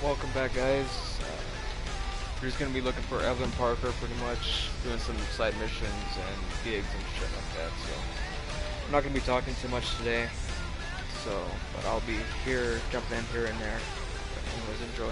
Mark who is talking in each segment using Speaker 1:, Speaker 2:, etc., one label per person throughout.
Speaker 1: Welcome back, guys. We're just gonna be looking for Evelyn Parker, pretty much doing some side missions and gigs and shit like that. So I'm not gonna be talking too much today. But I'll be here, jumping in here and there. But anyways, enjoy.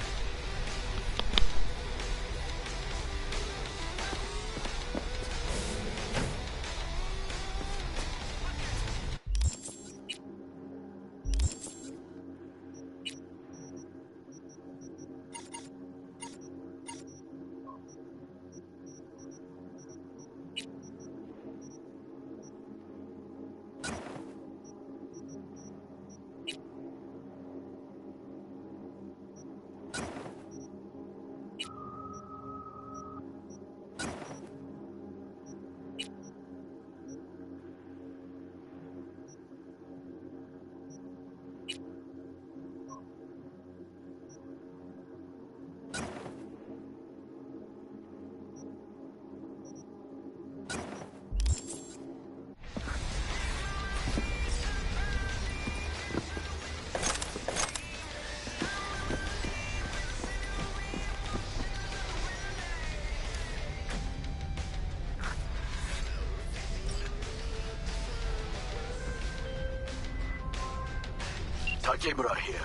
Speaker 2: Takemura here.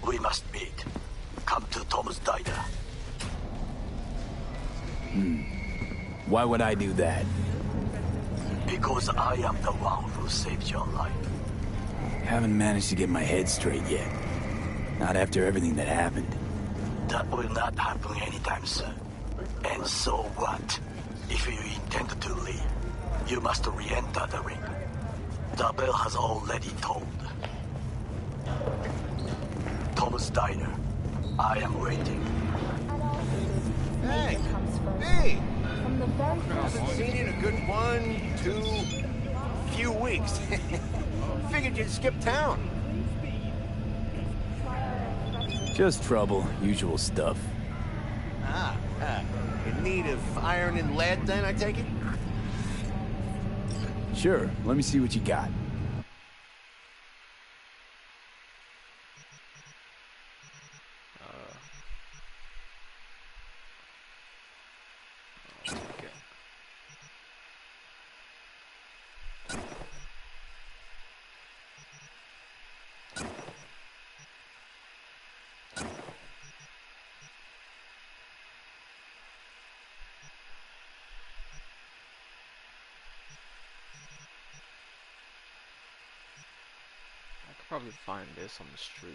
Speaker 2: We must meet. Come to Tom's diner.
Speaker 3: Why would I do that?
Speaker 2: Because I am the one who saved your life.
Speaker 3: Haven't managed to get my head straight yet. Not after everything that happened.
Speaker 2: That will not happen anytime soon. And so what? If you intend to leave, you must re-enter the ring. The bell has already tolled. Tom's diner. I am waiting.
Speaker 4: Hey! Hey! Haven't seen you in a good 1, 2, few weeks. Figured you'd skip town.
Speaker 3: Just trouble, usual stuff.
Speaker 4: In need of iron and lead then, I take it?
Speaker 3: Sure, let me see what you got.
Speaker 1: I could probably find this on the street.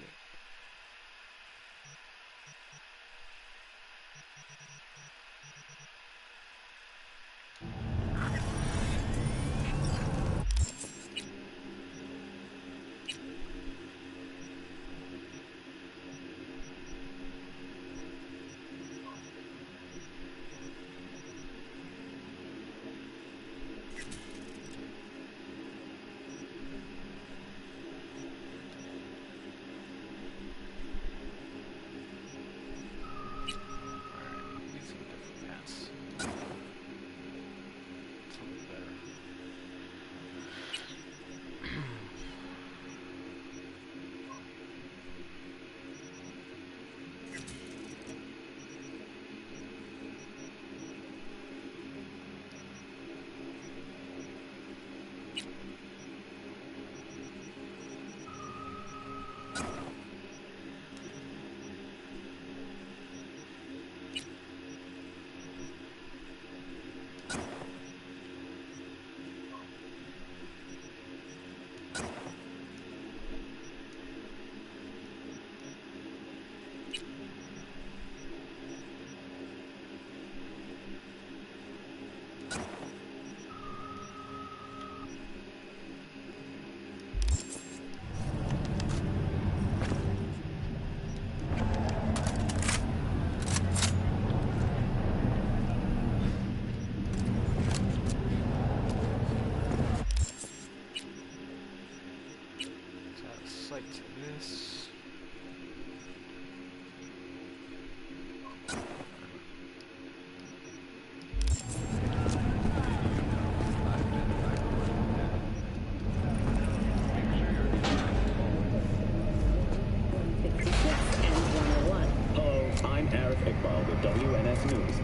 Speaker 5: Iqbal with WNS News.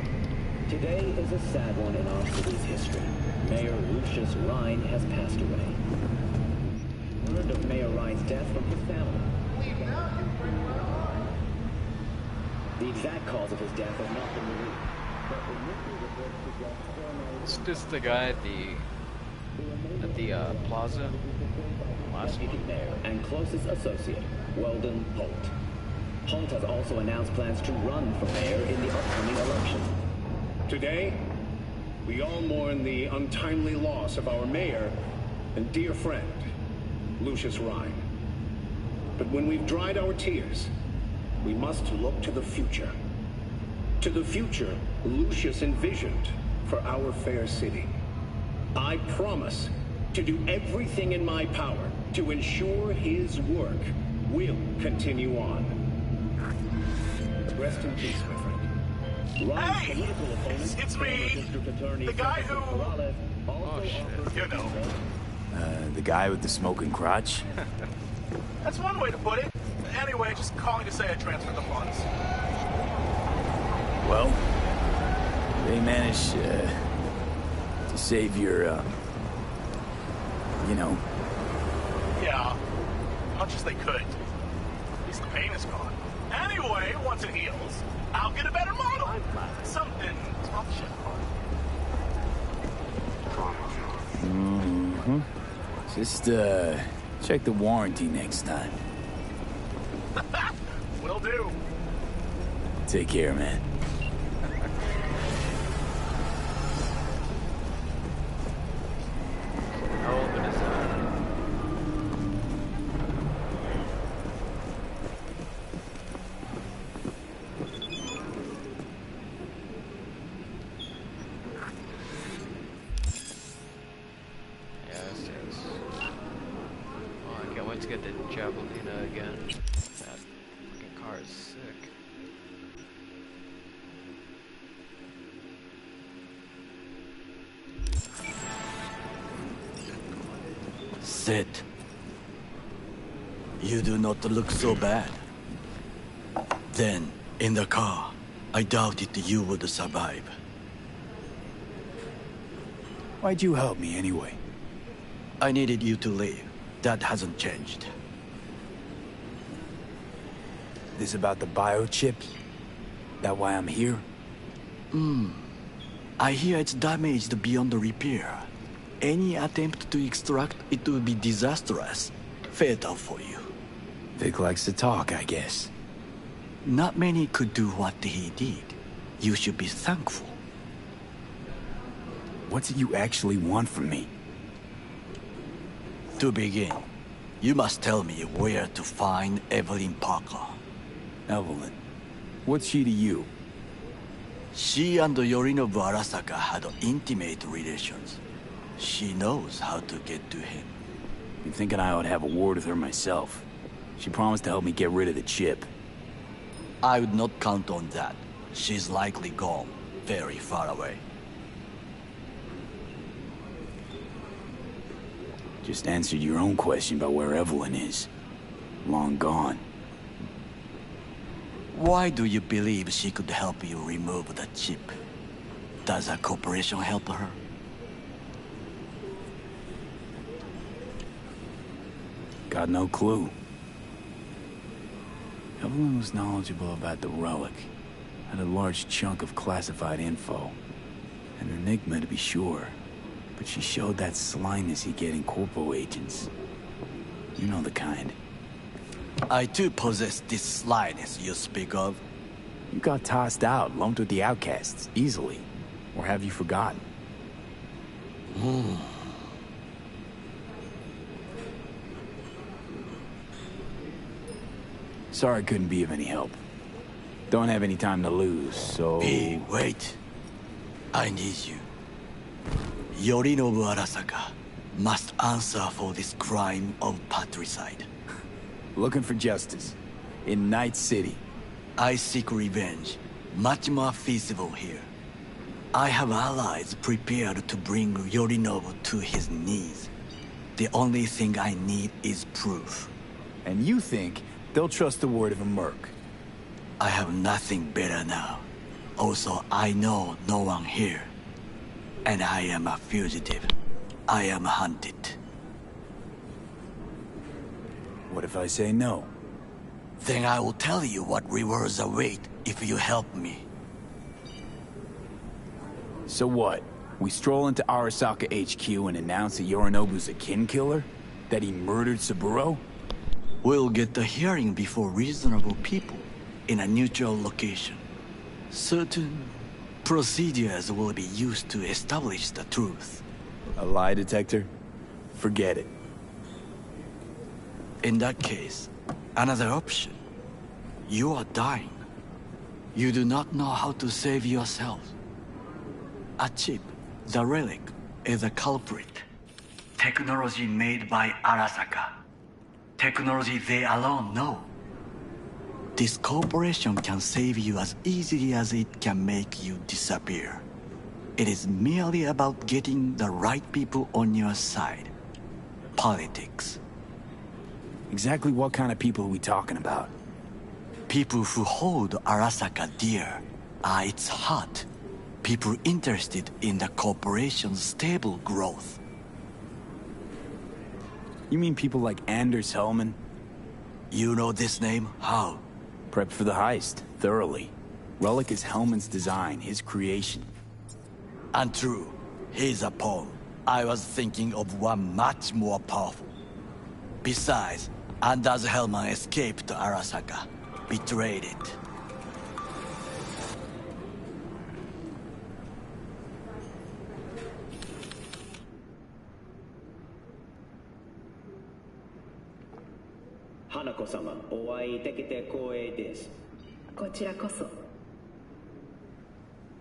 Speaker 5: Today is a sad one in our city's history. Mayor Lucius Rhine has passed away. Learned of Mayor Rhine's death from his family. The exact cause of his death has not been released, but initial reports suggest coronary...
Speaker 1: It's just the guy at the plaza last
Speaker 5: Deputy Mayor and closest associate, Weldon Holt. Holt has also announced plans to run for mayor in the upcoming election.
Speaker 6: Today, we all mourn the untimely loss of our mayor and dear friend, Lucius Rhine. But when we've dried our tears, we must look to the future. To the future Lucius envisioned for our fair city. I promise to do everything in my power to ensure his work will continue on. Rest in peace, my friend.
Speaker 5: Rhine's
Speaker 2: Hey!
Speaker 5: political opponent,
Speaker 2: It's me!
Speaker 5: District Attorney
Speaker 2: The guy
Speaker 5: Francisco
Speaker 2: who-
Speaker 5: Morales, also
Speaker 1: shit.
Speaker 5: offers
Speaker 2: You know.
Speaker 3: The guy with the smoking crotch?
Speaker 2: That's one way to put it. Anyway, just calling to say I transferred the funds.
Speaker 3: Well, they managed to save your, you know.
Speaker 2: Yeah, much as they could. At least the pain is gone. Anyway, once it heals, I'll get a better model. Something top shit.
Speaker 3: Mm-hmm. Just, check the warranty next time.
Speaker 2: Will do.
Speaker 3: Take care, man.
Speaker 1: How old is that? Yes. Oh, I can't wait to get the Javelina again. That fucking car is sick.
Speaker 2: Sit. You do not look so bad. Then, in the car, I doubted you would survive.
Speaker 3: Why'd you help me anyway?
Speaker 2: I needed you to leave. That hasn't changed.
Speaker 3: This about the biochip? That why I'm here?
Speaker 2: I hear it's damaged beyond repair. Any attempt to extract it would be disastrous. Fatal for you.
Speaker 3: Vic likes to talk, I guess.
Speaker 2: Not many could do what he did. You should be thankful.
Speaker 3: What's it you actually want from me?
Speaker 2: To begin, you must tell me where to find Evelyn Parker.
Speaker 3: Evelyn. What's she to you?
Speaker 2: She and Yorinobu Arasaka had intimate relations. She knows how to get to him.
Speaker 3: You're thinking I ought to have a word with her myself. She promised to help me get rid of the chip.
Speaker 2: I would not count on that. She's likely gone, very far away.
Speaker 3: Just answered your own question about where Evelyn is. Long gone.
Speaker 2: Why do you believe she could help you remove the chip? Does a corporation help her?
Speaker 3: Got no clue. Evelyn was knowledgeable about the relic. Had a large chunk of classified info. An enigma to be sure. But she showed that slyness you get in corpo agents. You know the kind.
Speaker 2: I too possess this slyness you speak of.
Speaker 3: You got tossed out, lumped with the outcasts, easily. Or have you forgotten? Sorry I couldn't be of any help. Don't have any time to lose, so...
Speaker 2: Hey, wait. I need you. Yorinobu Arasaka must answer for this crime of patricide.
Speaker 3: Looking for justice. In Night City.
Speaker 2: I seek revenge. Much more feasible here. I have allies prepared to bring Yorinobu to his knees. The only thing I need is proof.
Speaker 3: And you think they'll trust the word of a merc?
Speaker 2: I have nothing better now. Also, I know no one here. And I am a fugitive. I am hunted.
Speaker 3: What if I say no?
Speaker 2: Then I will tell you what rewards await if you help me.
Speaker 3: So what? We stroll into Arasaka HQ and announce that Yorinobu's a kin killer? That he murdered Saburo?
Speaker 2: We'll get the hearing before reasonable people in a neutral location. Certain procedures will be used to establish the truth.
Speaker 3: A lie detector? Forget it.
Speaker 2: In that case, another option. You are dying. You do not know how to save yourself. A chip, the relic, is a culprit. Technology made by Arasaka. Technology they alone know. This corporation can save you as easily as it can make you disappear. It is merely about getting the right people on your side. Politics.
Speaker 3: Exactly what kind of people are we talking about?
Speaker 2: People who hold Arasaka dear are its heart. People interested in the corporation's stable growth.
Speaker 3: You mean people like Anders Hellman?
Speaker 2: You know this name? How?
Speaker 3: Prepped for the heist, thoroughly. Relic is Hellman's design, his creation.
Speaker 2: Untrue. He's a pawn. I was thinking of one much more powerful. Besides, Anders Hellman escaped to Arasaka. Betrayed it.
Speaker 5: Hanako-sama, お会いできて光栄です。
Speaker 7: こちらこそ。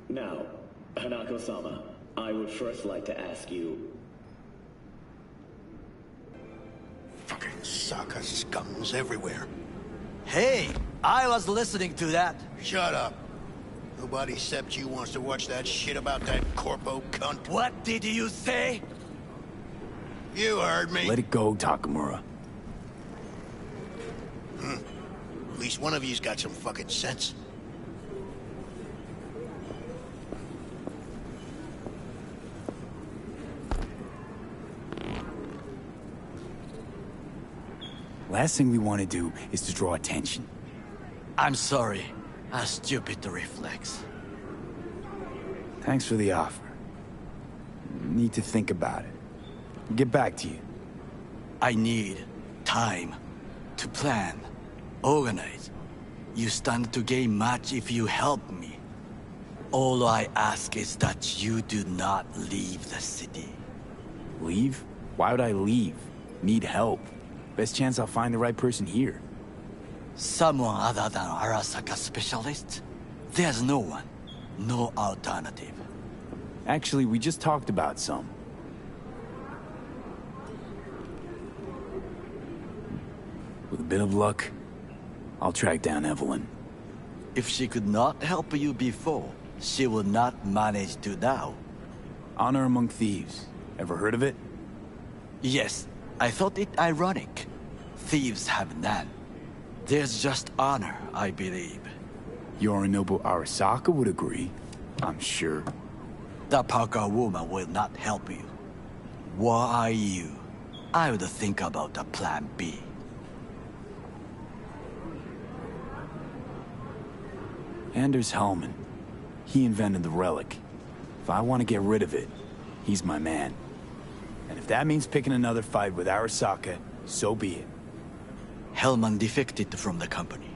Speaker 5: Now, Hanako-sama, I would first like to ask you...
Speaker 4: Fucking Saka scums everywhere.
Speaker 2: Hey, I was listening to that.
Speaker 4: Shut up. Nobody except you wants to watch that shit about that corpo cunt.
Speaker 2: What did you say?
Speaker 4: You heard me.
Speaker 3: Let it go, Takamura.
Speaker 4: At least one of you's got some fucking sense.
Speaker 3: Last thing we want to do is to draw attention.
Speaker 2: I'm sorry. A stupid reflex.
Speaker 3: Thanks for the offer. Need to think about it. Get back to you.
Speaker 2: I need time to plan, organize. You stand to gain much if you help me. All I ask is that you do not leave the city.
Speaker 3: Leave? Why would I leave? Need help. Best chance I'll find the right person here.
Speaker 2: Someone other than Arasaka specialist? There's no one. No alternative.
Speaker 3: Actually, we just talked about some. With a bit of luck, I'll track down Evelyn.
Speaker 2: If she could not help you before, she will not manage to now.
Speaker 3: Honor among thieves. Ever heard of it?
Speaker 2: Yes, I thought it ironic. Thieves have none. There's just honor, I believe.
Speaker 3: Yorinobu Arasaka would agree, I'm sure.
Speaker 2: The Parker woman will not help you. Why are you? I would think about a plan B.
Speaker 3: Anders Hellman. He invented the relic. If I want to get rid of it, he's my man. And if that means picking another fight with Arasaka, so be it.
Speaker 2: Hellman defected from the company.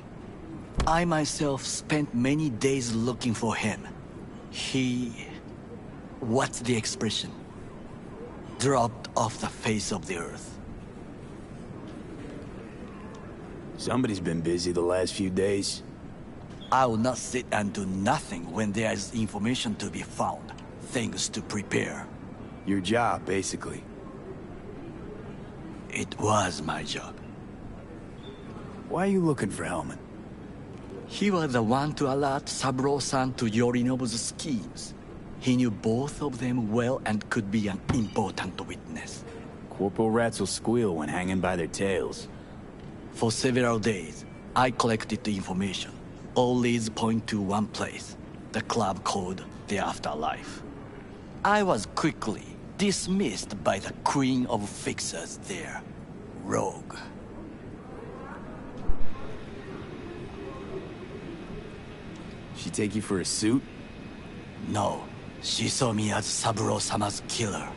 Speaker 2: I myself spent many days looking for him. He... what's the expression? Dropped off the face of the earth.
Speaker 3: Somebody's been busy the last few days.
Speaker 2: I will not sit and do nothing when there is information to be found, things to prepare.
Speaker 3: Your job, basically.
Speaker 2: It was my job.
Speaker 3: Why are you looking for Hellman?
Speaker 2: He was the one to alert Saburo-san to Yorinobu's schemes. He knew both of them well and could be an important witness.
Speaker 3: Corporal rats will squeal when hanging by their tails.
Speaker 2: For several days, I collected the information. All leads point to one place, the club called the Afterlife. I was quickly dismissed by the queen of fixers there, Rogue.
Speaker 3: She take you for a suit?
Speaker 2: No, she saw me as Saburo-sama's killer.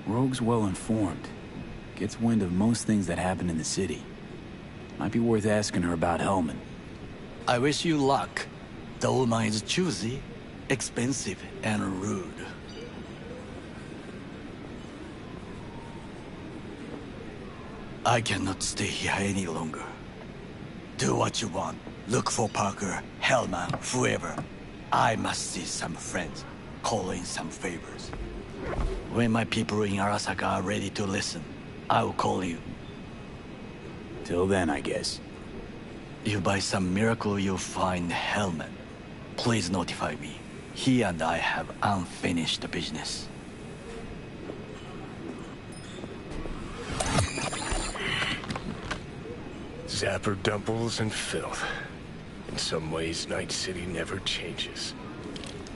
Speaker 3: Rogue's well informed. Gets wind of most things that happen in the city. Might be worth asking her about Hellman.
Speaker 2: I wish you luck. The woman is choosy, expensive, and rude. I cannot stay here any longer. Do what you want. Look for Parker, Hellman, whoever. I must see some friends, call in some favors. When my people in Arasaka are ready to listen, I will call you.
Speaker 3: Till then, I guess.
Speaker 2: If by some miracle you find Hellman, please notify me. He and I have unfinished business.
Speaker 7: Zapper dumples and filth. In some ways, Night City never changes.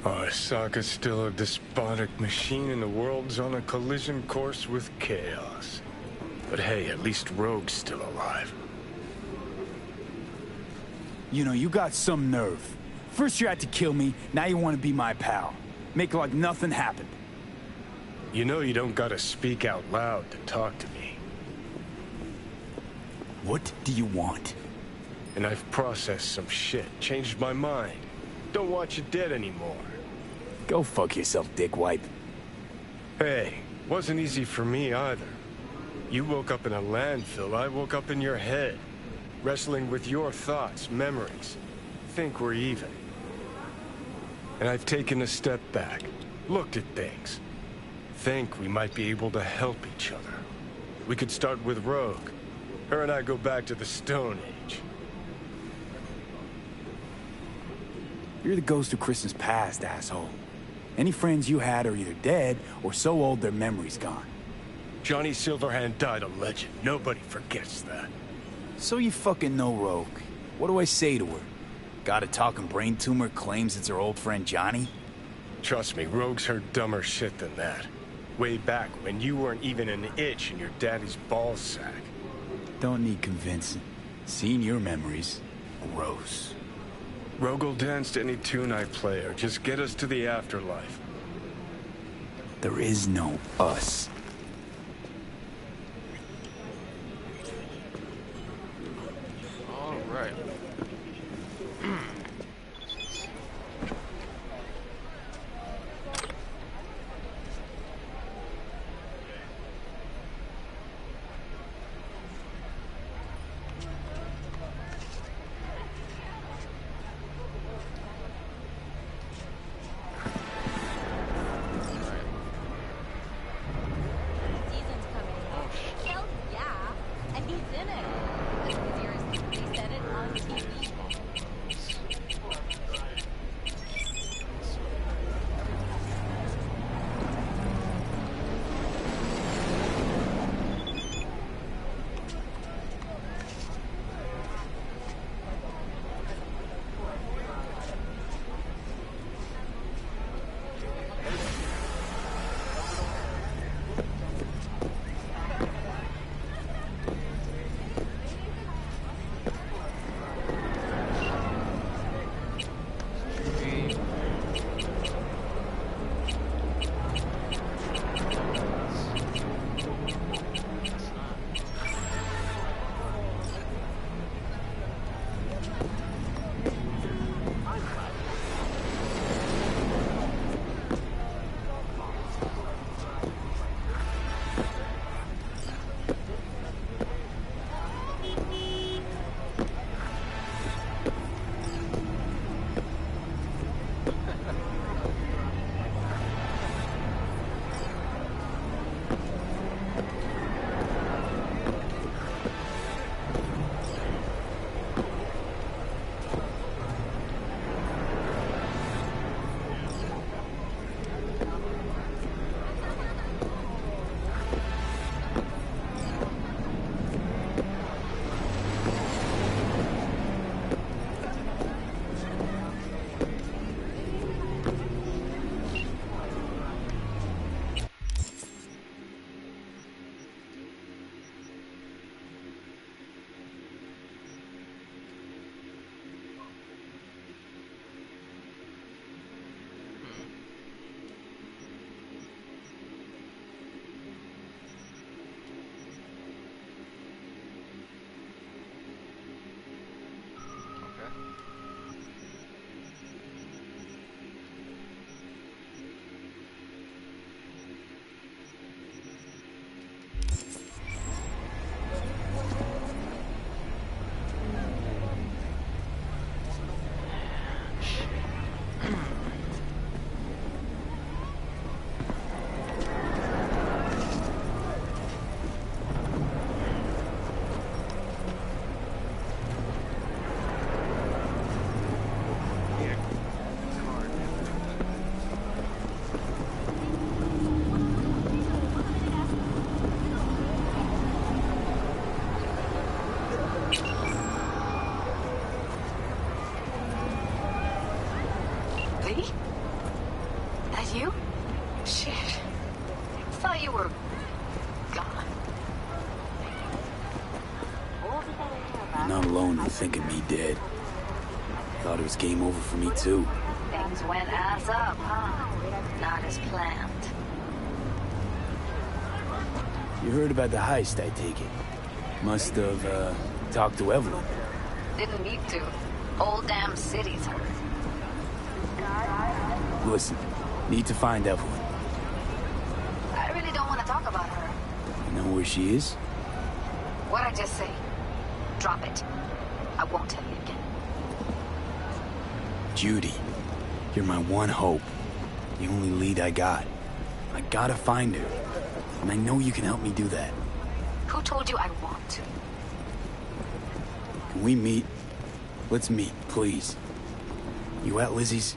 Speaker 7: Arasaka's still a despotic machine and the world's on a collision course with chaos. But hey, at least Rogue's still alive.
Speaker 3: You know, you got some nerve. First you had to kill me, now you want to be my pal. Make like nothing happened.
Speaker 7: You know you don't gotta speak out loud to talk to me.
Speaker 3: What do you want?
Speaker 7: And I've processed some shit, changed my mind. Don't want you dead anymore.
Speaker 3: Go fuck yourself, dickwipe.
Speaker 7: Hey, wasn't easy for me either. You woke up in a landfill, I woke up in your head. Wrestling with your thoughts, memories. Think we're even. And I've taken a step back, looked at things. Think we might be able to help each other. We could start with Rogue. Her and I go back to the Stone Age.
Speaker 3: You're the ghost of Christmas past, asshole. Any friends you had are either dead or so old their memory's gone.
Speaker 7: Johnny Silverhand died a legend. Nobody forgets that.
Speaker 3: So you fucking know Rogue. What do I say to her? Got a talking brain tumor, claims it's her old friend Johnny?
Speaker 7: Trust me, Rogue's heard dumber shit than that. Way back when you weren't even an itch in your daddy's ballsack.
Speaker 3: Don't need convincing. Seeing your memories, gross.
Speaker 7: Rogue will dance to any tune I play or just get us to the afterlife.
Speaker 3: There is no us.
Speaker 1: All right.
Speaker 8: V? That you? Shit. Thought you were gone.
Speaker 3: You're not alone in thinking me dead. Thought it was game over for me too.
Speaker 8: Things went ass up, huh? Not as planned.
Speaker 3: You heard about the heist, I take it. Must have, talked to Evelyn.
Speaker 8: Didn't need to. Whole damn city's hurt.
Speaker 3: Listen, need to find Evelyn.
Speaker 8: I really don't want to talk about her.
Speaker 3: You know where she is?
Speaker 8: What'd I just say? Drop it. I won't tell you again.
Speaker 3: Judy, you're my one hope. The only lead I got. I gotta find her. And I know you can help me do that.
Speaker 8: Who told you I want to?
Speaker 3: Can we meet? Let's meet, please. You at Lizzie's?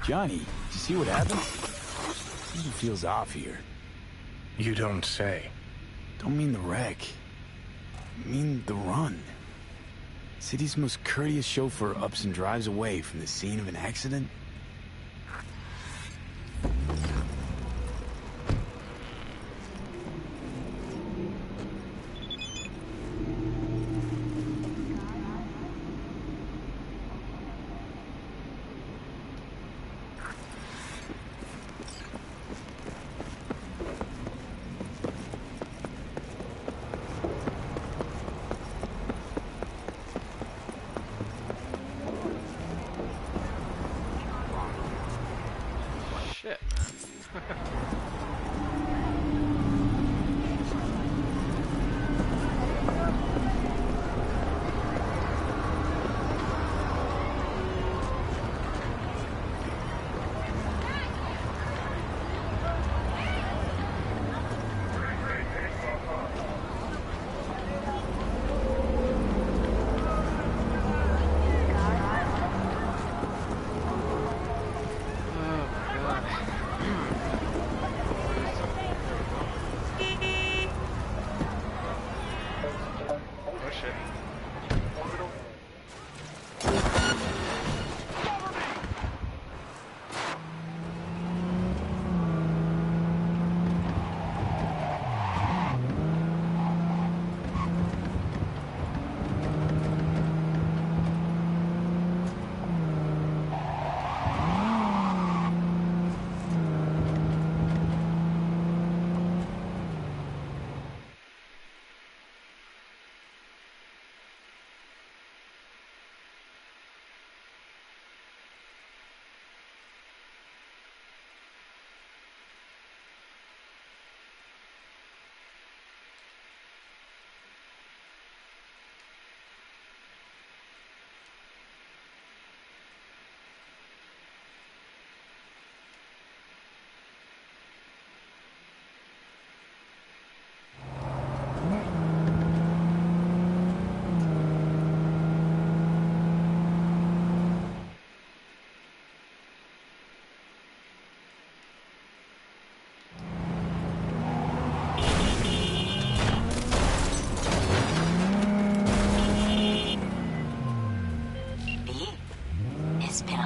Speaker 3: Johnny, did you see what happened? Something feels off here.
Speaker 7: You don't say.
Speaker 3: Don't mean the wreck. I mean the run. City's most courteous chauffeur ups and drives away from the scene of an accident.
Speaker 1: Shit.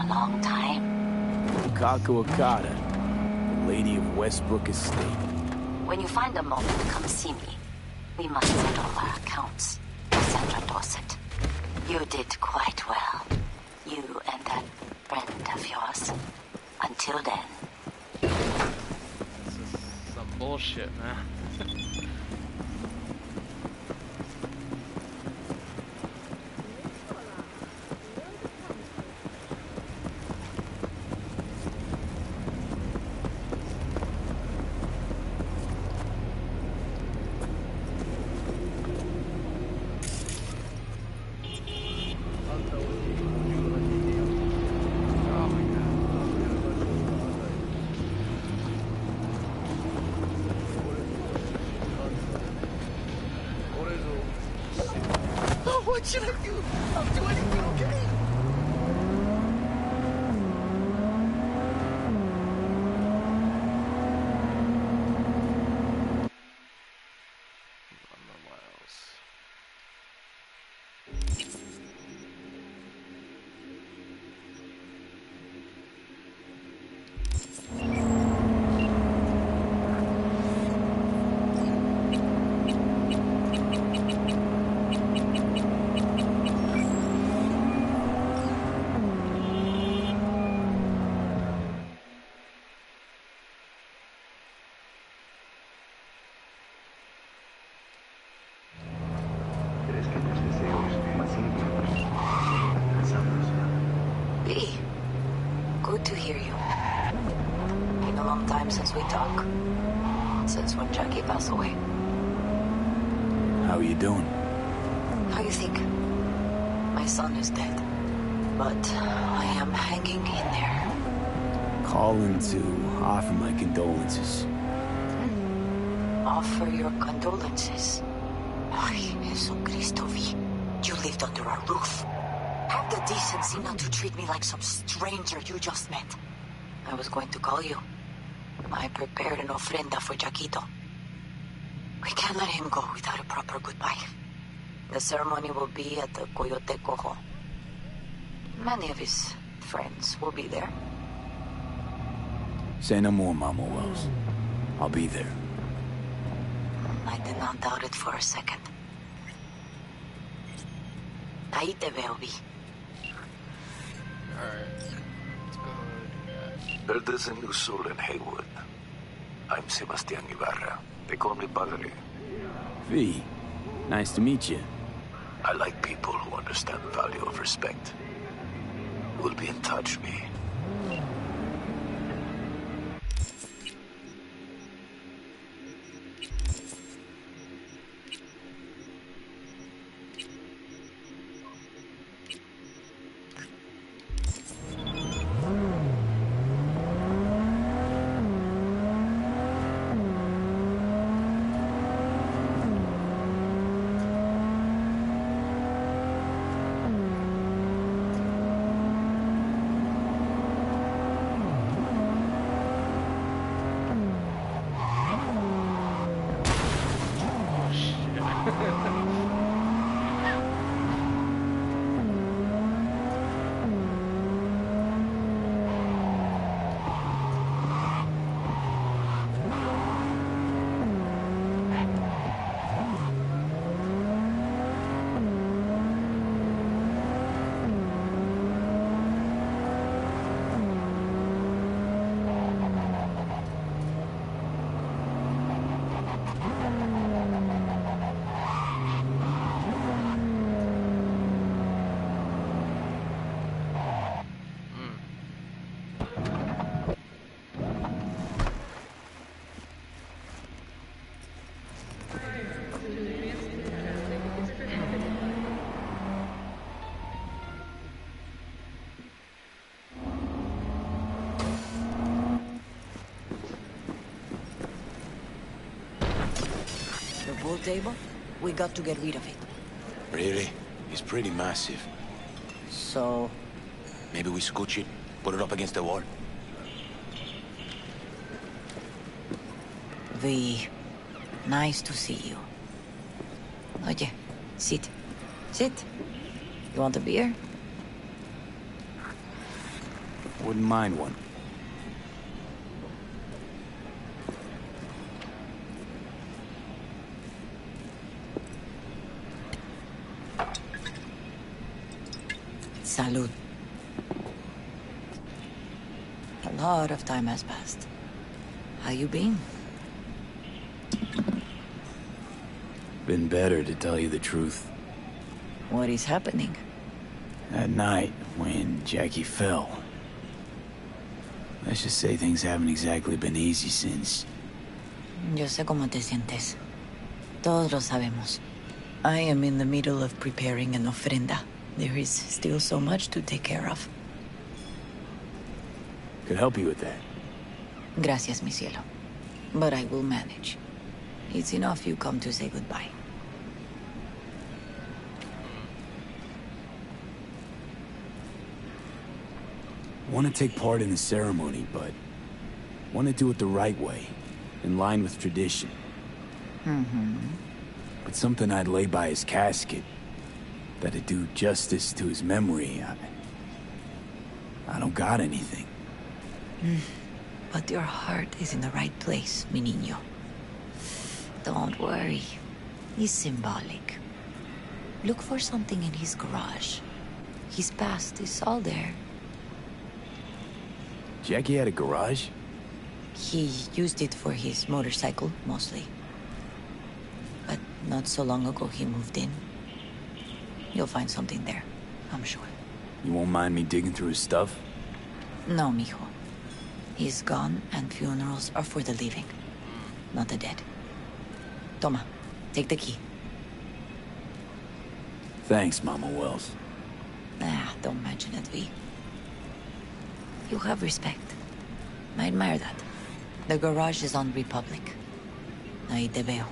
Speaker 8: Long time.
Speaker 3: Kaku Okada, the Lady of Westbrook Estate.
Speaker 8: When you find a moment, come see me. We must settle our accounts. Cassandra Dorset. You did quite well. You and that friend of yours. Until then.
Speaker 1: This is some bullshit, man.
Speaker 4: What should I do? I'll do anything, okay?
Speaker 8: Good to hear you. Been a long time since we talk. Since when Jackie passed away.
Speaker 3: How are you doing?
Speaker 8: How you think? My son is dead. But I am hanging in there.
Speaker 3: Calling to offer my condolences.
Speaker 8: Offer your condolences. Ay, Jesucristo vi. You lived under our roof. Have the decency not to treat me like some stranger you just met. I was going to call you. I prepared an ofrenda for Jaquito. We can't let him go without a proper goodbye. The ceremony will be at the Coyote Cojo. Many of his friends will be there.
Speaker 3: Say no more, Mama Wells. I'll be there.
Speaker 8: I did not doubt it for a second. Ahí te veo, Vi.
Speaker 1: Alright. Let's go ahead.
Speaker 9: Well, there's a new soul in Haywood. I'm Sebastian Ibarra. They call me Padre.
Speaker 3: V, nice to meet you.
Speaker 9: I like people who understand the value of respect. We'll be in touch, V.
Speaker 8: The pool table? We got to get rid of it.
Speaker 10: Really? It's pretty massive.
Speaker 8: So...
Speaker 10: Maybe we scooch it, put it up against the wall.
Speaker 8: V, nice to see you. Oye, sit. Sit. You want a beer?
Speaker 3: Wouldn't mind one.
Speaker 8: Salud. A lot of time has passed. How you been?
Speaker 3: Been better, to tell you the truth.
Speaker 8: What is happening?
Speaker 3: That night, when Jackie fell. Let's just say things haven't exactly been easy since.
Speaker 8: Yo sé cómo te sientes. Todos lo sabemos. I am in the middle of preparing an ofrenda. There is still so much to take care of.
Speaker 3: Could help you with that.
Speaker 8: Gracias, mi cielo. But I will manage. It's enough you come to say goodbye.
Speaker 3: Want to take part in the ceremony, but want to do it the right way, in line with tradition.
Speaker 8: Mm-hmm.
Speaker 3: But something I'd lay by his casket, that'd do justice to his memory, I don't got anything.
Speaker 8: But your heart is in the right place, mi niño. Don't worry. It's symbolic. Look for something in his garage. His past is all there.
Speaker 3: Jackie had a garage?
Speaker 8: He used it for his motorcycle, mostly. But not so long ago he moved in. You'll find something there, I'm sure.
Speaker 3: You won't mind me digging through his stuff?
Speaker 8: No, mijo. He's gone, and funerals are for the living, not the dead. Toma, take the key.
Speaker 3: Thanks, Mama Wells.
Speaker 8: Don't mention it, V. You have respect. I admire that. The garage is on Republic. Ahí te veo.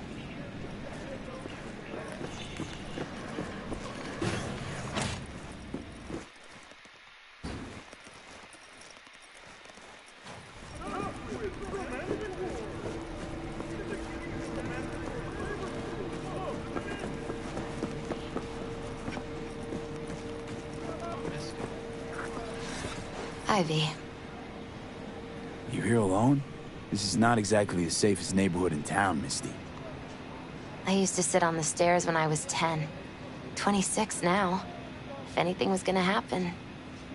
Speaker 8: Ivy.
Speaker 3: You here alone? This is not exactly the safest neighborhood in town, Misty.
Speaker 11: I used to sit on the stairs when I was 10. 26 now. If anything was gonna happen,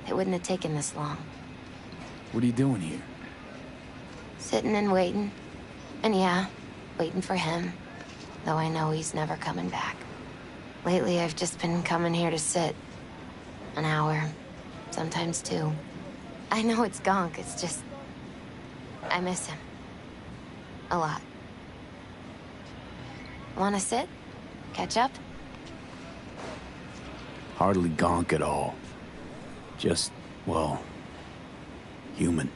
Speaker 11: it wouldn't have taken this long.
Speaker 3: What are you doing here?
Speaker 11: Sitting and waiting. And yeah, waiting for him. Though I know he's never coming back. Lately, I've just been coming here to sit. An hour. Sometimes 2. I know it's gonk, it's just... I miss him. A lot. Wanna sit? Catch up?
Speaker 3: Hardly gonk at all. Just, well... human.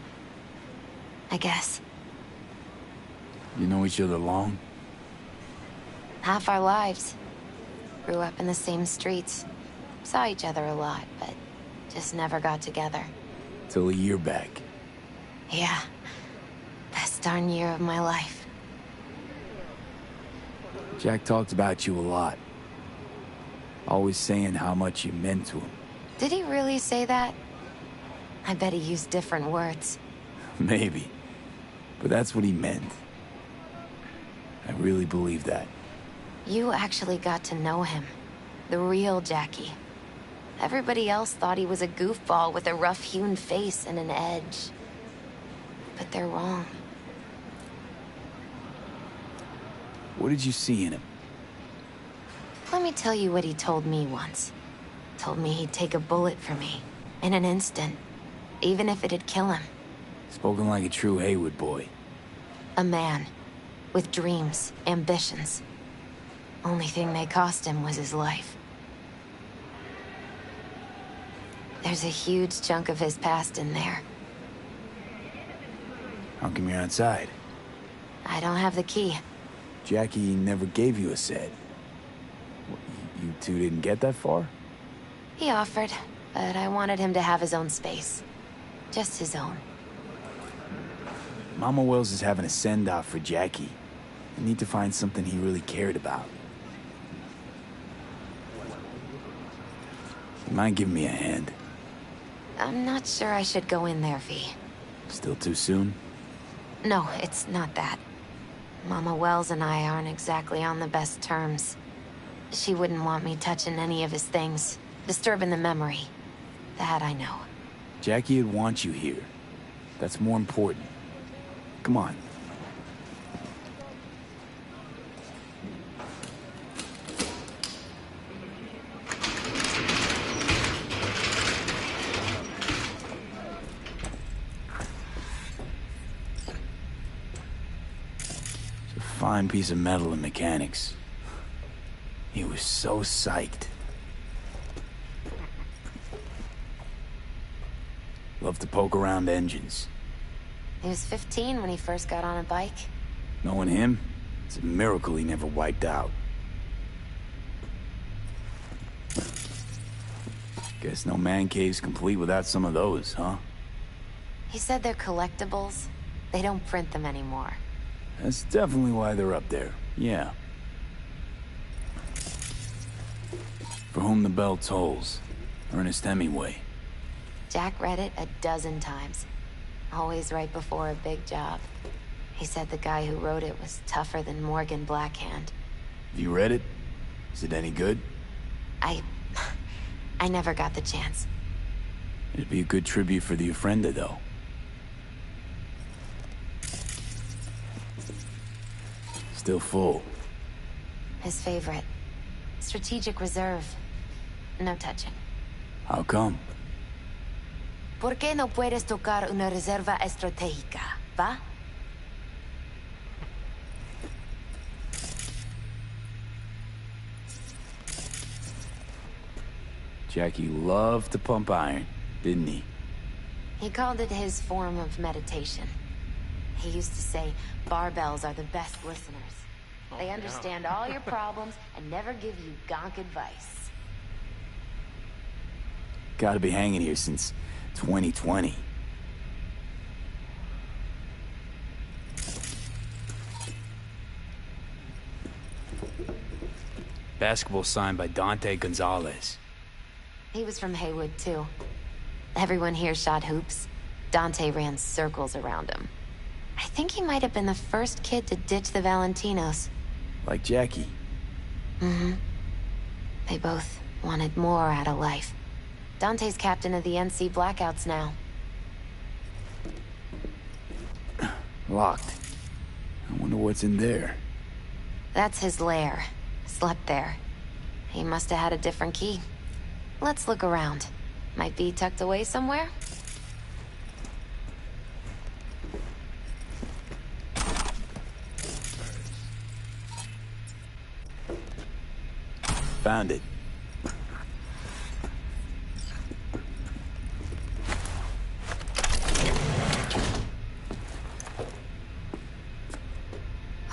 Speaker 11: I guess.
Speaker 3: You know each other long?
Speaker 11: Half our lives. Grew up in the same streets. Saw each other a lot, but just never got together.
Speaker 3: Till a year back.
Speaker 11: Yeah. Best darn year of my life.
Speaker 3: Jack talked about you a lot. Always saying how much you meant to him.
Speaker 11: Did he really say that? I bet he used different words.
Speaker 3: Maybe. But that's what he meant. I really believe that.
Speaker 11: You actually got to know him. The real Jackie. Everybody else thought he was a goofball with a rough-hewn face and an edge. But they're wrong.
Speaker 3: What did you see in him?
Speaker 11: Let me tell you what he told me once. Told me he'd take a bullet for me. In an instant. Even if it'd kill him.
Speaker 3: Spoken like a true Haywood boy.
Speaker 11: A man. With dreams, ambitions. Only thing they cost him was his life. There's a huge chunk of his past in there.
Speaker 3: How come you're outside?
Speaker 11: I don't have the key.
Speaker 3: Jackie never gave you a set. You two didn't get that far?
Speaker 11: He offered, but I wanted him to have his own space. Just his own.
Speaker 3: Mama Wells is having a send-off for Jackie. I need to find something he really cared about. You mind giving me a hand?
Speaker 11: I'm not sure I should go in there, V.
Speaker 3: Still too soon?
Speaker 11: No, it's not that. Mama Wells and I aren't exactly on the best terms. She wouldn't want me touching any of his things, disturbing the memory. That I know.
Speaker 3: Jackie would want you here. That's more important. Come on. It's a fine piece of metal in mechanics. He was so psyched. Love to poke around engines.
Speaker 11: He was 15 when he first got on a bike.
Speaker 3: Knowing him, it's a miracle he never wiped out. Guess no man cave's complete without some of those, huh?
Speaker 11: He said they're collectibles. They don't print them anymore.
Speaker 3: That's definitely why they're up there, yeah. For Whom the Bell Tolls, Ernest Hemingway.
Speaker 11: Jack read it a dozen times. Always right before a big job. He said the guy who wrote it was tougher than Morgan Blackhand.
Speaker 3: Have you read it? Is it any good?
Speaker 11: I never got the chance.
Speaker 3: It'd be a good tribute for the Ofrenda, though. Still full.
Speaker 11: His favorite. Strategic Reserve. No touching.
Speaker 3: How come?
Speaker 11: ¿Por qué no puedes tocar una reserva estratégica, va?
Speaker 3: Jackie loved to pump iron, didn't he?
Speaker 11: He called it his form of meditation. He used to say, barbells are the best listeners. They understand all your problems and never give you gonk advice.
Speaker 3: Gotta be hanging here since 2020. Basketball signed by Dante Gonzalez.
Speaker 11: He was from Haywood, too. Everyone here shot hoops. Dante ran circles around him. I think he might have been the first kid to ditch the Valentinos.
Speaker 3: Like Jackie.
Speaker 11: Mm-hmm. They both wanted more out of life. Dante's captain of the NC Blackouts now.
Speaker 3: Locked. I wonder what's in there.
Speaker 11: That's his lair. Slept there. He must have had a different key. Let's look around. Might be tucked away somewhere?
Speaker 3: Found it.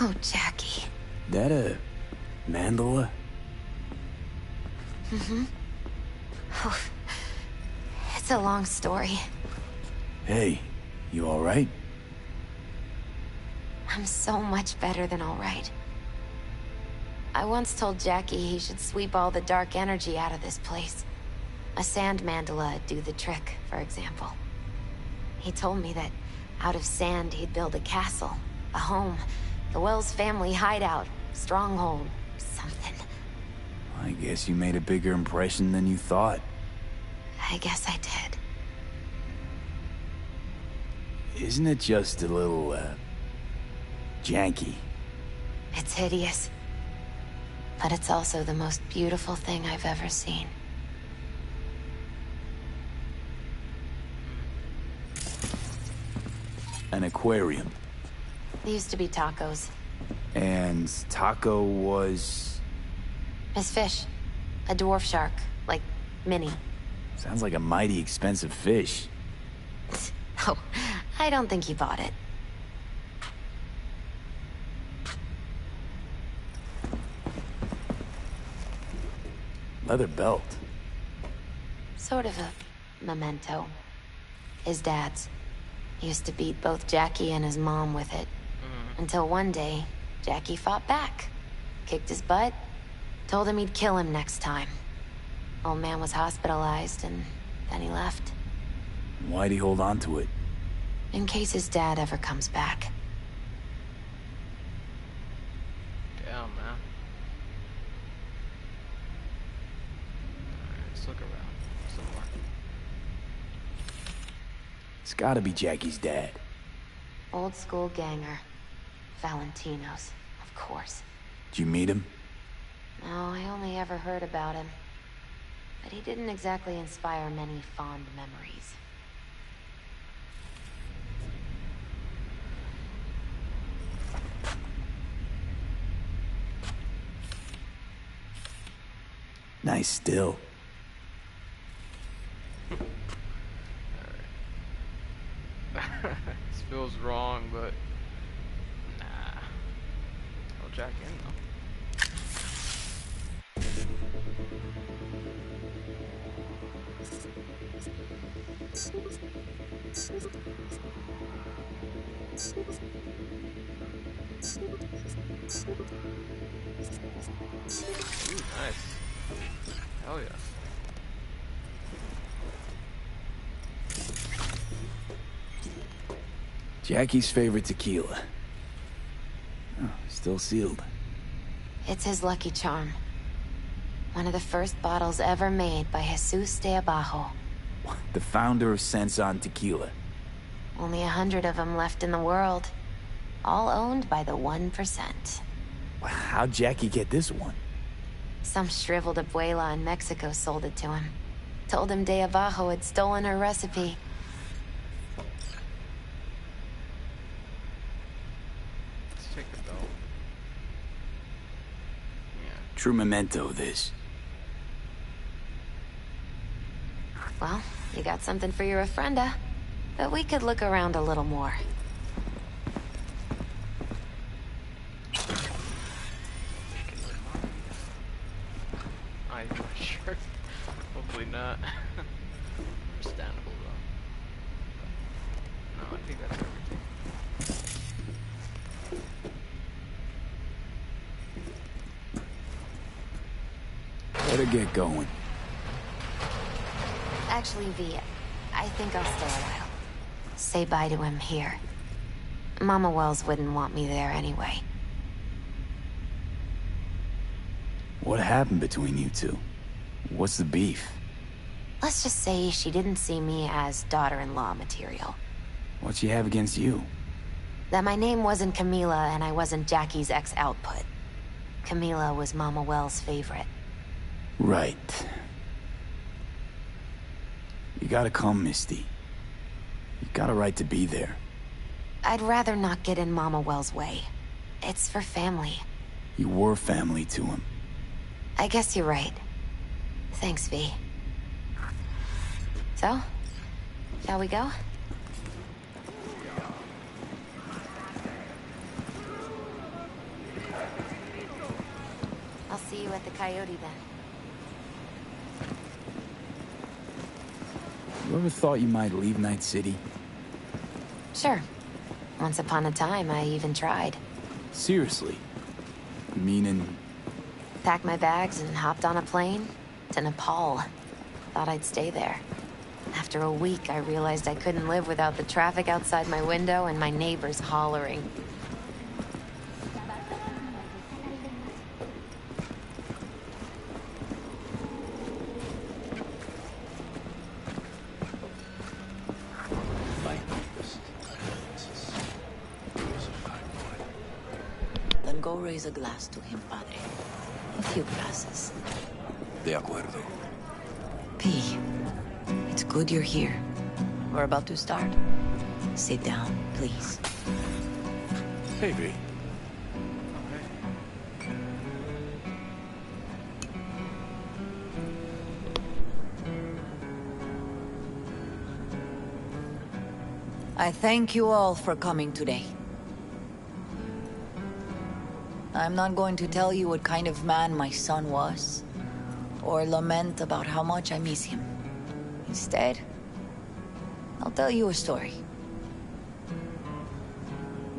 Speaker 11: Oh, Jackie.
Speaker 3: That a mandala?
Speaker 11: Mm-hmm. Oh, it's a long story.
Speaker 3: Hey, you all right?
Speaker 11: I'm so much better than all right. I once told Jackie he should sweep all the dark energy out of this place. A sand mandala'd do the trick, for example. He told me that out of sand he'd build a castle, a home, the Wells family hideout, stronghold, something.
Speaker 3: I guess you made a bigger impression than you thought.
Speaker 11: I guess I did.
Speaker 3: Isn't it just a little, janky?
Speaker 11: It's hideous. But it's also the most beautiful thing I've ever seen.
Speaker 3: An aquarium.
Speaker 11: There used to be tacos.
Speaker 3: And Taco was...
Speaker 11: His fish. A dwarf shark. Like, Minnie.
Speaker 3: Sounds like a mighty expensive fish.
Speaker 11: Oh, I don't think he bought it.
Speaker 3: Leather belt.
Speaker 11: Sort of a memento. His dad's. He used to beat both Jackie and his mom with it. Until one day, Jackie fought back. Kicked his butt. Told him he'd kill him next time. Old man was hospitalized, and then he left.
Speaker 3: Why'd he hold on to it?
Speaker 11: In case his dad ever comes back.
Speaker 1: Damn, man. Alright, let's look around some more.
Speaker 3: gotta be Jackie's dad.
Speaker 11: Old school ganger. Valentino's, of course.
Speaker 3: Did you meet him?
Speaker 11: No, I only ever heard about him. But he didn't exactly inspire many fond memories.
Speaker 3: Nice still.
Speaker 1: This feels wrong, but nah. I'll jack in though. Ooh, nice. Hell yeah.
Speaker 3: Jackie's favorite tequila. Oh, still sealed.
Speaker 11: It's his lucky charm. One of the first bottles ever made by Jesus de Abajo.
Speaker 3: The founder of Sensan Tequila.
Speaker 11: Only 100 of them left in the world. All owned by the 1%.
Speaker 3: How'd Jackie get this one?
Speaker 11: Some shriveled abuela in Mexico sold it to him. Told him de Abajo had stolen her recipe.
Speaker 1: Let's take the belt. Yeah.
Speaker 3: True memento, this.
Speaker 11: Well, you got something for your ofrenda. But we could look around a little more.
Speaker 1: I'm not sure. Hopefully not. Understandable though. No, I think that's everything.
Speaker 3: Better get going.
Speaker 11: Actually, V, I think I'll stay a while. Say bye to him here. Mama Wells wouldn't want me there anyway.
Speaker 3: What happened between you two? What's the beef?
Speaker 11: Let's just say she didn't see me as daughter-in-law material.
Speaker 3: What she have against you?
Speaker 11: That my name wasn't Camila and I wasn't Jackie's ex-output. Camila was Mama Wells' favorite.
Speaker 3: Right. You gotta come, Misty. You got a right to be there.
Speaker 11: I'd rather not get in Mama Wells' way. It's for family.
Speaker 3: You were family to him.
Speaker 11: I guess you're right. Thanks, V. So, shall we go? I'll see you at the Coyote then.
Speaker 3: You ever thought you might leave Night City?
Speaker 11: Sure. Once upon a time, I even tried.
Speaker 3: Seriously? Meaning...
Speaker 11: Packed my bags and hopped on a plane to Nepal. Thought I'd stay there. After a week, I realized I couldn't live without the traffic outside my window and my neighbors hollering.
Speaker 8: Then go raise a glass to him, Padre. A few glasses.
Speaker 10: De acuerdo.
Speaker 8: P, it's good you're here. We're about to start. Sit down, please.
Speaker 10: Hey, V.
Speaker 8: I thank you all for coming today. I'm not going to tell you what kind of man my son was, or lament about how much I miss him. Instead, I'll tell you a story.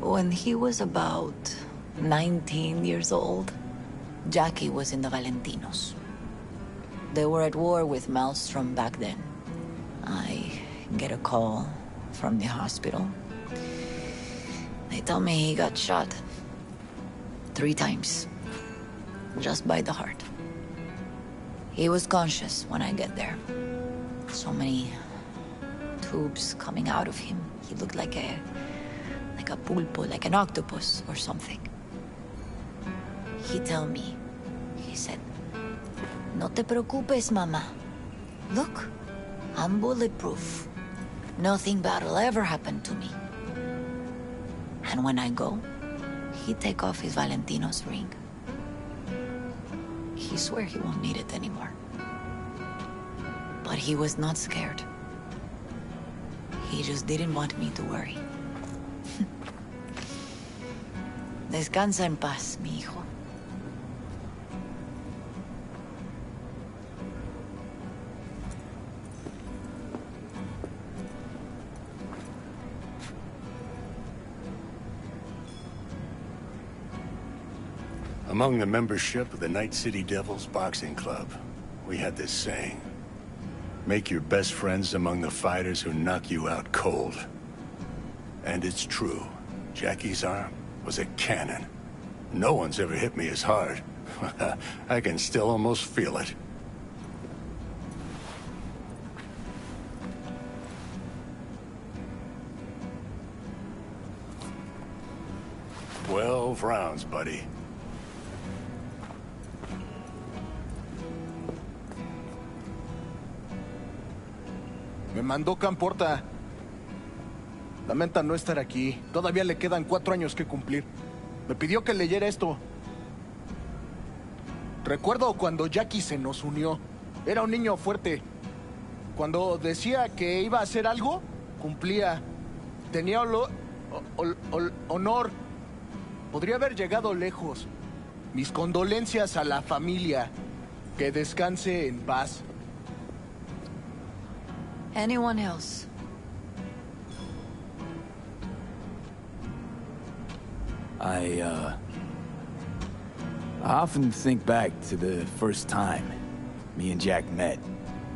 Speaker 8: When he was about 19 years old, Jackie was in the Valentinos. They were at war with Maelstrom back then. I get a call from the hospital. They tell me he got shot 3 times, just by the heart. He was conscious when I get there. So many tubes coming out of him. He looked like a pulpo, like an octopus or something. He told me, he said, "No te preocupes, mama. Look, I'm bulletproof. Nothing bad will ever happen to me." And when I go, he'd take off his Valentino's ring. He swear he won't need it anymore. But he was not scared. He just didn't want me to worry. Descansa en paz, mi hijo.
Speaker 12: Among the membership of the Night City Devils Boxing Club, we had this saying: make your best friends among the fighters who knock you out cold. And it's true. Jackie's arm was a cannon. No one's ever hit me as hard. I can still almost feel it. "12 rounds, buddy."
Speaker 13: Me mandó Camporta. Lamenta no estar aquí. Todavía le quedan 4 años que cumplir. Me pidió que leyera esto. Recuerdo cuando Jackie se nos unió. Era un niño fuerte. Cuando decía que iba a hacer algo, cumplía. Tenía honor. Podría haber llegado lejos. Mis condolencias a la familia. Que descanse en paz.
Speaker 8: Anyone else?
Speaker 3: I often think back to the first time me and Jack met.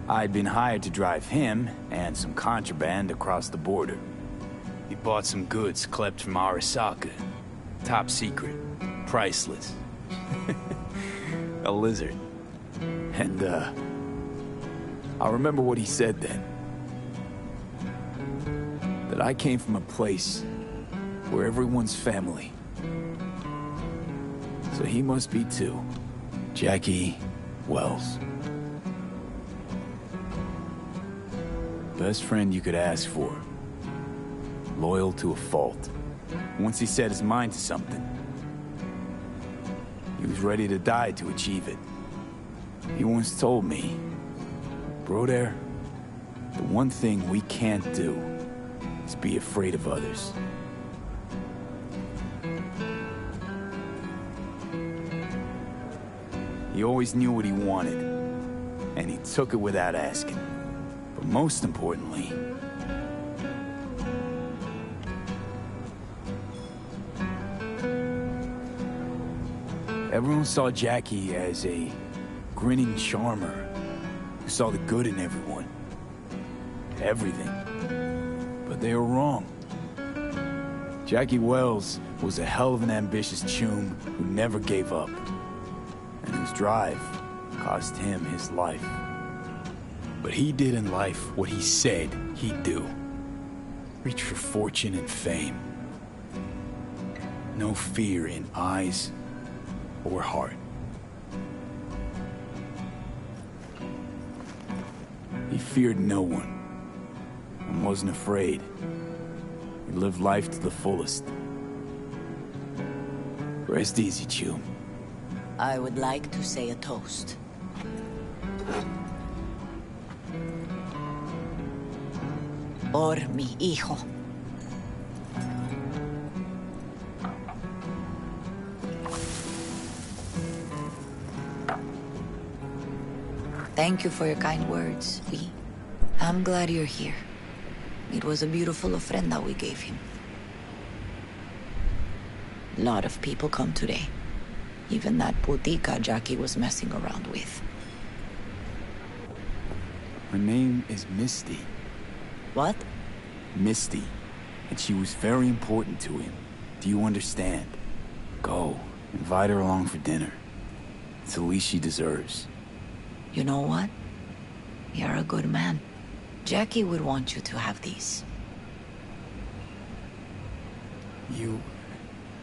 Speaker 3: I'd been hired to drive him and some contraband across the border. He bought some goods clipped from Arasaka. Top secret. Priceless. A lizard. And, I remember what he said then. That I came from a place where everyone's family. So he must be too. Jackie Wells. Best friend you could ask for. Loyal to a fault. Once he set his mind to something, he was ready to die to achieve it. He once told me, "Bro there, the one thing we can't do is be afraid of others." He always knew what he wanted, and he took it without asking. But most importantly, everyone saw Jackie as a grinning charmer who saw the good in everyone. Everything. But they were wrong. Jackie Wells was a hell of an ambitious chum who never gave up, and whose drive cost him his life. But he did in life what he said he'd do. Reach for fortune and fame. No fear in eyes or heart. He feared no one and wasn't afraid. He lived life to the fullest. Rest easy, chum.
Speaker 8: I would like to say a toast. Por mi hijo. Thank you for your kind words, V. I'm glad you're here. It was a beautiful ofrenda we gave him. A lot of people come today. Even that putica Jackie was messing around with.
Speaker 3: Her name is Misty.
Speaker 8: What?
Speaker 3: Misty. And she was very important to him. Do you understand? Go. Invite her along for dinner. It's the least she deserves.
Speaker 8: You know what? You're a good man. Jackie would want you to have these.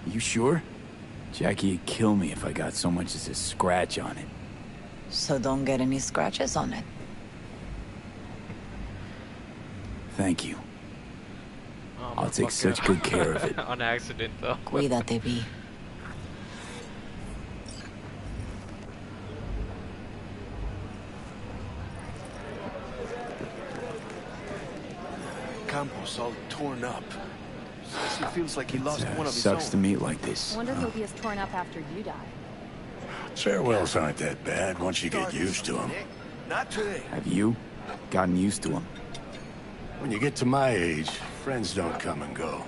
Speaker 3: You sure? Jackie'd kill me if I got so much as a scratch on it.
Speaker 8: So don't get any scratches on it.
Speaker 3: Thank you.
Speaker 1: Oh,
Speaker 3: I'll take such good care of it.
Speaker 1: On accident, though.
Speaker 8: Cuídate, V.
Speaker 10: Campo's all torn up. Says he feels like he lost one of his
Speaker 3: Sucks
Speaker 10: own.
Speaker 3: to meet like this.
Speaker 14: I wonder if he'll be as torn up after you die.
Speaker 12: Farewells aren't that bad once you get used to them.
Speaker 10: Not today.
Speaker 3: Have you gotten used to them?
Speaker 12: When you get to my age, friends don't come and go.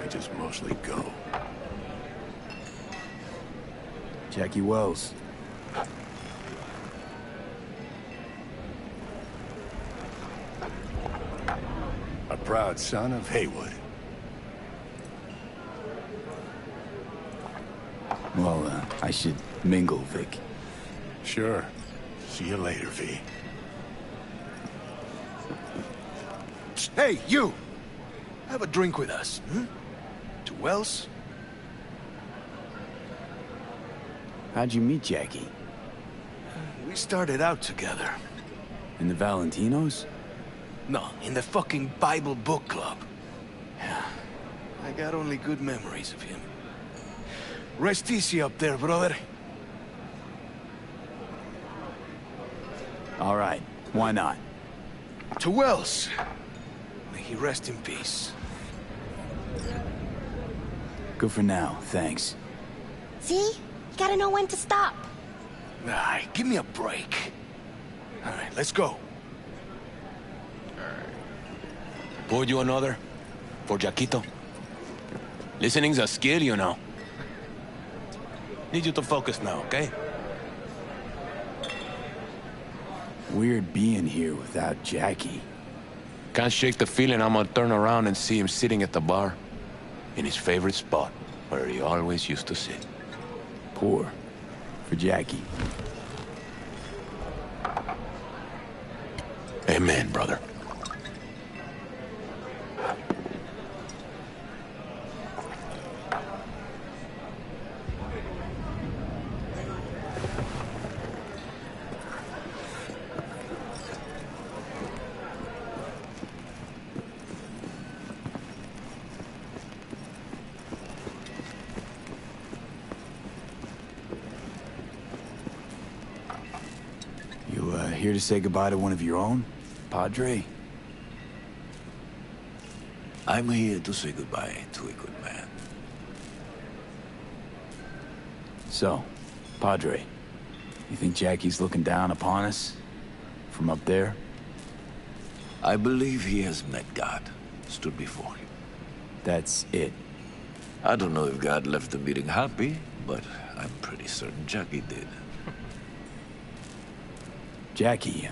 Speaker 12: They just mostly go.
Speaker 3: Jackie Wells.
Speaker 12: A proud son of Haywood.
Speaker 3: Well, I should mingle, Vic.
Speaker 12: Sure. See you later, V.
Speaker 10: Hey, you! Have a drink with us, hmm? To Wells?
Speaker 3: How'd you meet Jackie?
Speaker 10: We started out together.
Speaker 3: In the Valentinos?
Speaker 10: No, in the fucking Bible book club. I got only good memories of him. Rest easy up there, brother.
Speaker 3: All right, why not?
Speaker 10: To Wells. May he rest in peace.
Speaker 3: Good for now, thanks.
Speaker 11: See? You gotta know when to stop.
Speaker 10: Nah, give me a break. All right, let's go.
Speaker 15: Pour you another? For Jaquito? Listening's a skill, you know. Need you to focus now, okay?
Speaker 3: Weird being here without Jackie.
Speaker 15: Can't shake the feeling I'm gonna turn around and see him sitting at the bar. In his favorite spot, where he always used to sit.
Speaker 3: Poor. For Jackie.
Speaker 15: Amen, brother.
Speaker 3: Here to say goodbye to one of your own? Padre?
Speaker 9: I'm here to say goodbye to a good man.
Speaker 3: So, Padre, you think Jackie's looking down upon us? From up there?
Speaker 9: I believe he has met God, stood before him.
Speaker 3: That's it.
Speaker 9: I don't know if God left the meeting happy, but I'm pretty certain Jackie did.
Speaker 3: Jackie,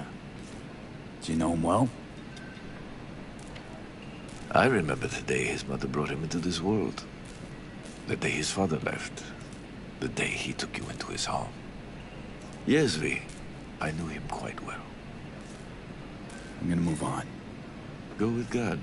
Speaker 3: do you know him well?
Speaker 9: I remember the day his mother brought him into this world. The day his father left. The day he took you into his home. Yes, V. I knew him quite well.
Speaker 3: I'm gonna move on.
Speaker 9: Go with God.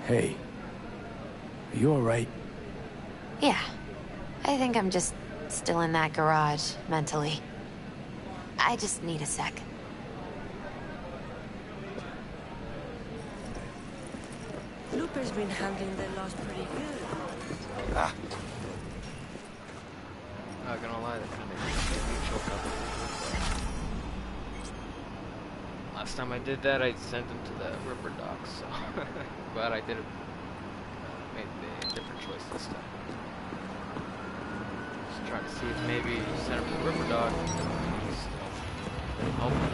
Speaker 3: Hey, are you all right?
Speaker 11: Yeah. I think I'm just still in that garage, mentally. I just need a sec.
Speaker 16: Looper's been handling their loss pretty good.
Speaker 1: Not gonna lie, that kind of made me choke up. Last time I did that, I sent him to the river dock, so glad I did it. Made a different choice this time. Just trying to see if maybe send him to the river dock. Help him.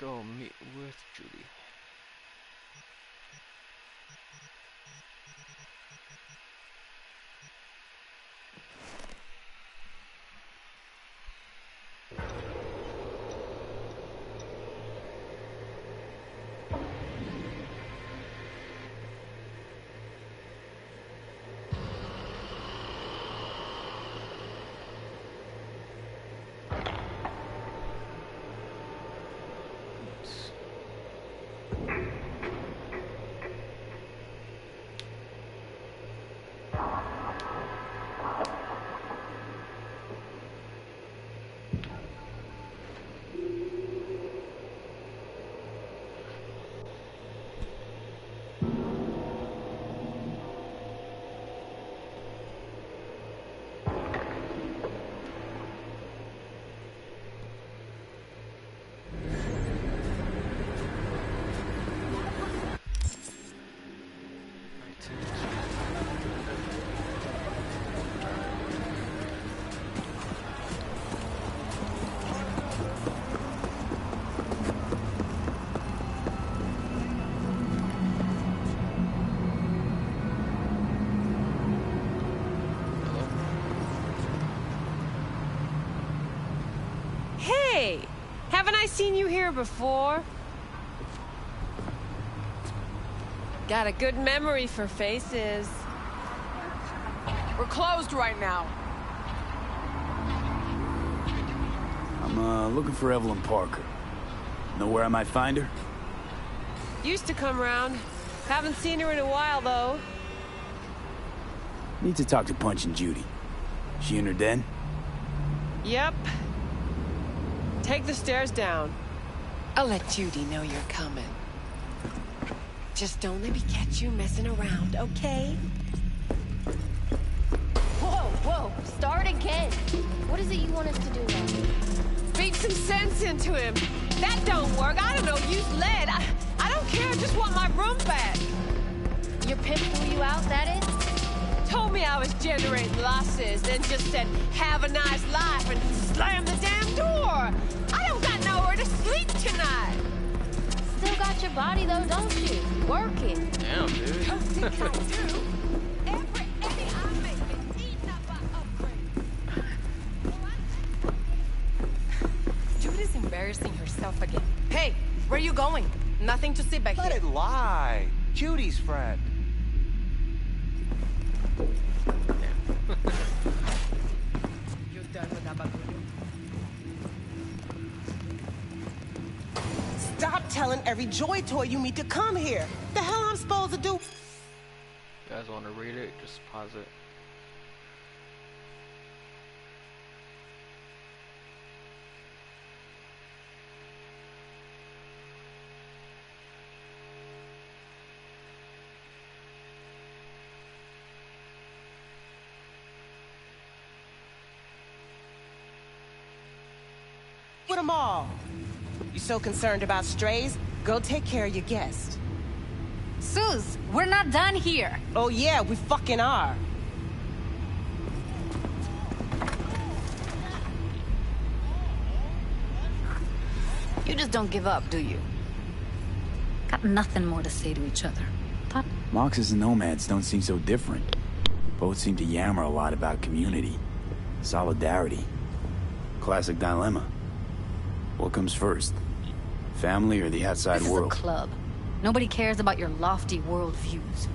Speaker 1: go meet with Judy.
Speaker 16: Hey! Haven't I seen you here before? Got a good memory for faces.
Speaker 17: We're closed right now.
Speaker 3: I'm looking for Evelyn Parker. Know where I might find her?
Speaker 16: Used to come around. Haven't seen her in a while, though.
Speaker 3: Need to talk to Punch and Judy. She in her den?
Speaker 16: Yep. Take the stairs down.
Speaker 17: I'll let Judy know you're coming. Just don't let me catch you messing around, okay?
Speaker 11: Whoa, start again. What is it you want us to do now?
Speaker 16: Beat some sense into him. That don't work. I don't know, use lead. I don't care, I just want my room back.
Speaker 11: Your pimp threw you out, that is?
Speaker 16: Told me I was generating losses, then just said, have a nice life, and slammed the damn door. I don't got nowhere to sleep tonight.
Speaker 11: Still got your body, though, don't you? Working.
Speaker 1: Damn, dude.
Speaker 16: Don't think I do. Every penny I make is eaten up by upgrades.
Speaker 17: Judy's embarrassing herself again. Hey, where you going? Nothing to see back here.
Speaker 4: Let it lie. Judy's friend.
Speaker 17: You done with that bagulho?
Speaker 18: Stop telling every joy toy you meet to come here. The hell I'm supposed to do?
Speaker 1: You guys want to read it? Just pause it.
Speaker 18: With them all. You so concerned about strays? Go take care of your guest.
Speaker 14: Sus, we're not done here.
Speaker 18: Oh yeah, we fucking are.
Speaker 14: You just don't give up, do you? Got nothing more to say to each other. Thought
Speaker 3: Moxes and nomads don't seem so different. Both seem to yammer a lot about community, solidarity. Classic dilemma. What comes first? Family or the outside
Speaker 14: this
Speaker 3: world?
Speaker 14: is a club. Nobody cares about your lofty world views.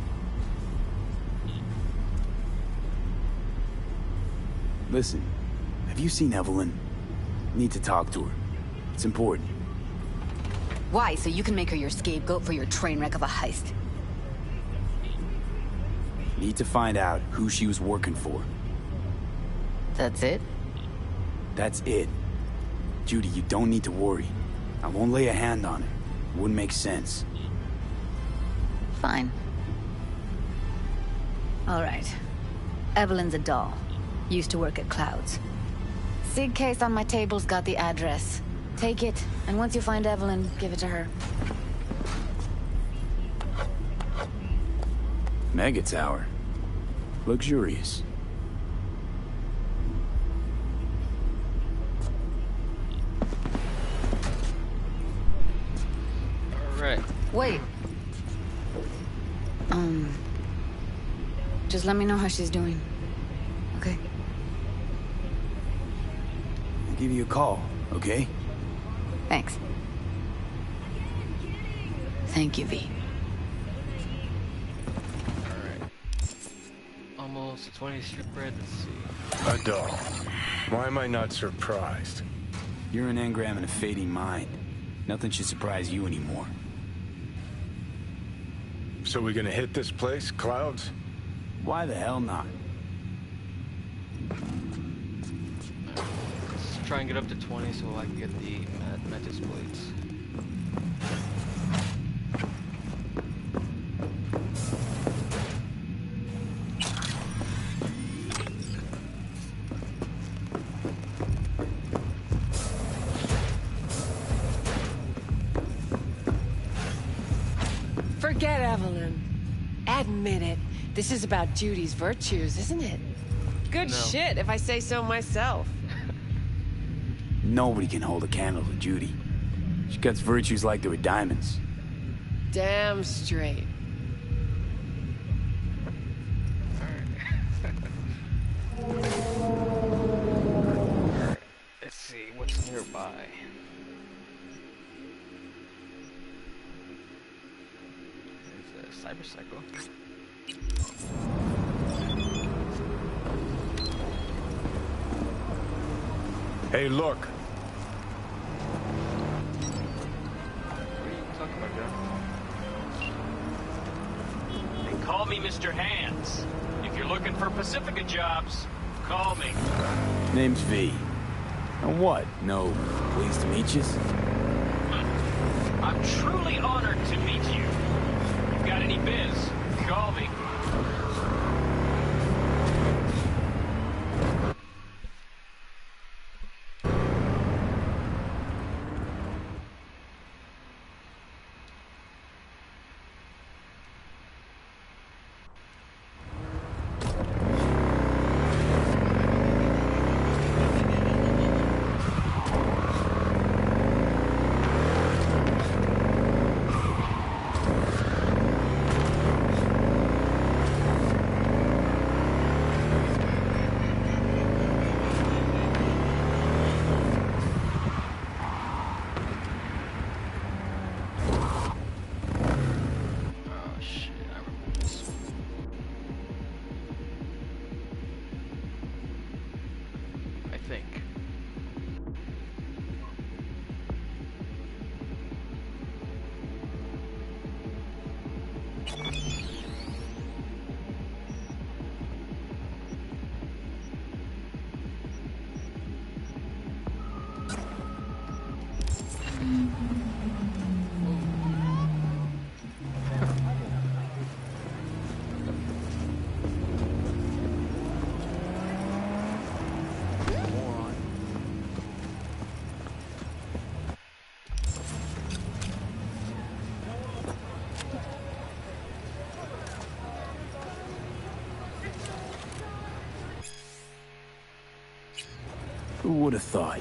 Speaker 3: Listen, have you seen Evelyn? Need to talk to her. It's important.
Speaker 14: Why? So you can make her your scapegoat for your train wreck of a heist?
Speaker 3: Need to find out who she was working for.
Speaker 14: That's it?
Speaker 3: That's it. Judy, you don't need to worry. I won't lay a hand on her. Wouldn't make sense.
Speaker 14: Fine. All right. Evelyn's a doll. Used to work at Clouds. Sig case on my table's got the address. Take it, and once you find Evelyn, give it to her.
Speaker 3: Mega Tower. Luxurious.
Speaker 14: let me know how she's doing. Okay?
Speaker 3: I'll give you a call, okay?
Speaker 14: Thanks. Thank you, V.
Speaker 1: Almost a 20th Street bread, let's see.
Speaker 7: A doll. Why am I not surprised?
Speaker 3: You're an engram and a fading mind. Nothing should surprise you anymore.
Speaker 7: So we gonna hit this place, Clouds?
Speaker 3: Why the hell not?
Speaker 1: Let's try and get up to 20 so I can get the Mantis plates.
Speaker 17: Forget Evelyn. Admit it. This is about Judy's virtues, isn't it? Good shit, if I say so myself.
Speaker 3: Nobody can hold a candle to Judy. She cuts virtues like they were diamonds.
Speaker 17: Damn straight.
Speaker 1: Let's see what's nearby. There's a cybercycle.
Speaker 7: Hey, look.
Speaker 1: What are you talking about, John?
Speaker 19: They call me Mr. Hands. If you're looking for Pacifica jobs, call me.
Speaker 3: Name's V. And what? No, pleased to meet you?
Speaker 19: I'm truly honored to meet you. If you've got any biz, call me.
Speaker 3: Who would have thought?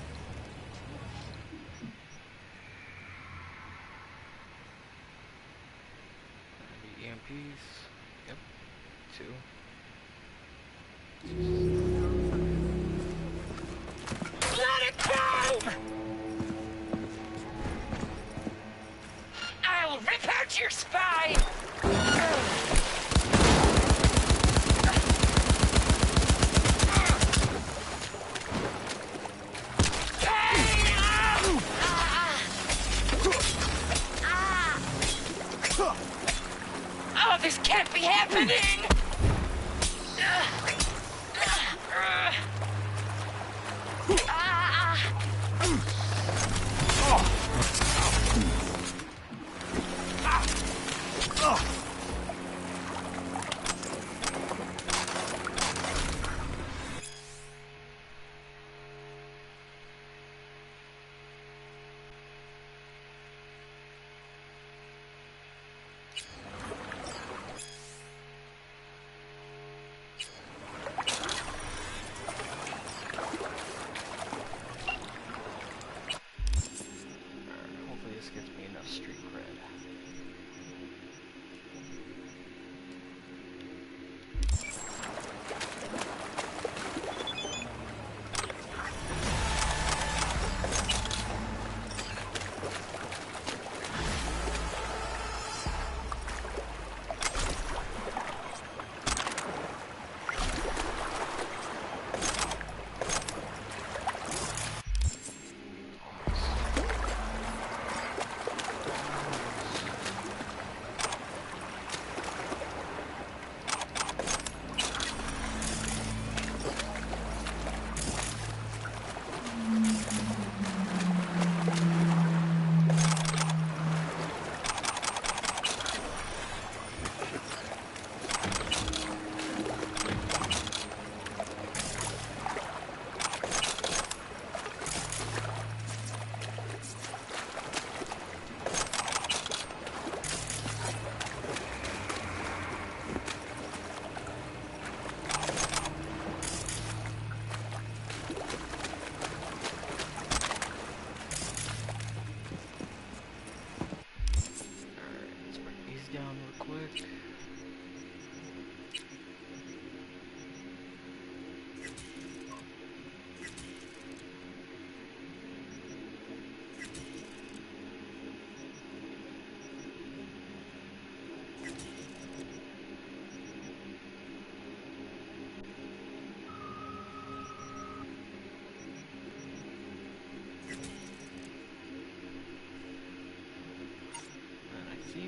Speaker 1: EMPs. Yep. 2.
Speaker 16: Let it go! I'll rip out your spine! Oh, this can't be happening!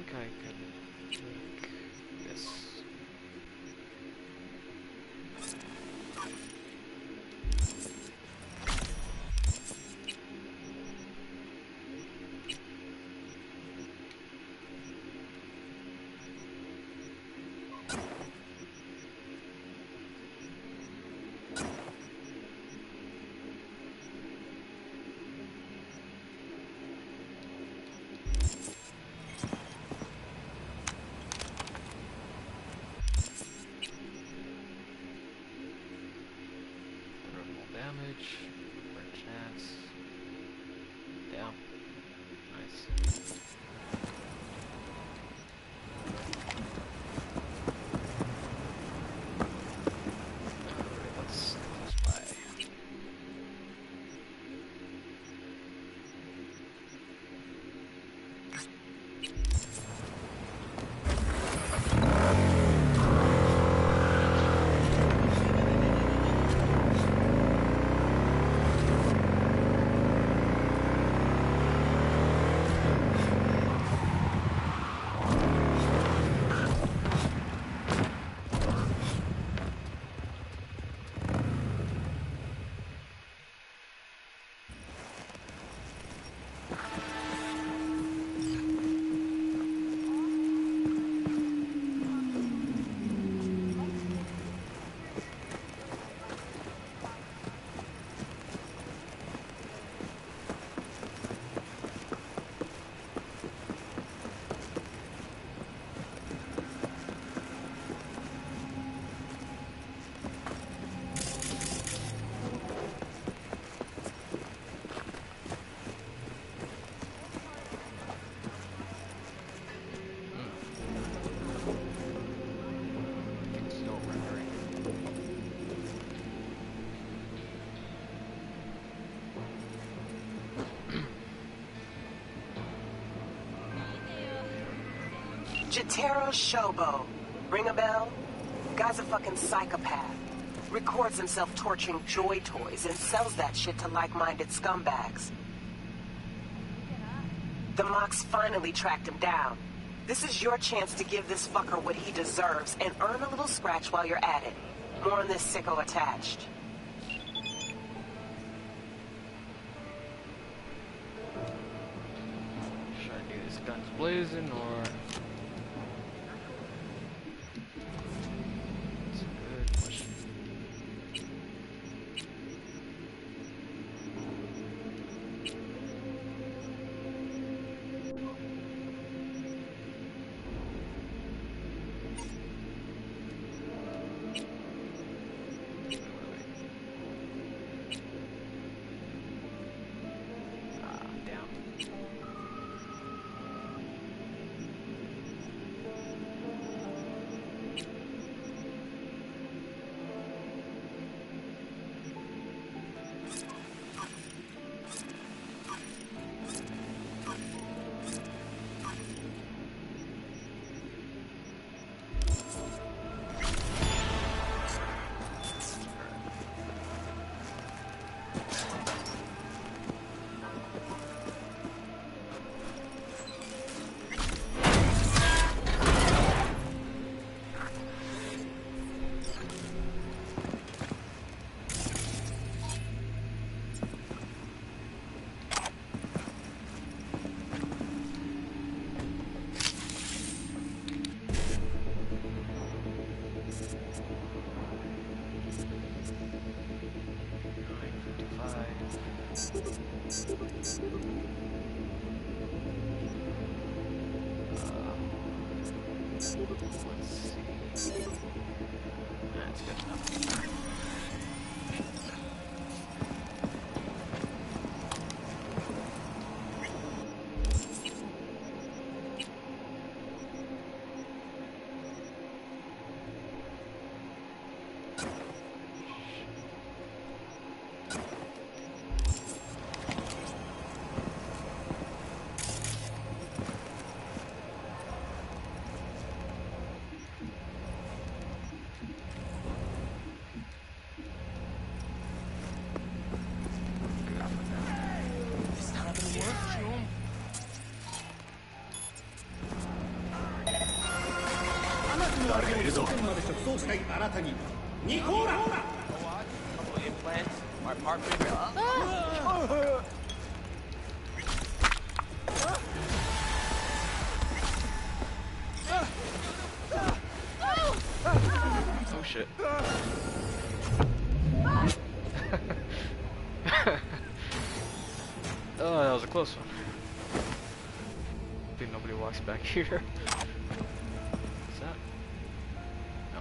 Speaker 1: think I can make this. Damage, for chance. Down. Nice. Alright, let's buy.
Speaker 18: Jotaro Shobo. Ring a bell? Guy's a fucking psychopath. Records himself torturing joy toys and sells that shit to like-minded scumbags. The Mox finally tracked him down. This is your chance to give this fucker what he deserves and earn a little scratch while you're at it. More on this sicko attached.
Speaker 1: Should I do this guns blazing or...
Speaker 20: Couple implants, my apartment.
Speaker 1: Oh shit. Oh, that was a close one. I think nobody walks back here. What's that? No.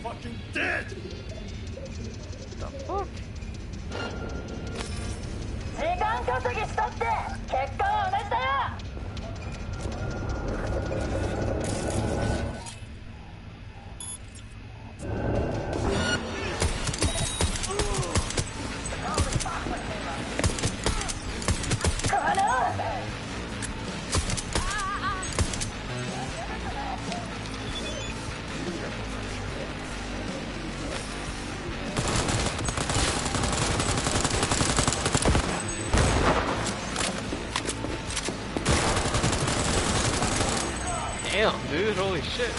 Speaker 10: Fucking dead!
Speaker 1: The fuck?
Speaker 21: 時間稼ぎしたって結果は同じだよ。
Speaker 1: Damn, dude, holy shit.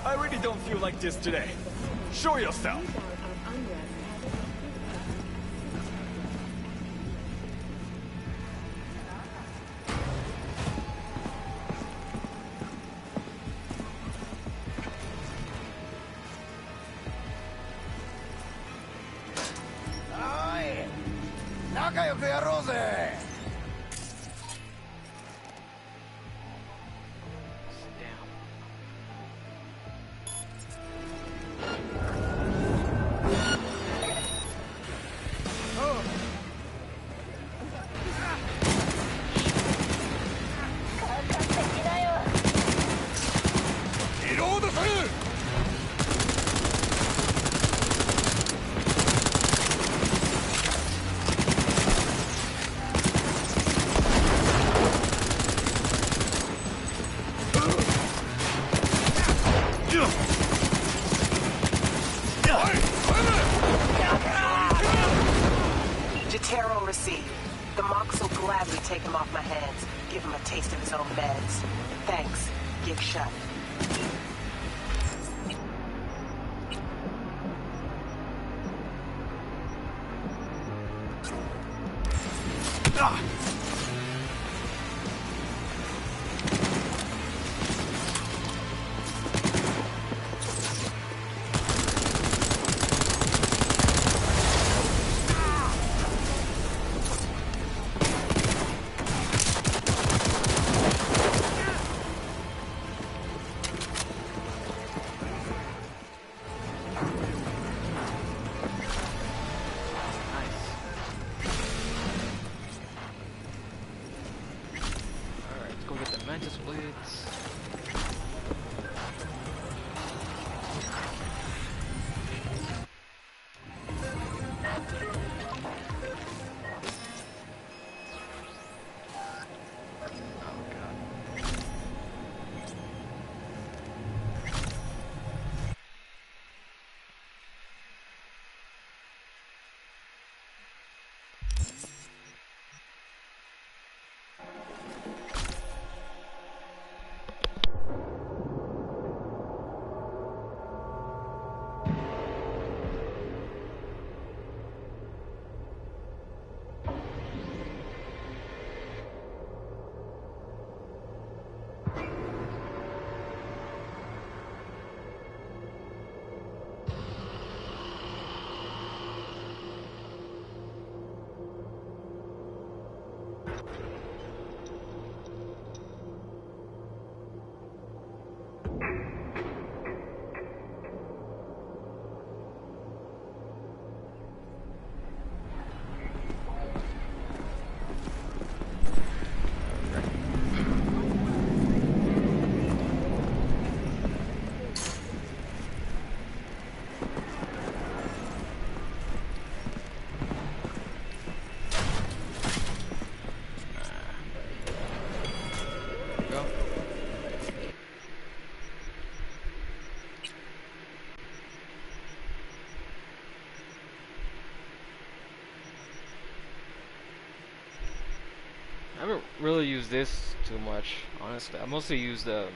Speaker 6: I really don't feel like this today. Show yourself.
Speaker 10: Ay! Nakayo Rose!
Speaker 18: Jotaro received. The Mox will gladly take him off my hands, give him a taste of his own meds. Thanks. Gig shut.
Speaker 1: I haven't really used this too much, honestly. I mostly use the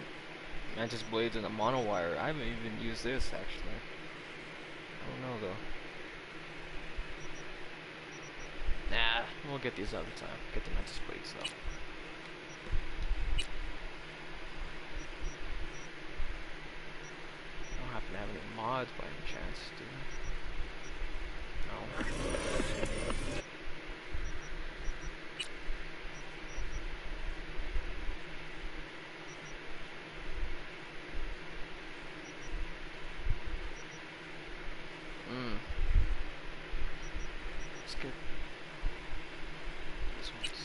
Speaker 1: Mantis Blades and the Mono Wire. I haven't even used this, actually. I don't know, though. Nah, we'll get these other time. Get the Mantis Blades, though. I don't happen to have any mods by any chance, do I? No. Let's get these ones.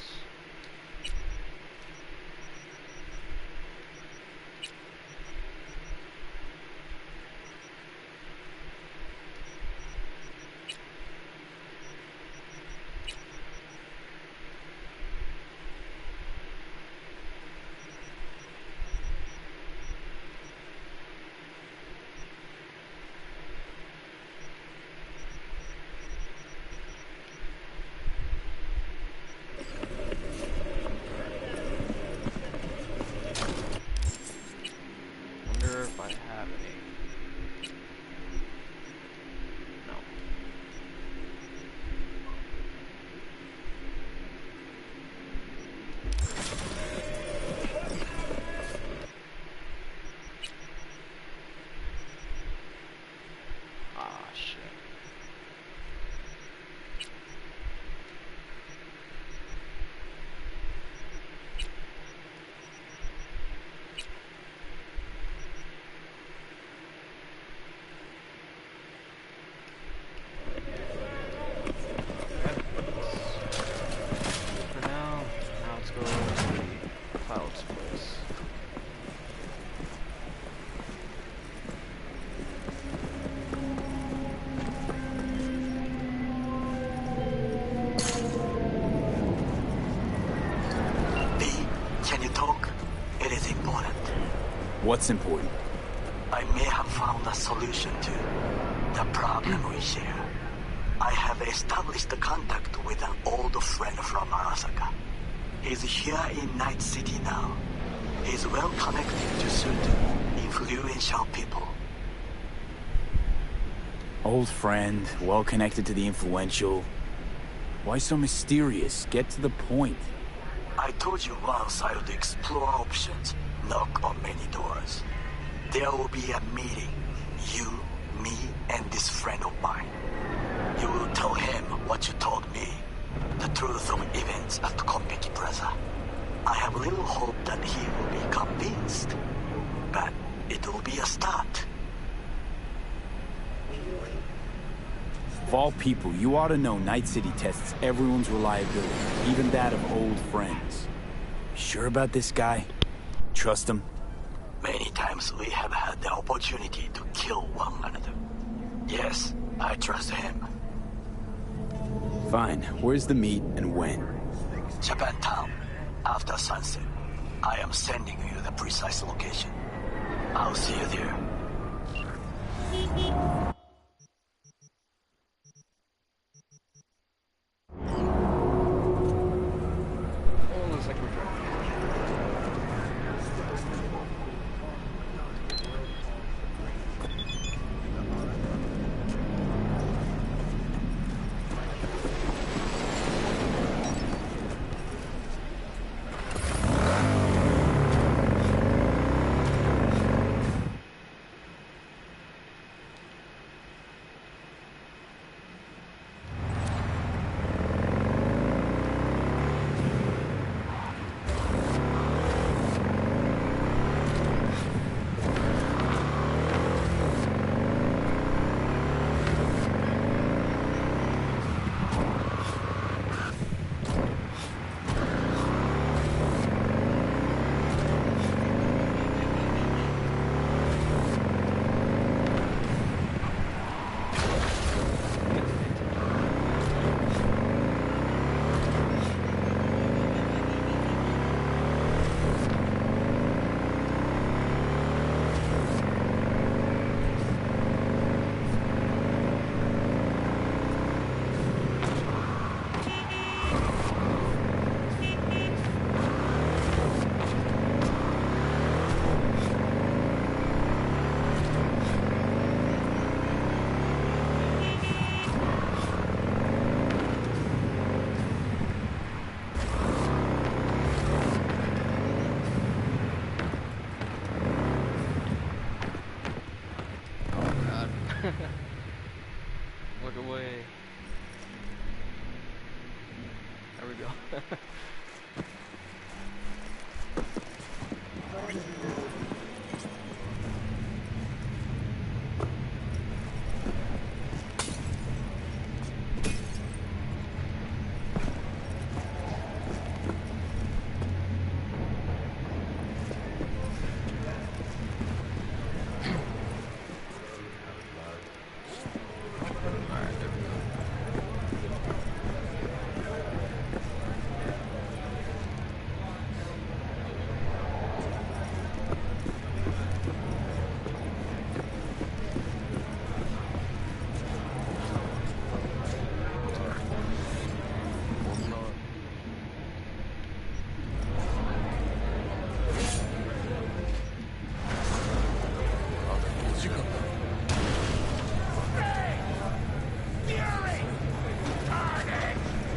Speaker 3: What's important?
Speaker 2: I may have found a solution to the problem we share. I have established a contact with an old friend from Arasaka. He's here in Night City now. He's well connected to certain influential people.
Speaker 3: Old friend, well connected to the influential. Why so mysterious? Get to the point.
Speaker 2: I told you once I would explore options, knock on many doors. There will be a meeting. You, me, and this friend of mine. You will tell him what you told me. The truth of events at Konpeki Plaza. I have little hope that he will be convinced. But it will be a start.
Speaker 3: Of all people, you ought to know Night City tests everyone's reliability, even that of old friends. Sure about this guy? Trust him?
Speaker 2: Many times we have had the opportunity to kill one another. Yes, I trust him.
Speaker 3: Fine. Where's the meet and when?
Speaker 2: Japantown. After sunset. I am sending you the precise location. I'll see you there.
Speaker 1: Look away. There we go.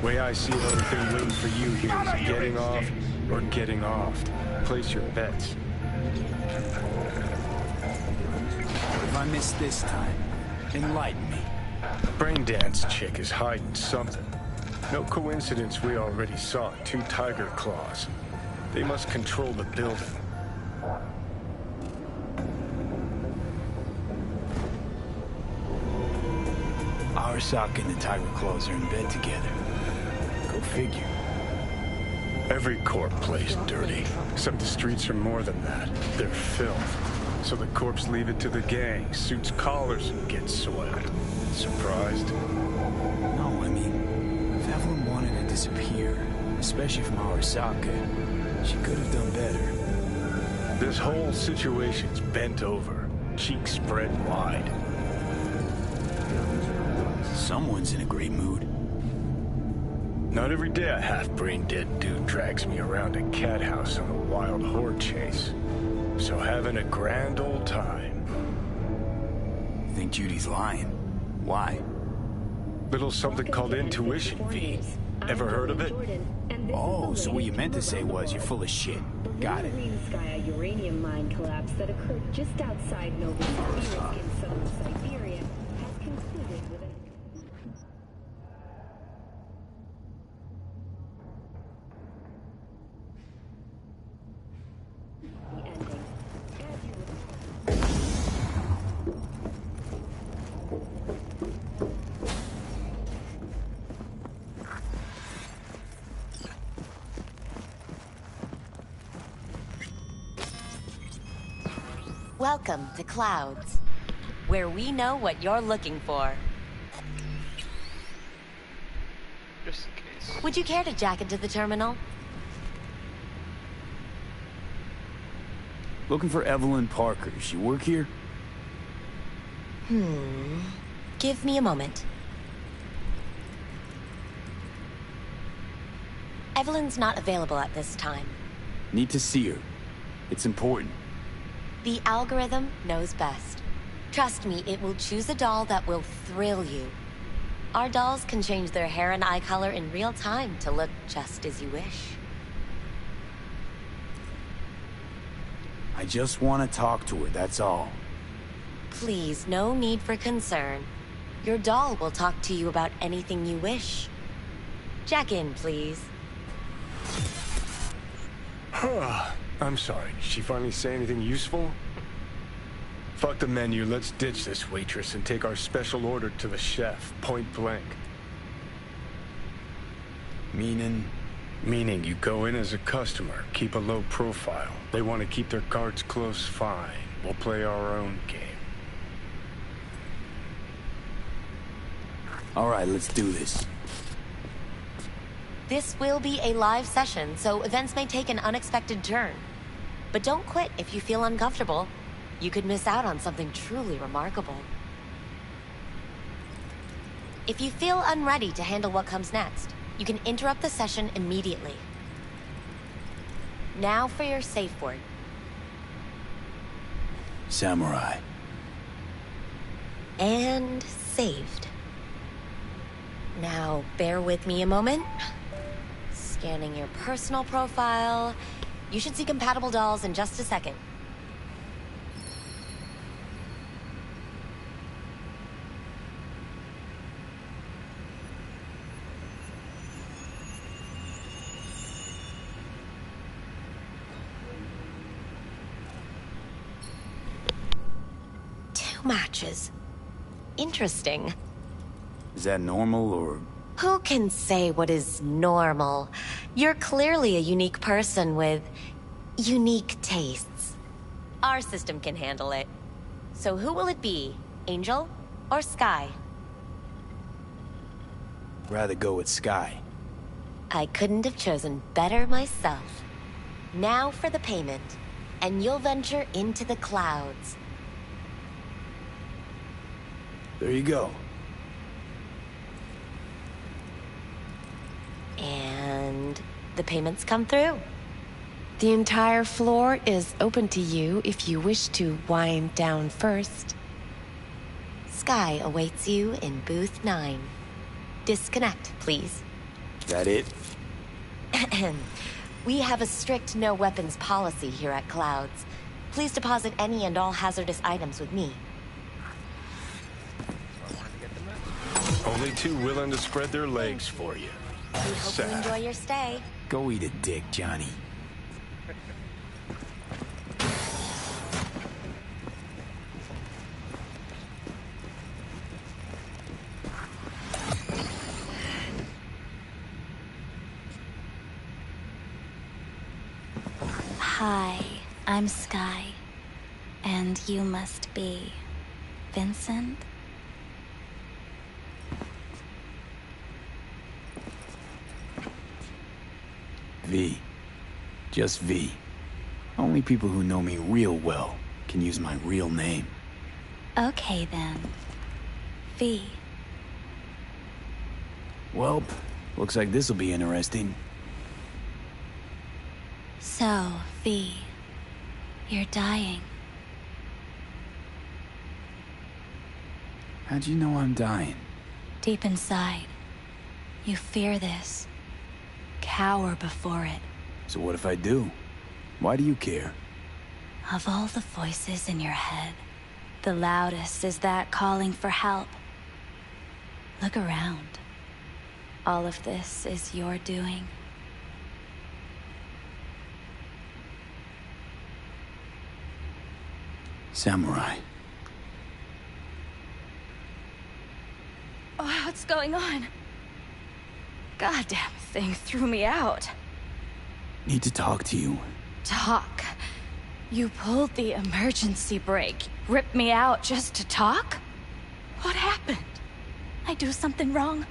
Speaker 7: Way I see it, only thing waiting for you here is getting off or getting off. Place your bets.
Speaker 3: If I miss this time, enlighten me.
Speaker 7: Braindance chick is hiding something. No coincidence we already saw 2 tiger claws. They must control the building.
Speaker 3: Arasaka and the Tiger Claws are in bed together. Go figure.
Speaker 7: Every corp plays dirty, except the streets are more than that. They're filth. So the corps leave it to the gang, suits collars, and gets soiled. Surprised?
Speaker 3: No, I mean, if Evelyn wanted to disappear, especially from Arasaka, she could have done better.
Speaker 7: This whole situation's bent over, cheeks spread wide.
Speaker 3: Someone's in a great mood.
Speaker 7: Not every day a half-brain dead dude drags me around a cat house on a wild horde chase. So having a grand old time.
Speaker 3: Think Judy's lying? Why?
Speaker 7: Little something called intuition, V. Ever heard of it?
Speaker 3: Oh, so what you meant to say was you're full of shit. Got it.
Speaker 5: Sky uranium mine collapse that occurred just outside Novosibirsk in southern Siberia has concluded with the ending. As you
Speaker 22: Welcome to Clouds, where we know what you're looking for.
Speaker 1: Just in case.
Speaker 22: Would you care to jack into the terminal?
Speaker 3: Looking for Evelyn Parker. She work here?
Speaker 22: Give me a moment. Evelyn's not available at this time.
Speaker 3: Need to see her. It's important.
Speaker 22: The algorithm knows best. Trust me, it will choose a doll that will thrill you. Our dolls can change their hair and eye color in real time to look just as you wish.
Speaker 3: I just want to talk to her, that's all.
Speaker 22: Please, no need for concern. Your doll will talk to you about anything you wish. Jack in, please.
Speaker 7: I'm sorry, did she finally say anything useful? Fuck the menu, let's ditch this waitress and take our special order to the chef, point blank.
Speaker 3: Meaning?
Speaker 7: Meaning you go in as a customer, keep a low profile. They want to keep their cards close, fine. We'll play our own game.
Speaker 3: Alright, let's do this.
Speaker 22: This will be a live session, so events may take an unexpected turn. But don't quit if you feel uncomfortable. You could miss out on something truly remarkable. If you feel unready to handle what comes next, you can interrupt the session immediately. Now for your safe word.
Speaker 3: Samurai.
Speaker 22: And saved. Now, bear with me a moment. Scanning your personal profile. You should see compatible dolls in just a second. Two matches. Interesting.
Speaker 3: Is that normal, or...?
Speaker 22: Who can say what is normal? You're clearly a unique person with unique tastes. Our system can handle it. So who will it be? Angel or Sky?
Speaker 3: Rather go with Sky.
Speaker 22: I couldn't have chosen better myself. Now for the payment, and you'll venture into the clouds.
Speaker 3: There you go.
Speaker 22: And the payments come through.
Speaker 17: The entire floor is open to you if you wish to wind down first.
Speaker 22: Sky awaits you in booth 9. Disconnect, please.
Speaker 3: That it?
Speaker 22: We have a strict no weapons policy here at Clouds. Please deposit any and all hazardous items with me.
Speaker 7: Only two willing to spread their legs for you.
Speaker 22: We hope you enjoy your stay.
Speaker 3: Go eat a dick, Johnny.
Speaker 23: Hi, I'm Sky. And you must be... Vincent?
Speaker 3: V. Just V. Only people who know me real well can use my real name.
Speaker 23: Okay, then. V.
Speaker 3: Welp, looks like this'll be interesting.
Speaker 23: So, V, you're dying.
Speaker 3: How'd you know I'm dying?
Speaker 23: Deep inside, you fear this. Cower before it.
Speaker 3: So what if I do? Why do you care?
Speaker 23: Of all the voices in your head, the loudest is that calling for help. Look around. All of this is your doing.
Speaker 3: Samurai.
Speaker 14: Oh, what's going on? Goddamn thing threw me out.
Speaker 3: Need to talk to you.
Speaker 14: Talk? You pulled the emergency brake, ripped me out just to talk? What happened? I do something wrong?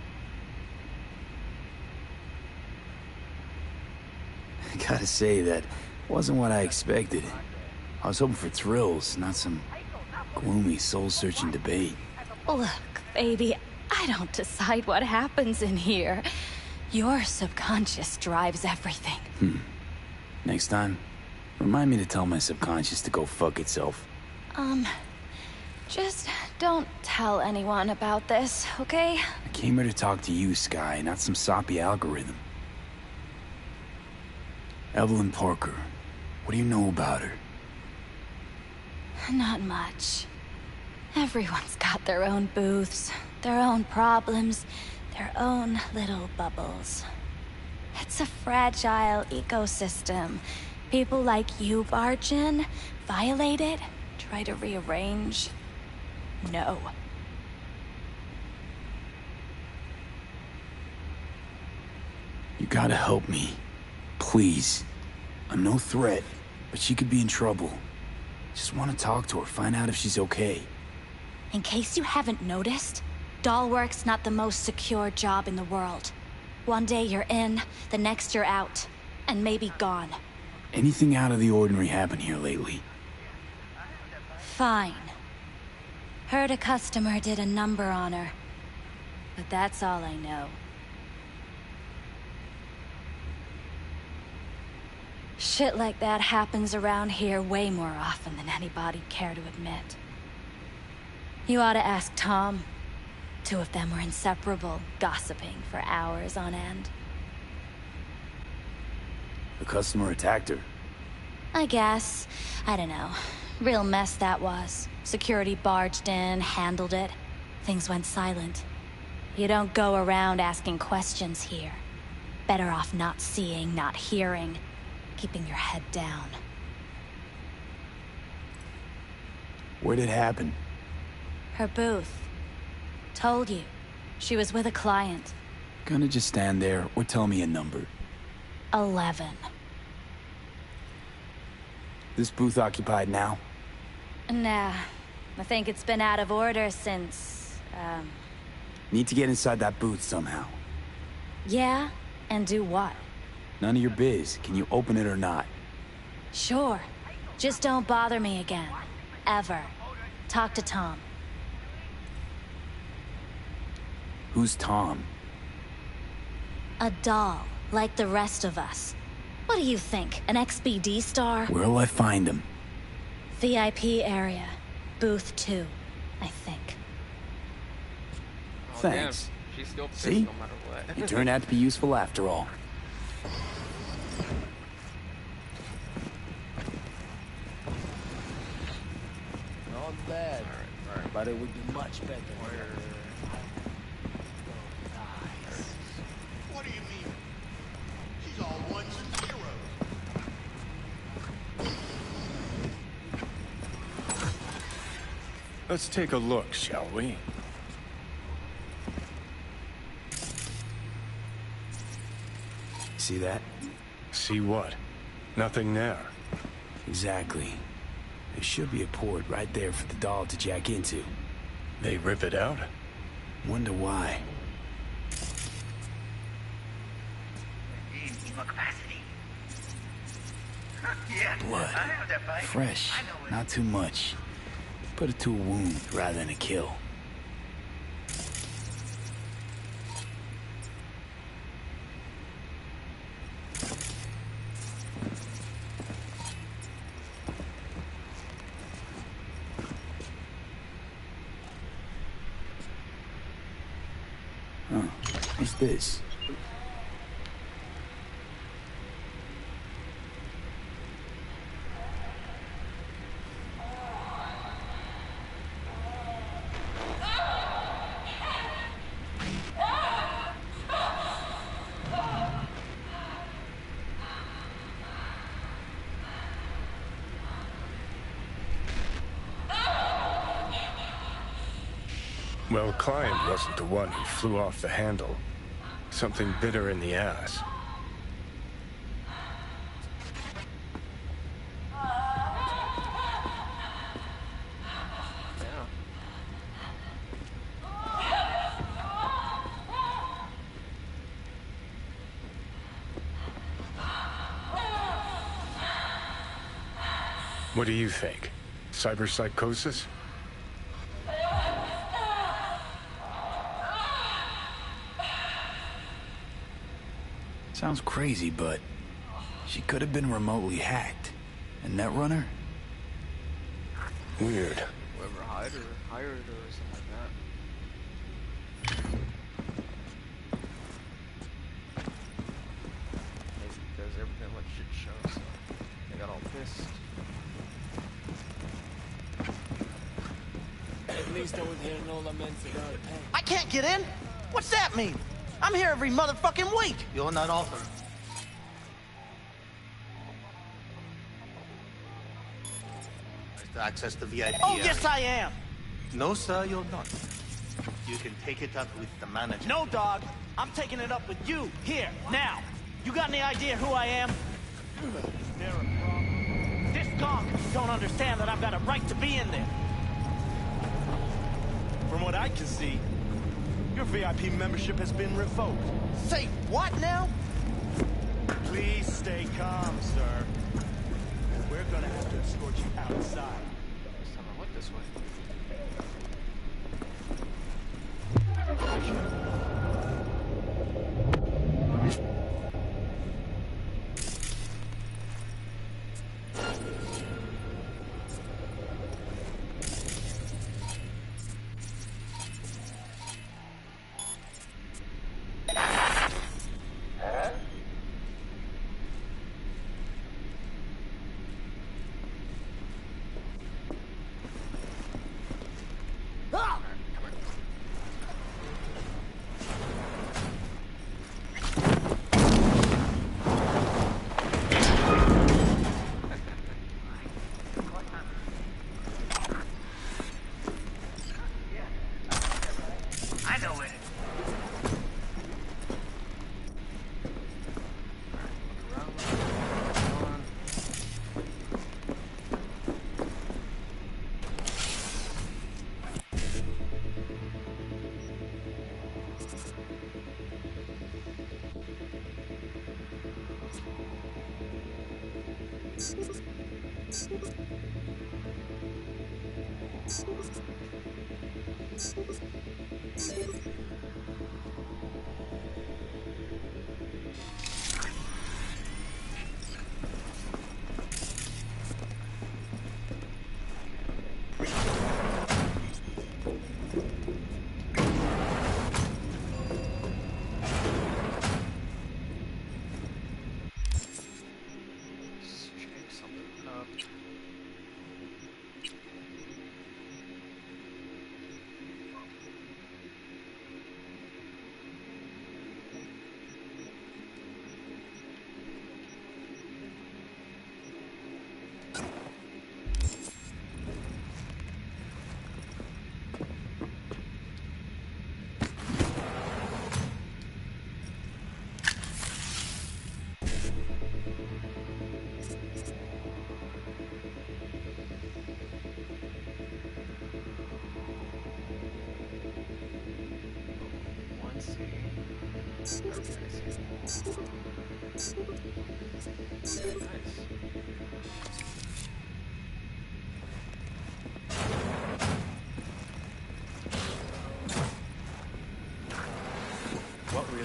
Speaker 3: I gotta say, that wasn't what I expected. I was hoping for thrills, not some gloomy, soul-searching debate.
Speaker 14: Look, baby, I don't decide what happens in here. Your subconscious drives everything.
Speaker 3: Next time, remind me to tell my subconscious to go fuck itself.
Speaker 14: Just don't tell anyone about this, okay?
Speaker 3: I came here to talk to you, Sky, not some soppy algorithm. Evelyn Parker, what do you know about her?
Speaker 14: Not much. Everyone's got their own booths, their own problems, their own little bubbles. It's a fragile ecosystem. People like you barge in, violate it, try to rearrange. No.
Speaker 3: You gotta help me. Please. I'm no threat, but she could be in trouble. Just want to talk to her, find out if she's okay.
Speaker 14: In case you haven't noticed, doll work's not the most secure job in the world. One day you're in, the next you're out, and maybe gone.
Speaker 3: Anything out of the ordinary happen here lately?
Speaker 14: Fine. Heard a customer did a number on her. But that's all I know. Shit like that happens around here way more often than anybody'd care to admit. You ought to ask Tom. Two of them were inseparable, gossiping for hours on end.
Speaker 3: The customer attacked her.
Speaker 14: I guess. I don't know. Real mess that was. Security barged in, handled it. Things went silent. You don't go around asking questions here. Better off not seeing, not hearing. Keeping your head down.
Speaker 3: Where'd it happen?
Speaker 14: Her booth. Told you. She was with a client.
Speaker 3: Gonna just stand there or tell me a number.
Speaker 14: 11.
Speaker 3: This booth occupied now?
Speaker 14: Nah. I think it's been out of order since,
Speaker 3: Need to get inside that booth somehow.
Speaker 14: Yeah? And do what?
Speaker 3: None of your biz. Can you open it or not?
Speaker 14: Sure. Just don't bother me again. Ever. Talk to Tom.
Speaker 3: Who's Tom?
Speaker 14: A doll, like the rest of us. What do you think, an XBD star?
Speaker 3: Where'll I find him?
Speaker 14: VIP area. Booth 2, I think.
Speaker 3: Thanks.
Speaker 1: Damn. She's still pissed
Speaker 3: See?
Speaker 1: no matter what.
Speaker 3: You turned out to be useful after all.
Speaker 10: Not bad, but it would be much better.
Speaker 4: What do you mean? She's all ones and zeros.
Speaker 7: Let's take a look, shall we?
Speaker 3: See that?
Speaker 7: See what? Nothing there.
Speaker 3: Exactly. There should be a port right there for the doll to jack into.
Speaker 7: They rip it out?
Speaker 3: Wonder why.
Speaker 21: Capacity.
Speaker 3: Blood. Fresh, not too much. Put it to a wound rather than a kill. Huh. What's this?
Speaker 7: Well, Client wasn't the one who flew off the handle. Something bit her in the ass. What do you think? Cyberpsychosis?
Speaker 3: Sounds crazy, but she could have been remotely hacked. A netrunner?
Speaker 7: Weird.
Speaker 1: Whoever hired her or something like that. Maybe because everything went shit show, so they got all pissed.
Speaker 8: At least I would hear no laments about pain.
Speaker 12: I can't get in? What's that mean? I'm here every motherfucking week.
Speaker 13: You're not author. To access the VIP
Speaker 12: Oh,
Speaker 13: area.
Speaker 12: yes, I am.
Speaker 13: No, sir, you're not. You can take it up with the manager.
Speaker 12: No, dog. I'm taking it up with you, here, now. You got any idea who I am? This gong don't understand that I've got a right to be in there.
Speaker 10: From what I can see, your VIP membership has been revoked.
Speaker 12: Say what now?
Speaker 10: Please stay calm, sir. We're gonna have to escort you outside.
Speaker 1: This time I went this way. Nice.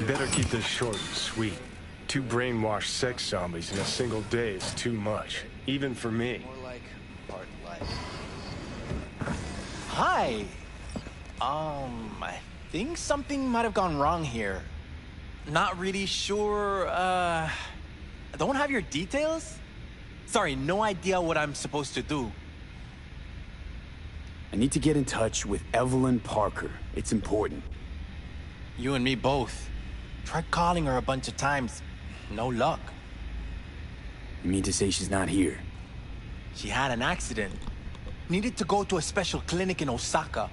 Speaker 7: You better keep this short and sweet. 2 brainwashed sex zombies in a single day is too much, even for me.
Speaker 13: More like part life. Hi. I think something might have gone wrong here. Not really sure, I don't have your details? Sorry, no idea what I'm supposed to do.
Speaker 3: I need to get in touch with Evelyn Parker. It's important.
Speaker 13: You and me both. Tried calling her a bunch of times. No luck.
Speaker 3: You mean to say she's not here?
Speaker 13: She had an accident. Needed to go to a special clinic in Osaka.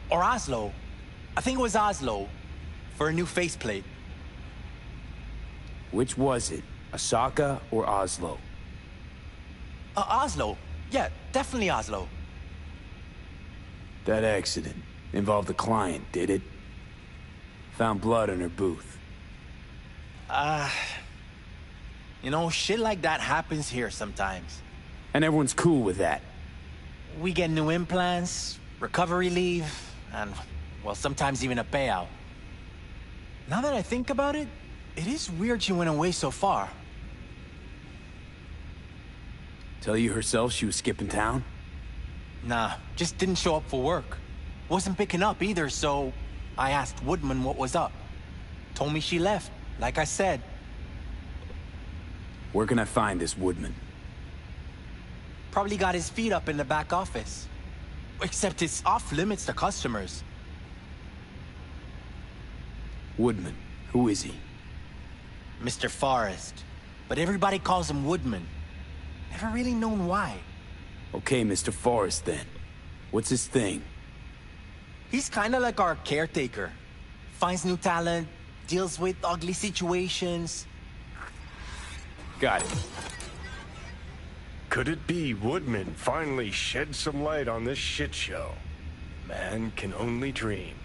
Speaker 13: Or Oslo. I think it was Oslo. For a new faceplate.
Speaker 3: Which was it? Osaka or Oslo?
Speaker 13: Oslo. Yeah, definitely Oslo.
Speaker 3: That accident involved the client, did it? Found blood in her booth.
Speaker 13: You know, shit like that happens here sometimes.
Speaker 3: And everyone's cool with that.
Speaker 13: We get new implants, recovery leave, and, well, sometimes even a payout. Now that I think about it, it is weird she went away so far.
Speaker 3: Tell you herself she was skipping town?
Speaker 13: Nah, just didn't show up for work. Wasn't picking up either, so I asked Woodman what was up. Told me she left, like I said.
Speaker 3: Where can I find this Woodman?
Speaker 13: Probably got his feet up in the back office. Except it's off limits to customers.
Speaker 3: Woodman, who is he?
Speaker 13: Mr. Forrest. But everybody calls him Woodman. Never really known why.
Speaker 3: Okay, Mr. Forrest then. What's his thing?
Speaker 13: He's kinda like our caretaker. Finds new talent, deals with ugly situations.
Speaker 3: Got it.
Speaker 7: Could it be Woodman finally shed some light on this shit show? Man can only dream.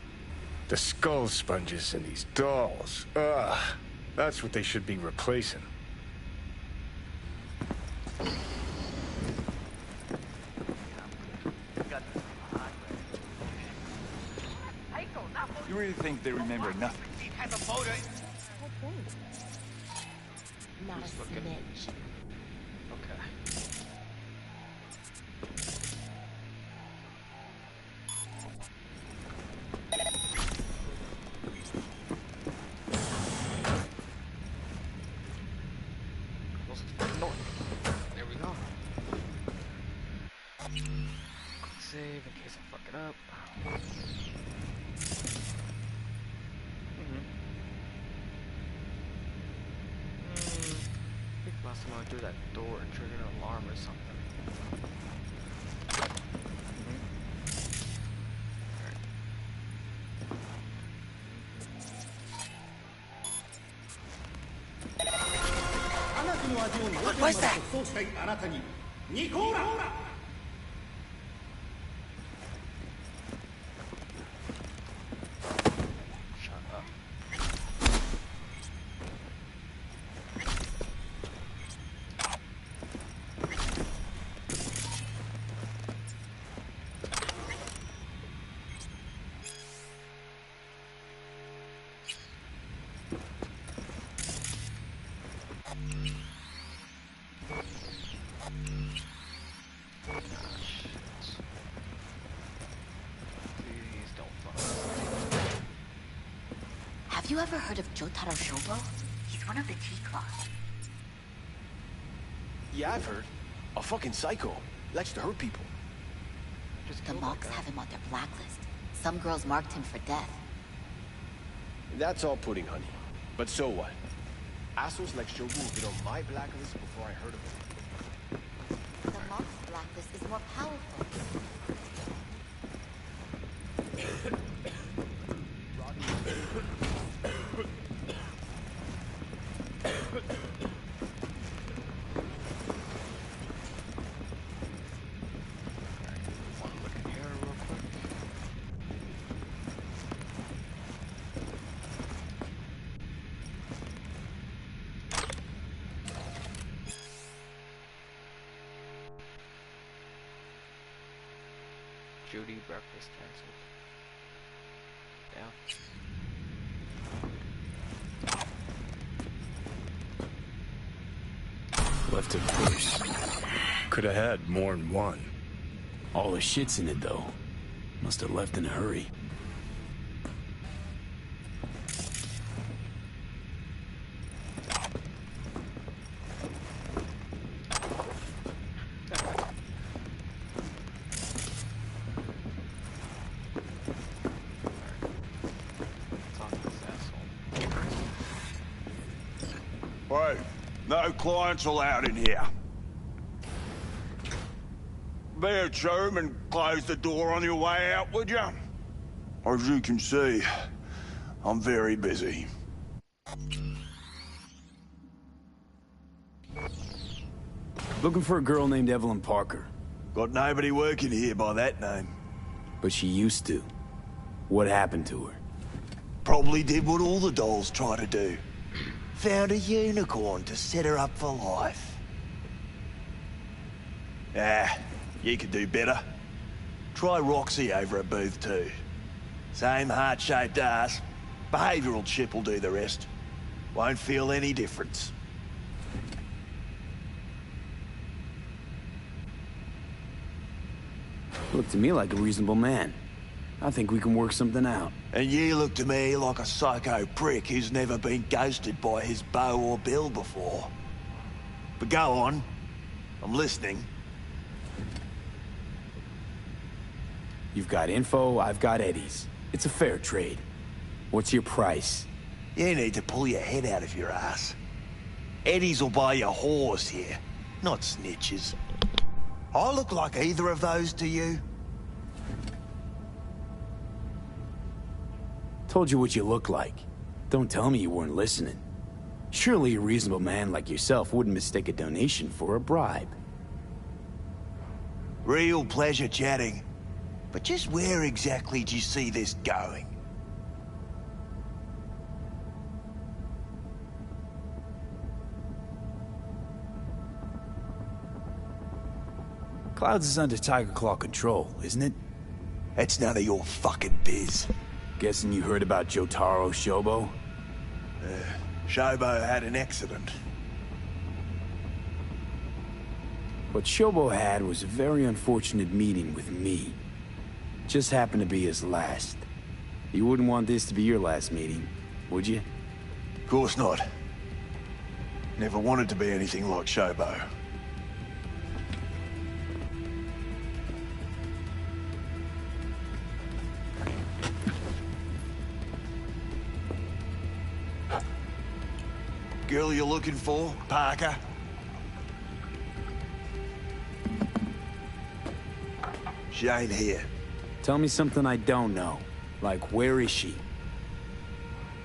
Speaker 7: The skull sponges and these dolls. Ugh. That's what they should be replacing.
Speaker 6: You really think they remember nothing?
Speaker 22: Not a smidge.
Speaker 1: Okay. There we go. Save in case I fuck it up. I think last time I went through that door and triggered an alarm or something.
Speaker 13: What's that?
Speaker 22: Have you ever heard of Jotaro Shobo? He's one of the T-Claws.
Speaker 10: Yeah, I've heard. A fucking psycho. Likes to hurt people.
Speaker 22: The monks have him on their blacklist. Some girls marked him for death.
Speaker 10: That's all pudding, honey. But so what? Assholes like Shogu will get on my blacklist before I heard of him.
Speaker 22: The monk's blacklist is more powerful.
Speaker 1: Judy, breakfast canceled. Yeah.
Speaker 3: Left her purse.
Speaker 7: Could have had more than one.
Speaker 3: All the shit's in it, though. Must have left in a hurry.
Speaker 9: Wait, no clients allowed in here. Be a chum and close the door on your way out, would you? As you can see, I'm very busy.
Speaker 3: Looking for a girl named Evelyn Parker.
Speaker 10: Got nobody working here by that name.
Speaker 3: But she used to. What happened to her?
Speaker 10: Probably did what all the dolls try to do. Found a unicorn to set her up for life. Ah, you could do better. Try Roxy over at Booth 2. Same heart-shaped ass. Behavioral chip will do the rest. Won't feel any difference.
Speaker 3: Looked to me like a reasonable man. I think we can work something out.
Speaker 10: And you look to me like a psycho prick who's never been ghosted by his beau or bill before. But go on. I'm listening.
Speaker 3: You've got info, I've got Eddie's. It's a fair trade. What's your price?
Speaker 10: You need to pull your head out of your ass. Eddie's will buy you whores here, not snitches. I look like either of those to you?
Speaker 3: Told you what you look like. Don't tell me you weren't listening. Surely a reasonable man like yourself wouldn't mistake a donation for a bribe.
Speaker 10: Real pleasure chatting. But just where exactly do you see this going?
Speaker 3: Clouds is under Tiger Claw control, isn't it?
Speaker 10: It's none of your fucking biz.
Speaker 3: Guessing you heard about Jotaro Shobo?
Speaker 10: Shobo had an accident.
Speaker 3: What Shobo had was a very unfortunate meeting with me. Just happened to be his last. You wouldn't want this to be your last meeting, would you?
Speaker 10: Of course not. Never wanted to be anything like Shobo. Girl you're looking for, Parker? She ain't here.
Speaker 3: Tell me something I don't know. Like, where is she?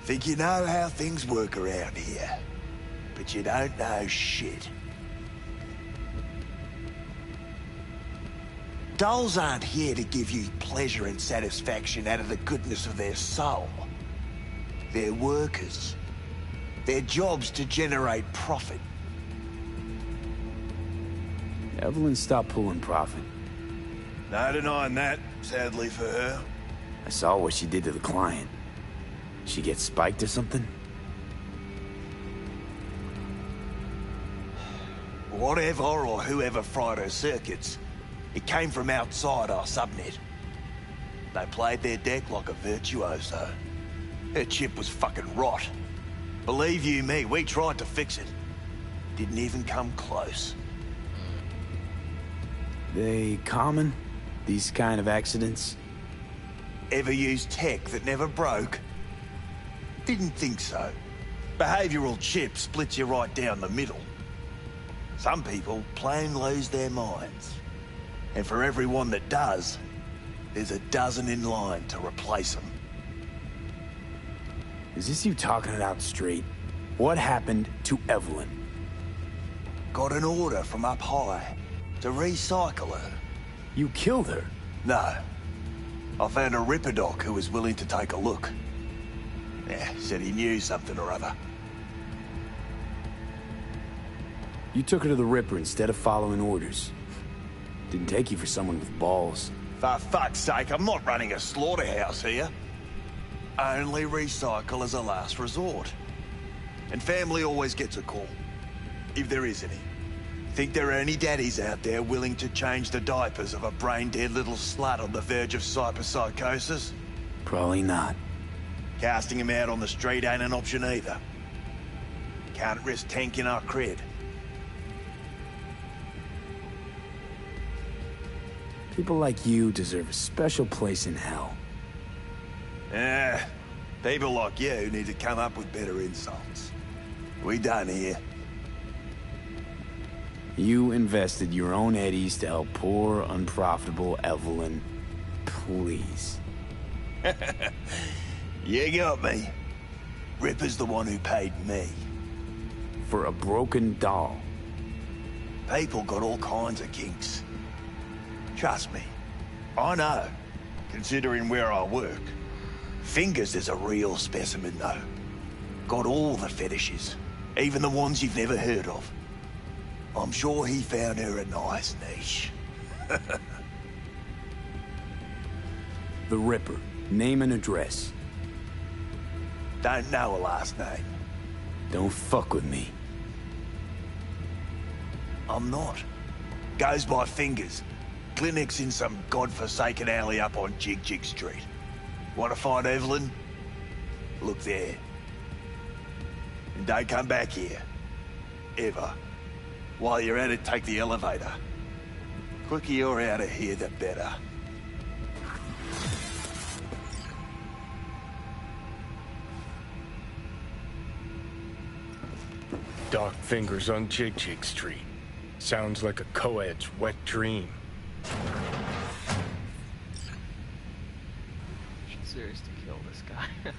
Speaker 10: Think you know how things work around here. But you don't know shit. Dolls aren't here to give you pleasure and satisfaction out of the goodness of their soul. They're workers. Their job's to generate profit.
Speaker 3: Evelyn stopped pulling profit.
Speaker 10: No denying that, sadly for her.
Speaker 3: I saw what she did to the client. She get spiked or something?
Speaker 10: Whatever or whoever fried her circuits, it came from outside our subnet. They played their deck like a virtuoso. Her chip was fucking rot. Believe you me, we tried to fix it. Didn't even come close.
Speaker 3: They common? These kind of accidents?
Speaker 10: Ever used tech that never broke? Didn't think so. Behavioral chip splits you right down the middle. Some people plain lose their minds. And for everyone that does, there's a dozen in line to replace them.
Speaker 3: Is this you talking it out straight? What happened to Evelyn?
Speaker 10: Got an order from up high to recycle her.
Speaker 3: You killed her?
Speaker 10: No. I found a Ripper doc who was willing to take a look. Yeah, said he knew something or other.
Speaker 3: You took her to the Ripper instead of following orders. Didn't take you for someone with balls.
Speaker 10: For fuck's sake, I'm not running a slaughterhouse here. Only recycle as a last resort. And family always gets a call. If there is any. Think there are any daddies out there willing to change the diapers of a brain-dead little slut on the verge of cyberpsychosis?
Speaker 3: Probably not.
Speaker 10: Casting him out on the street ain't an option either. Can't risk tanking our cred.
Speaker 3: People like you deserve a special place in hell.
Speaker 10: People like you need to come up with better insults. We done here.
Speaker 3: You invested your own eddies to help poor, unprofitable Evelyn. Please.
Speaker 10: You got me. Ripper's the one who paid me.
Speaker 3: For a broken doll.
Speaker 10: People got all kinds of kinks. Trust me. I know, considering where I work. Fingers is a real specimen, though. Got all the fetishes, even the ones you've never heard of. I'm sure he found her a nice niche.
Speaker 3: The Ripper. Name and address.
Speaker 10: Don't know a last name.
Speaker 3: Don't fuck with me.
Speaker 10: I'm not. Goes by Fingers. Clinic's in some godforsaken alley up on Jig Jig Street. Want to find Evelyn? Look there. And don't come back here. Ever. While you're at it, take the elevator. Quicker you're out of here, the better.
Speaker 7: Dark Fingers on Jig Jig Street. Sounds like a co-ed's wet dream.
Speaker 1: Should seriously kill this guy.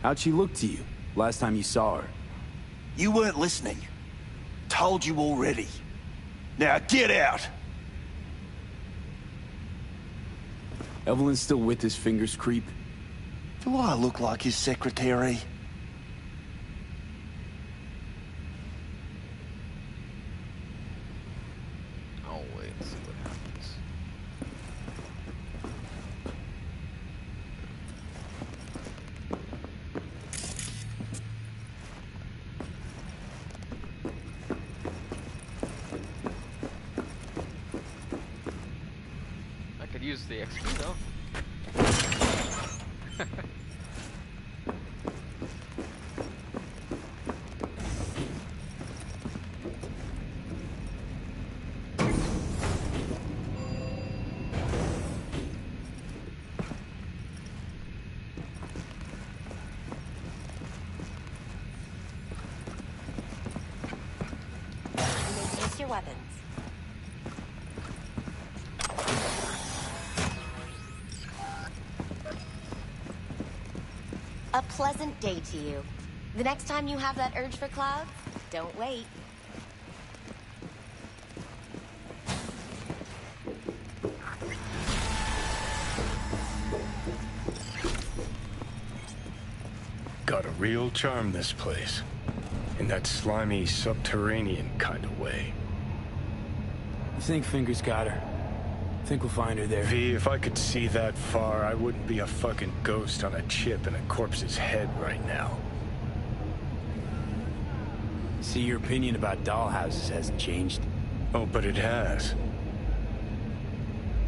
Speaker 3: How'd she look to you last time you saw her?
Speaker 10: You weren't listening. Told you already. Now get out!
Speaker 3: Evelyn's still with this Fingers creep?
Speaker 10: Do I look like his secretary?
Speaker 1: I'll wait and see what happens. I could use the XP though.
Speaker 22: Use your weapons. A pleasant day to you. The next time you have that urge for clouds, don't wait.
Speaker 7: Got a real charm, this place. In that slimy, subterranean kind of way.
Speaker 3: You think Fingers got her? Think we'll find her there?
Speaker 7: V, if I could see that far, I wouldn't be a fucking ghost on a chip in a corpse's head right now.
Speaker 3: See, your opinion about dollhouses hasn't changed.
Speaker 7: Oh, but it has.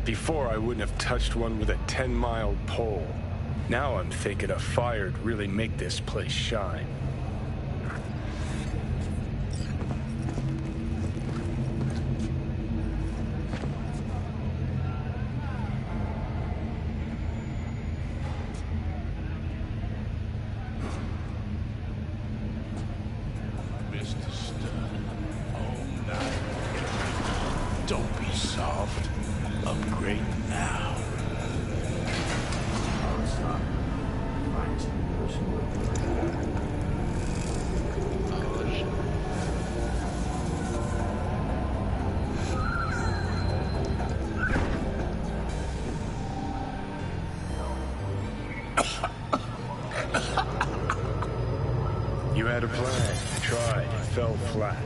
Speaker 7: Before, I wouldn't have touched one with a 10-mile pole. Now I'm thinking a fire'd really make this place shine.
Speaker 9: Don't be soft. Upgrade now.
Speaker 7: You had a plan. Try. fell flat.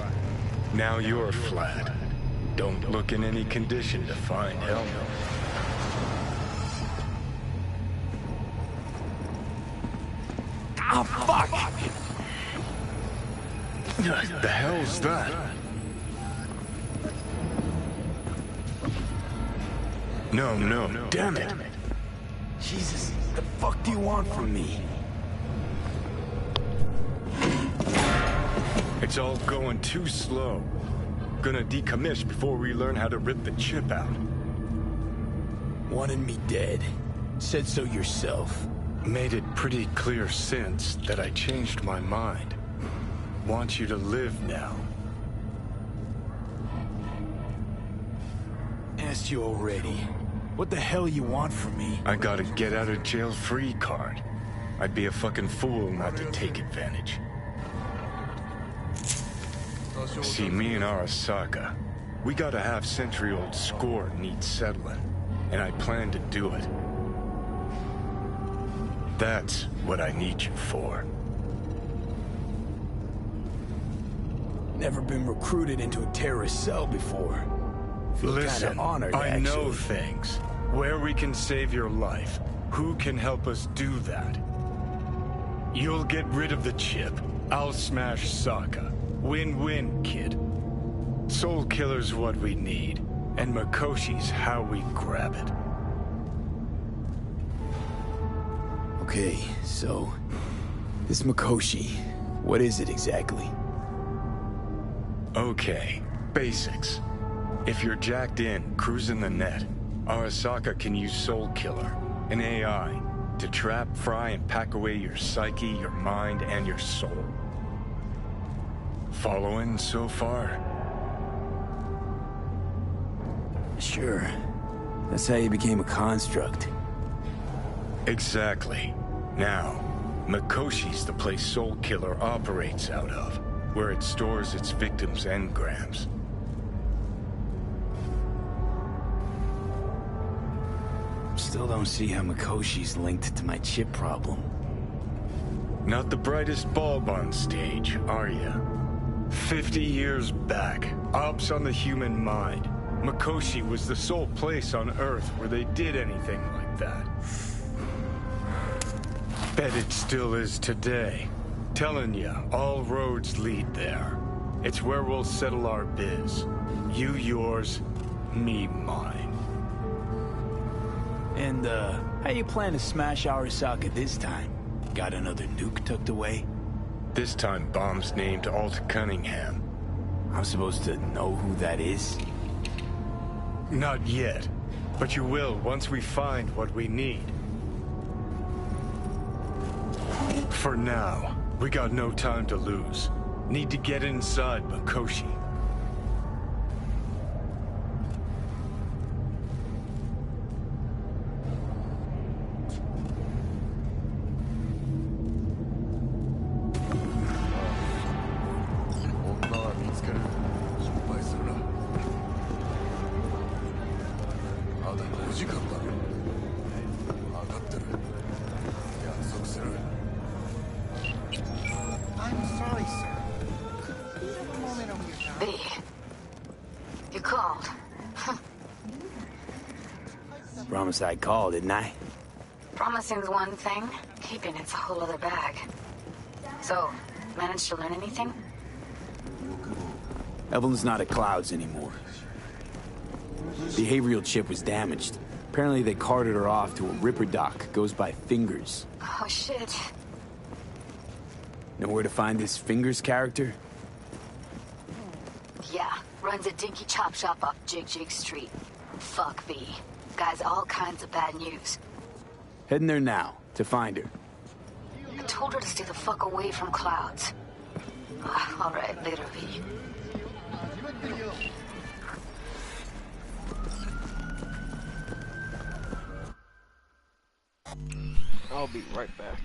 Speaker 7: Now you're flat. Don't look in any condition to find help.
Speaker 3: Oh, fuck!
Speaker 7: The hell's that? No, damn it.
Speaker 3: Jesus, the fuck do you want from me?
Speaker 7: It's all going too slow. Gonna decommission before we learn how to rip the chip out.
Speaker 3: Wanted me dead. Said so yourself.
Speaker 7: Made it pretty clear since that I changed my mind. Want you to live now.
Speaker 3: Asked you already. What the hell you want from me?
Speaker 7: I got a get out of jail free card. I'd be a fucking fool not to take advantage. See, me and Arasaka, we got a half-century-old score needs settling, and I plan to do it. That's what I need you for.
Speaker 3: Never been recruited into a terrorist cell before. Feel
Speaker 7: Listen,
Speaker 3: kinda honored,
Speaker 7: I know
Speaker 3: actually.
Speaker 7: things. Where we can save your life. Who can help us do that? You'll get rid of the chip. I'll smash Sokka. Win-win, kid. Soul Killer's what we need, and Mikoshi's how we grab it.
Speaker 3: Okay, so... this Mikoshi, what is it exactly?
Speaker 7: Okay, basics. If you're jacked in, cruising the net, Arasaka can use Soul Killer, an AI, to trap, fry, and pack away your psyche, your mind, and your soul. Following so far?
Speaker 3: Sure. That's how you became a construct.
Speaker 7: Exactly. Now, Mikoshi's the place Soul Killer operates out of, where it stores its victims' engrams.
Speaker 3: Still don't see how Mikoshi's linked to my chip problem.
Speaker 7: Not the brightest bulb on stage, are ya? 50 years back, ops on the human mind. Mikoshi was the sole place on Earth where they did anything like that. Bet it still is today. Telling ya, all roads lead there. It's where we'll settle our biz. You yours, me mine.
Speaker 3: And, how you plan to smash Arasaka this time? Got another nuke tucked away?
Speaker 7: This time, bomb's named Alt Cunningham.
Speaker 3: I'm supposed to know who that is?
Speaker 7: Not yet, but you will once we find what we need. For now, we got no time to lose. Need to get inside Mikoshi.
Speaker 3: Promise I'd call, didn't I?
Speaker 23: Promising's one thing, keeping it's a whole other bag. So, managed to learn anything?
Speaker 3: Evelyn's not at Clouds anymore. Behavioral chip was damaged. Apparently they carted her off to a Ripper dock, goes by Fingers.
Speaker 23: Oh shit.
Speaker 3: Know where to find this Fingers character?
Speaker 23: Yeah, runs a dinky chop shop off Jig Street. Fuck V. Guy's all kinds of bad news.
Speaker 3: Heading there now, to find her.
Speaker 23: I told her to stay the fuck away from Clouds. Alright, later, V.
Speaker 1: I'll be right back.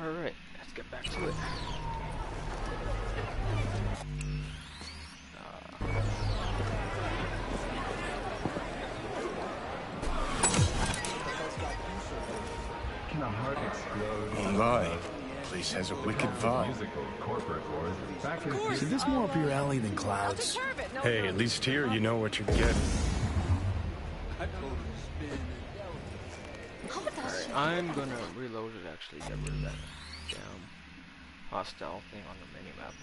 Speaker 1: Alright, let's get back to it.
Speaker 7: Oh my, place has a wicked vibe.
Speaker 3: So this more up your alley than Cloud's?
Speaker 7: Hey, at least here you know what you're getting.
Speaker 1: Alright, I'm gonna reload it actually, get rid of that damn hostile thing on the minimap.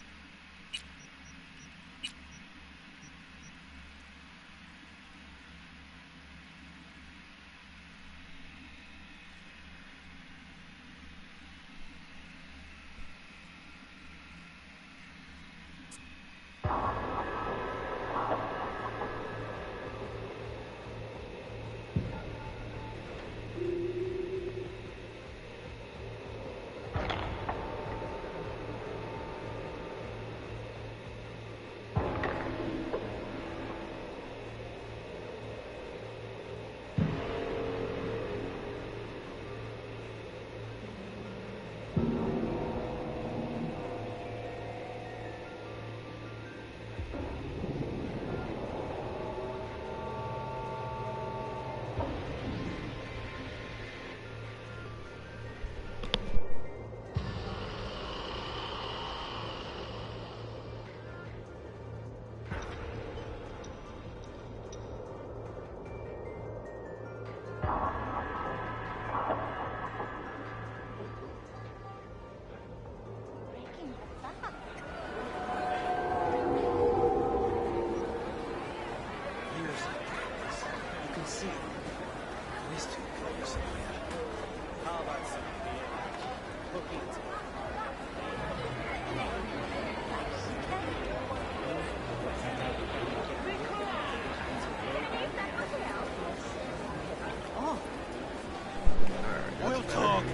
Speaker 4: We'll talk.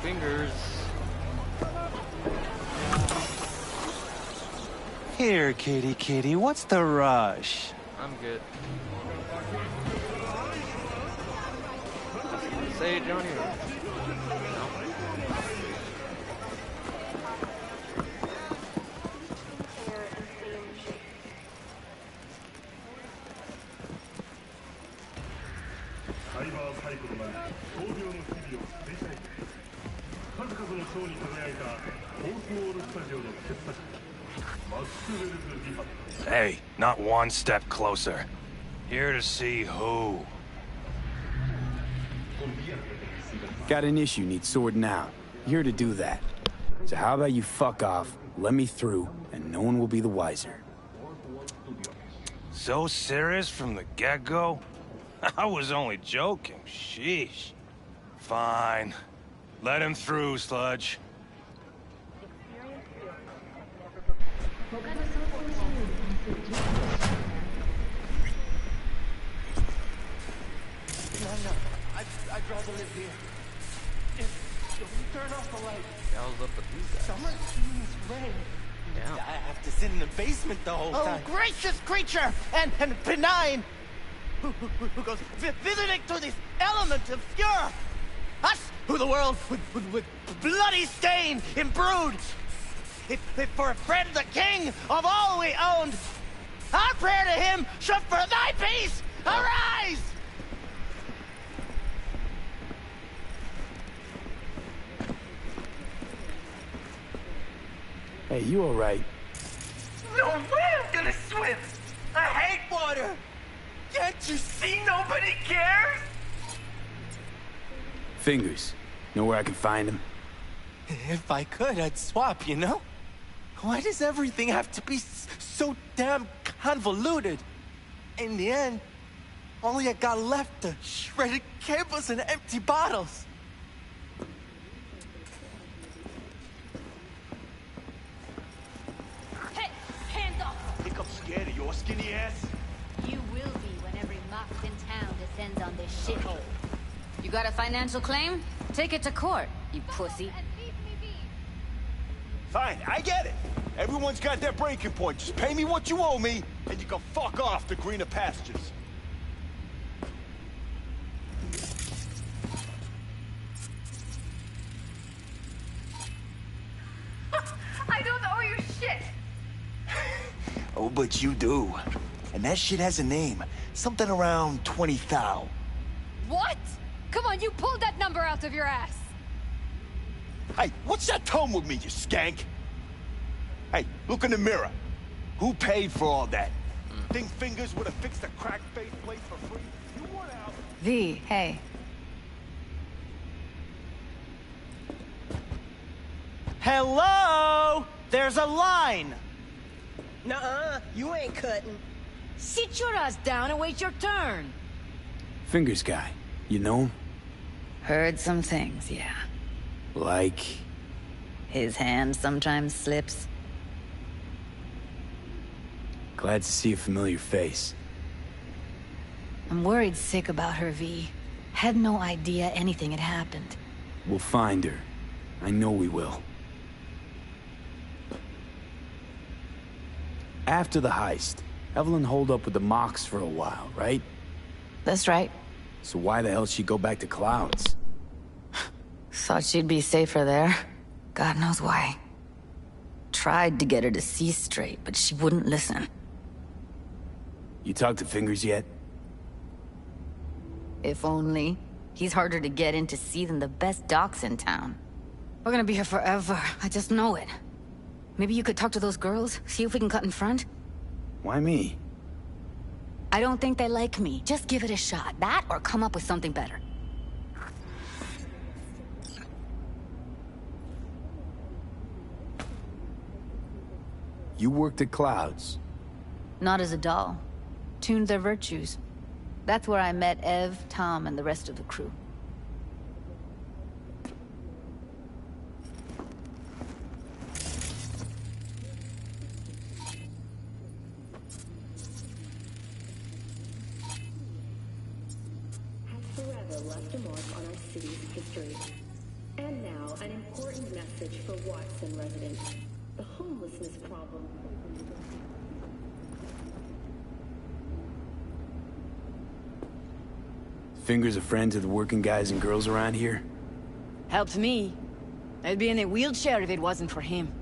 Speaker 1: Fingers.
Speaker 13: Here, kitty, what's the rush?
Speaker 1: I'm good. Say it, Johnny. No?
Speaker 7: Hey, not one step closer. Here to see who.
Speaker 3: Got an issue needs sorting out. Here to do that. So how about you fuck off, let me through, and no one will be the wiser.
Speaker 7: So serious from the get-go? I was only joking, sheesh. Fine. Let him through, Sludge.
Speaker 12: No, I'd rather live here. If you turn off the light.
Speaker 1: Hell's up with these guys.
Speaker 12: Summer means rain.
Speaker 1: Damn.
Speaker 12: I have to sit in the basement the whole time. Oh, gracious creature and benign, who goes visiting to this element obscure. Us, who the world with bloody stain imbrued. If for a friend the king of all we owned, our prayer to him should for thy peace arise.
Speaker 3: Hey, you alright?
Speaker 12: No way I'm gonna swim! I hate water! Can't you see nobody cares?
Speaker 3: Fingers. Know where I can find him?
Speaker 12: If I could, I'd swap, you know? Why does everything have to be so damn convoluted? In the end, only I got left are shredded cables and empty bottles.
Speaker 4: Think I'm scared of your skinny ass?
Speaker 23: You will be when every mox in town descends on this shithole. You got a financial claim? Take it to court, you pussy.
Speaker 4: Fine, I get it. Everyone's got their breaking point. Just pay me what you owe me, and you can fuck off to greener pastures.
Speaker 10: Oh, but you do. And that shit has a name. Something around 20 thou.
Speaker 11: What? Come on, you pulled that number out of your ass.
Speaker 10: Hey, what's that tone with me, you skank? Hey, look in the mirror. Who paid for all that? Think Fingers would have fixed a crack-faced place for free? You want out?
Speaker 11: V, hey.
Speaker 12: Hello? There's a line.
Speaker 15: Nuh-uh, you ain't cutting.
Speaker 11: Sit your ass down and wait your turn.
Speaker 3: Fingers guy. You know him?
Speaker 11: Heard some things, yeah.
Speaker 3: Like?
Speaker 11: His hand sometimes slips.
Speaker 3: Glad to see a familiar face.
Speaker 11: I'm worried sick about her, V. Had no idea anything had happened.
Speaker 3: We'll find her. I know we will. After the heist, Evelyn holed up with the Mox for a while, right?
Speaker 11: That's right.
Speaker 3: So why the hell she go back to Clouds?
Speaker 11: Thought she'd be safer there. God knows why. Tried to get her to see straight, but she wouldn't listen.
Speaker 3: You talked to Fingers yet?
Speaker 11: If only. He's harder to get in to see than the best docs in town. We're gonna be here forever. I just know it. Maybe you could talk to those girls, see if we can cut in front?
Speaker 3: Why me?
Speaker 11: I don't think they like me. Just give it a shot. That or come up with something better.
Speaker 3: You worked at Clouds.
Speaker 11: Not as a doll. Tuned their virtues. That's where I met Ev, Tom, and the rest of the crew.
Speaker 5: Forever left a mark on our city's history. And now, an important message for Watson residents. The homelessness problem.
Speaker 3: Fingers a friend to the working guys and girls around here?
Speaker 11: Helps me. I'd be in a wheelchair if it wasn't for him.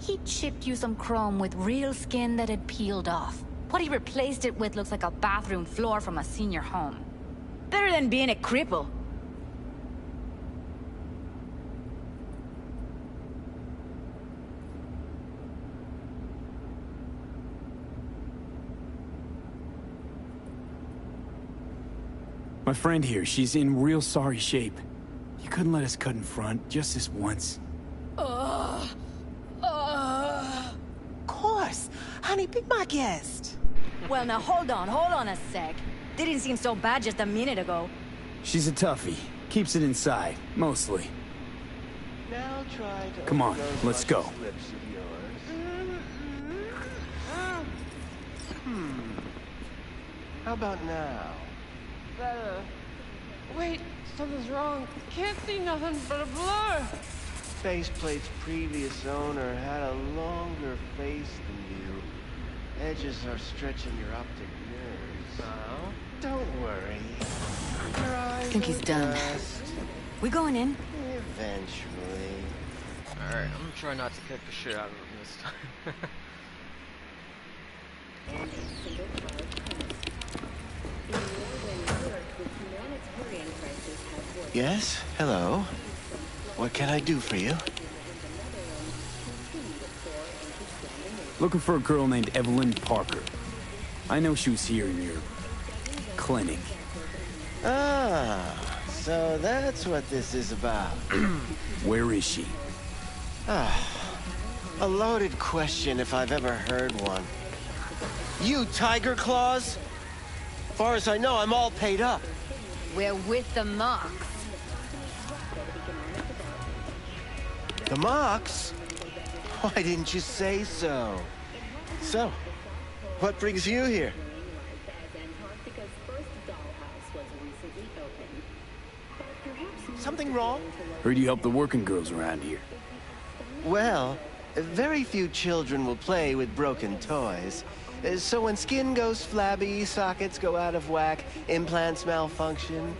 Speaker 11: He chipped you some chrome with real skin that had peeled off. What he replaced it with looks like a bathroom floor from a senior home. Better than being a cripple.
Speaker 3: My friend here, she's in real sorry shape. You couldn't let us cut in front, just this once.
Speaker 12: Of course. Honey, be my guest.
Speaker 11: Well, now hold on a sec. Didn't seem so bad just a minute ago.
Speaker 3: She's a toughie. Keeps it inside, mostly.
Speaker 15: Now try to
Speaker 3: Come on, let's go.
Speaker 15: lips of yours. How about now?
Speaker 16: Better. Wait, something's wrong. Can't see nothing but a blur.
Speaker 15: Faceplate's previous owner had a longer face than you. Edges are stretching your optic nerves. Oh? Don't worry. Your eyes
Speaker 11: I think he's done.
Speaker 15: adjust.
Speaker 11: We going in?
Speaker 15: Eventually.
Speaker 1: Alright, I'm gonna try not to kick the shit out of him this time.
Speaker 15: Yes? Hello? What can I do for you?
Speaker 3: Looking for a girl named Evelyn Parker. I know she was here in your clinic.
Speaker 15: Ah, so that's what this is about.
Speaker 3: Where is she?
Speaker 15: A loaded question if I've ever heard one. You Tiger Claws? Far as I know, I'm all paid up.
Speaker 11: We're with the Mox.
Speaker 15: The Mox? Why didn't you say so? So, what brings you here? Something wrong?
Speaker 3: Heard you help the working girls around here.
Speaker 15: Well, very few children will play with broken toys. So when skin goes flabby, sockets go out of whack, implants malfunction,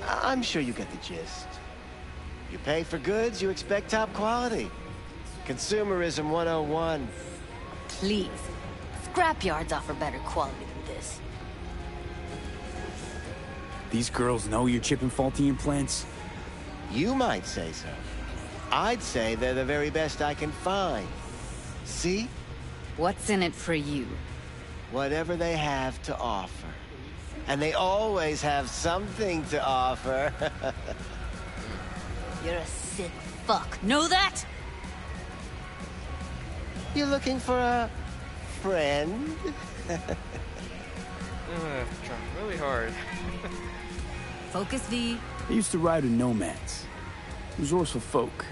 Speaker 15: I'm sure you get the gist. You pay for goods, you expect top quality. Consumerism 101.
Speaker 11: Please, scrapyards offer better quality than this.
Speaker 3: These girls know you're chipping faulty implants?
Speaker 15: You might say so. I'd say they're the very best I can find. See?
Speaker 11: What's in it for you?
Speaker 15: Whatever they have to offer. And they always have something to offer.
Speaker 11: You're a sick fuck. Know that?
Speaker 15: You looking for a friend?
Speaker 1: Trying really hard.
Speaker 11: Focus, V.
Speaker 3: I used to ride with nomads. Resourceful folk.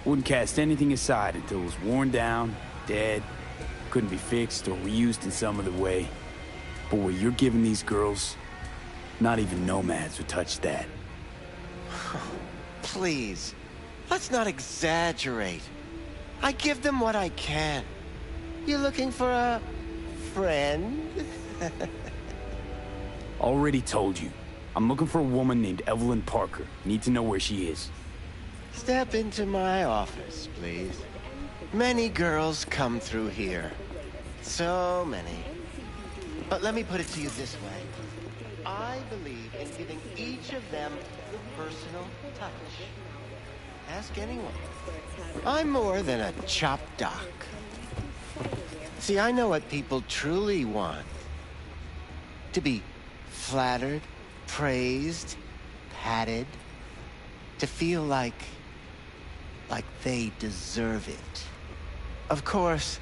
Speaker 3: Wouldn't cast anything aside until it was worn down, dead, couldn't be fixed or reused in some other way. But what you're giving these girls, not even nomads would touch that.
Speaker 15: Please, let's not exaggerate. I give them what I can. You looking for a friend?
Speaker 3: Already told you. I'm looking for a woman named Evelyn Parker. Need to know where she is.
Speaker 15: Step into my office, please. Many girls come through here. So many. But let me put it to you this way. I believe in giving each of them the personal touch. Ask anyone. I'm more than a chop doc. See, I know what people truly want. To be flattered, praised, patted. To feel like they deserve it. Of course,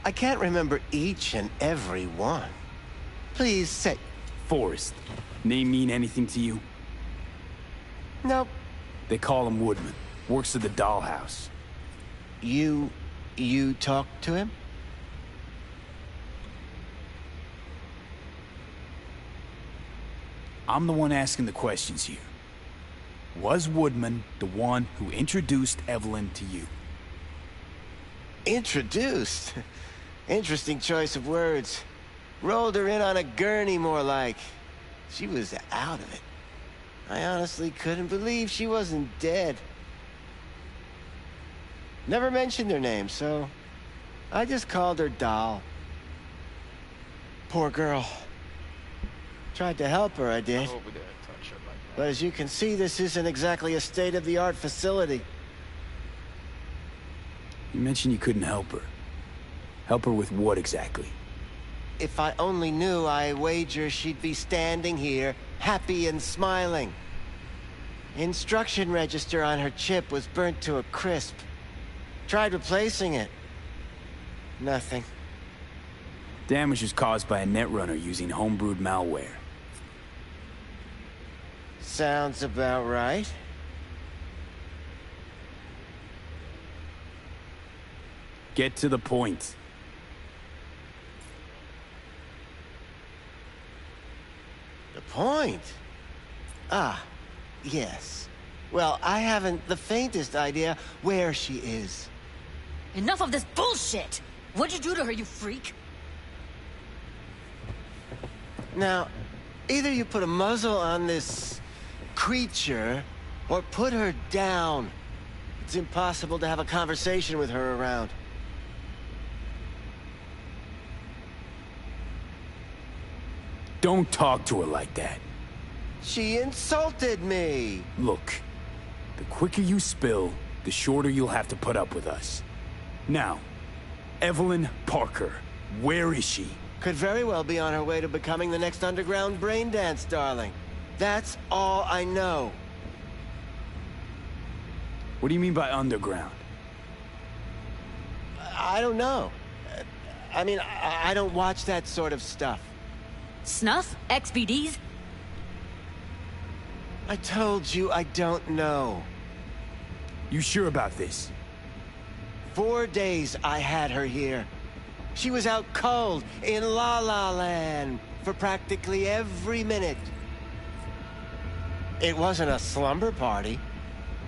Speaker 15: I can't remember each and every one. Please say...
Speaker 3: Forrest. Name mean anything to you?
Speaker 15: Nope.
Speaker 3: They call him Woodman. Works at the dollhouse.
Speaker 15: You talked to him?
Speaker 3: I'm the one asking the questions here. Was Woodman the one who introduced Evelyn to you?
Speaker 15: Introduced? Interesting choice of words. Rolled her in on a gurney, more like. She was out of it. I honestly couldn't believe she wasn't dead. Never mentioned her name, so I just called her Doll. Poor girl. Tried to help her, I did.
Speaker 1: I hope we didn't touch her like that.
Speaker 15: But as you can see, this isn't exactly a state-of-the-art facility.
Speaker 3: You mentioned you couldn't help her. Help her with what exactly?
Speaker 15: If I only knew, I wager she'd be standing here, happy and smiling. Instruction register on her chip was burnt to a crisp. Tried replacing it. Nothing.
Speaker 3: Damage was caused by a netrunner using homebrewed malware.
Speaker 15: Sounds about right.
Speaker 3: Get to the point.
Speaker 15: The point? Ah, yes. Well, I haven't the faintest idea where she is.
Speaker 11: Enough of this bullshit! What'd you do to her, you freak?
Speaker 15: Now, either you put a muzzle on this creature, or put her down. It's impossible to have a conversation with her around.
Speaker 3: Don't talk to her like that.
Speaker 15: She insulted me!
Speaker 3: Look, the quicker you spill, the shorter you'll have to put up with us. Now, Evelyn Parker, where is she?
Speaker 15: Could very well be on her way to becoming the next underground braindance, darling. That's all I know.
Speaker 3: What do you mean by underground?
Speaker 15: I don't know. I mean, I don't watch that sort of stuff.
Speaker 11: Snuff? XBDs?
Speaker 15: I told you I don't know.
Speaker 3: You sure about this?
Speaker 15: 4 days I had her here. She was out cold in La La Land for practically every minute. It wasn't a slumber party.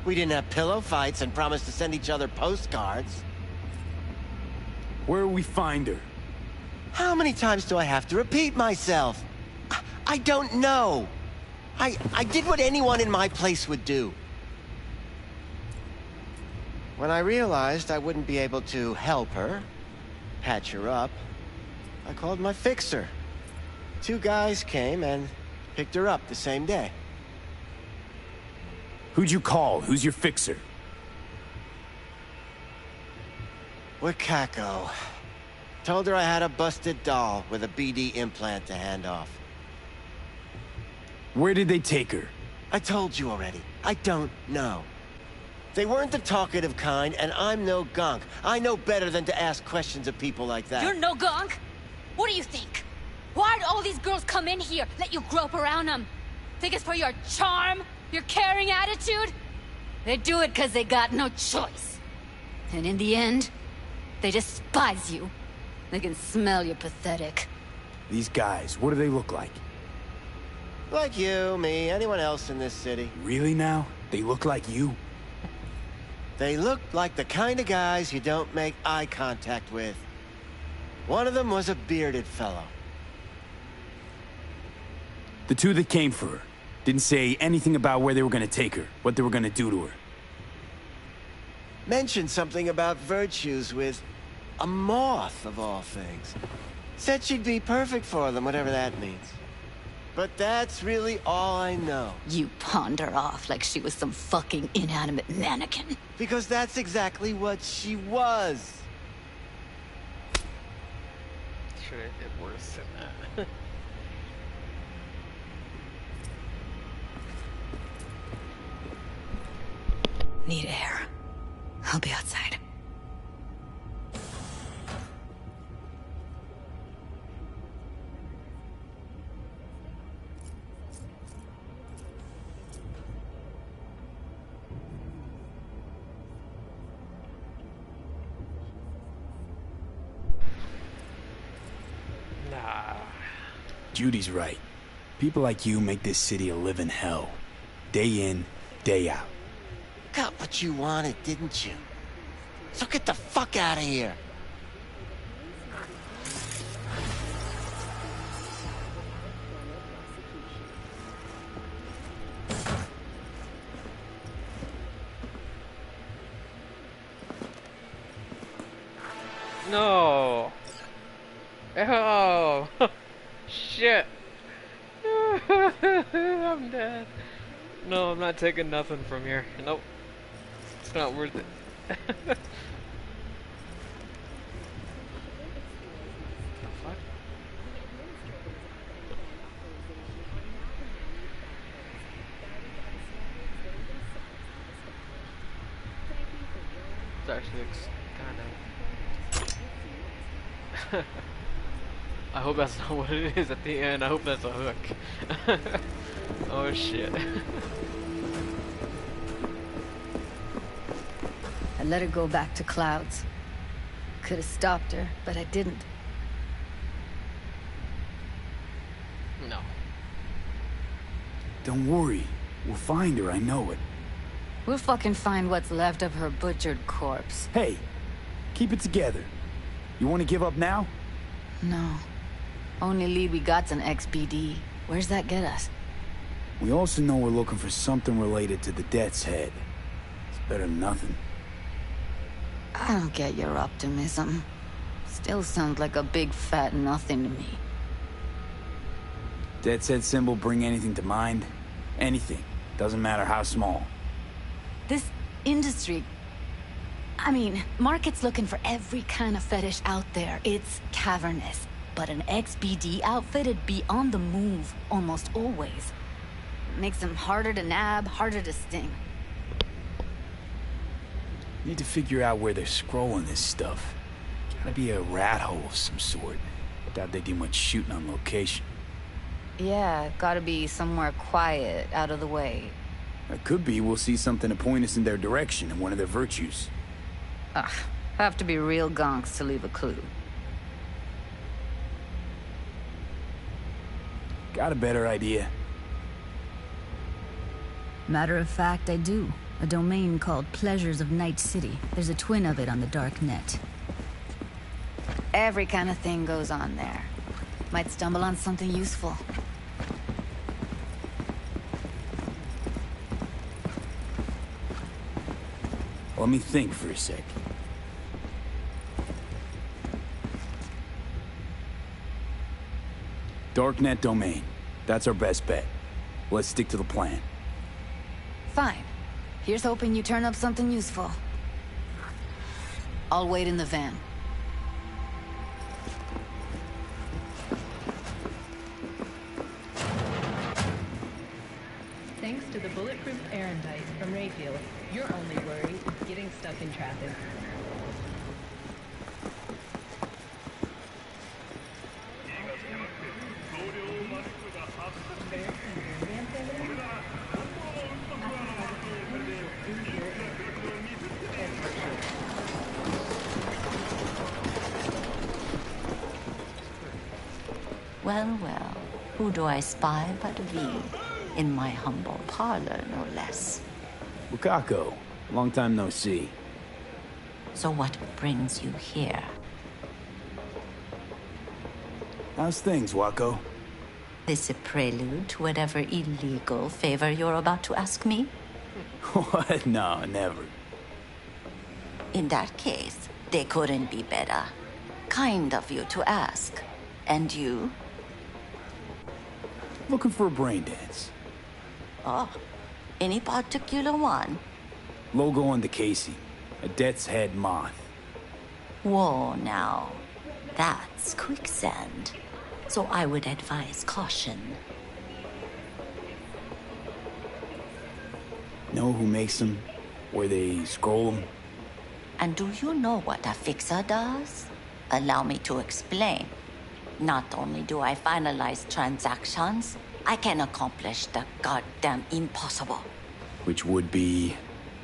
Speaker 15: We didn't have pillow fights and promised to send each other postcards.
Speaker 3: Where will we find her?
Speaker 15: How many times do I have to repeat myself? I don't know. I did what anyone in my place would do. When I realized I wouldn't be able to help her, patch her up, I called my fixer. 2 guys came and picked her up the same day.
Speaker 3: Who'd you call? Who's your fixer?
Speaker 15: Wakako. Told her I had a busted doll with a BD implant to hand off.
Speaker 3: Where did they take her?
Speaker 15: I told you already. I don't know. They weren't the talkative kind, and I'm no gunk. I know better than to ask questions of people like that.
Speaker 14: You're no gunk? What do you think? Why'd all these girls come in here, let you grope around them? Think it's for your charm? Your caring attitude? They do it because they got no choice. And in the end, they despise you. They can smell you're pathetic.
Speaker 3: These guys, what do they look like?
Speaker 15: Like you, me, anyone else in this city.
Speaker 3: Really now? They look like you?
Speaker 15: They look like the kind of guys you don't make eye contact with. One of them was a bearded fellow.
Speaker 3: The 2 that came for her didn't say anything about where they were gonna take her, what they were gonna do to her.
Speaker 15: Mentioned something about virtues with a moth, of all things. Said she'd be perfect for them, whatever that means. But that's really all I know.
Speaker 14: You pawned her off like she was some fucking inanimate mannequin.
Speaker 15: Because that's exactly what she was.
Speaker 1: Should have did worse than that.
Speaker 14: Need air. I'll be outside.
Speaker 3: Judy's right. People like you make this city a living hell. Day in, day out.
Speaker 15: Got what you wanted, didn't you? So get the fuck out of here.
Speaker 1: No. Oh. Shit. I'm dead. No, I'm not taking nothing from here. Nope. It's not worth it. The fuck? It actually looks kind of... I hope that's not what it is at the end. I hope that's a hook. Oh shit.
Speaker 11: I let her go back to Clouds. Could have stopped her, but I didn't.
Speaker 1: No.
Speaker 3: Don't worry. We'll find her, I know it.
Speaker 11: We'll fucking find what's left of her butchered corpse.
Speaker 3: Hey, keep it together. You want to give up now?
Speaker 11: No. Only lead we got's an XBD. Where's that get us?
Speaker 3: We also know we're looking for something related to the Death's Head. It's better than nothing.
Speaker 11: I don't get your optimism. Still sounds like a big fat nothing to me.
Speaker 3: Death's Head symbol bring anything to mind? Anything. Doesn't matter how small.
Speaker 11: This industry... I mean, market's looking for every kind of fetish out there. It's cavernous. But an XBD outfit'd be on the move, almost always. Makes them harder to nab, harder to sting.
Speaker 3: Need to figure out where they're scrolling this stuff. Gotta be a rat hole of some sort. Doubt they do much shooting on location.
Speaker 11: Yeah, gotta be somewhere quiet, out of the way.
Speaker 3: It could be we'll see something to point us in their direction in one of their virtues.
Speaker 11: Ugh, have to be real gonks to leave a clue.
Speaker 3: Got a better idea?
Speaker 23: Matter of fact, I do. A domain called Pleasures of Night City. There's a twin of it on the dark net.
Speaker 11: Every kind of thing goes on there. Might stumble on something useful.
Speaker 3: Let me think for a sec. Darknet domain. That's our best bet. Let's stick to the plan.
Speaker 11: Fine. Here's hoping you turn up something useful. I'll wait in the van.
Speaker 18: Thanks to the bulletproof Erendite from Rayfield, your only worry is getting stuck in traffic.
Speaker 19: Well, well, who do I spy but thee? In my humble parlor, no less.
Speaker 3: Bukako, long time no see.
Speaker 19: So what brings you here?
Speaker 3: How's things, Wako?
Speaker 19: This a prelude to whatever illegal favor you're about to ask me?
Speaker 3: What? No, never.
Speaker 19: In that case, they couldn't be better. Kind of you to ask. And you?
Speaker 3: Looking for a brain dance.
Speaker 19: Oh, any particular one?
Speaker 3: Logo on the casing. A death's head moth.
Speaker 19: Whoa, now. That's quicksand. So I would advise caution.
Speaker 3: Know who makes them? Where they scroll them?
Speaker 19: And do you know what a fixer does? Allow me to explain. Not only do I finalize transactions, I can accomplish the goddamn impossible.
Speaker 3: Which would be...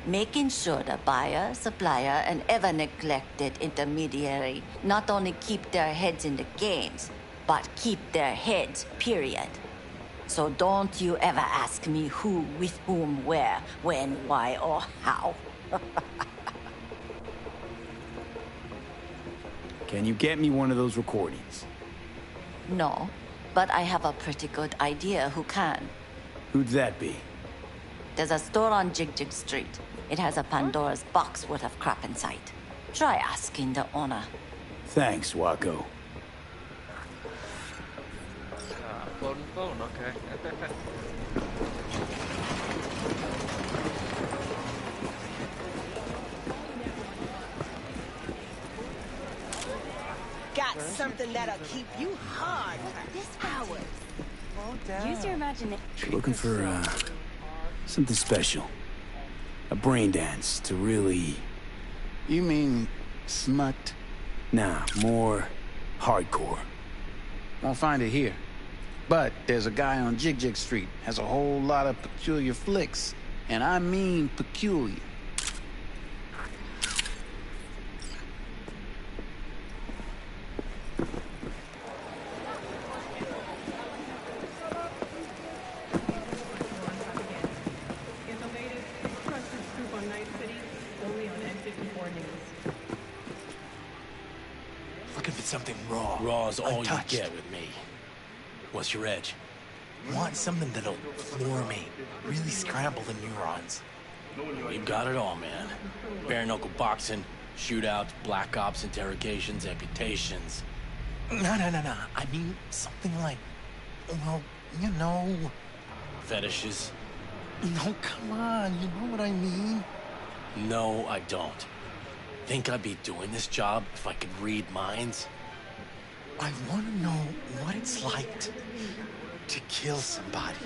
Speaker 19: Making sure the buyer, supplier, and ever neglected intermediary not only keep their heads in the games, but keep their heads, period. So don't you ever ask me who, with whom, where, when, why, or how.
Speaker 3: Can you get me one of those recordings?
Speaker 19: No, but I have a pretty good idea who can.
Speaker 3: Who'd that be?
Speaker 19: There's a store on Jig Street. It has a Pandora's box worth of crap inside. Try asking the owner.
Speaker 3: Thanks, Wako.
Speaker 1: Floating phone, okay.
Speaker 16: Got something that'll keep you hard for hours.
Speaker 23: Use your imagination.
Speaker 3: Looking for, something special. A brain dance to really...
Speaker 2: You mean smut?
Speaker 3: Nah, more hardcore.
Speaker 2: Won't find it here. But there's a guy on Jig Street, has a whole lot of peculiar flicks. And I mean peculiar.
Speaker 13: Looking for something raw.
Speaker 8: Raw's all
Speaker 13: untouched.
Speaker 8: you get with me. What's your edge?
Speaker 13: Want something that'll floor me. Really scramble the neurons.
Speaker 8: You got it all, man. Bare knuckle boxing, shootouts, black ops, interrogations, amputations.
Speaker 13: No. I mean, something like, well, you know...
Speaker 8: Fetishes?
Speaker 13: No, come on, you know what I mean?
Speaker 8: No, I don't. Think I'd be doing this job if I could read minds?
Speaker 13: I want to know what it's like to kill somebody.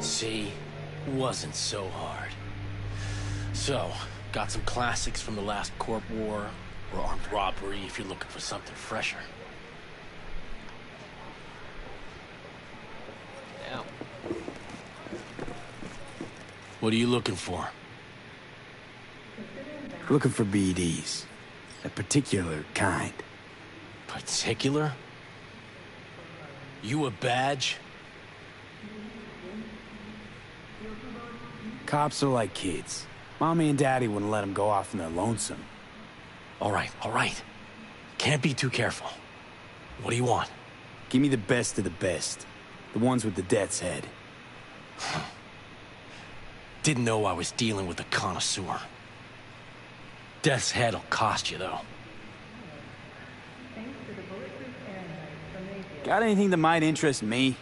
Speaker 8: See? Wasn't so hard. So, got some classics from the last Corp War, or armed robbery if you're looking for something fresher.
Speaker 1: Damn.
Speaker 8: What are you looking for?
Speaker 3: Looking for BDs. A particular kind.
Speaker 8: Particular? You a badge?
Speaker 3: Cops are like kids. Mommy and Daddy wouldn't let them go off in their lonesome.
Speaker 8: All right. Can't be too careful. What do you want?
Speaker 3: Give me the best of the best. The ones with the death's head.
Speaker 8: Didn't know I was dealing with a connoisseur. Death's head'll cost you, though.
Speaker 3: Got anything that might interest me?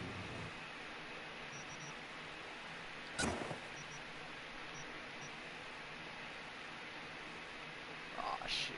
Speaker 1: Aw, shit.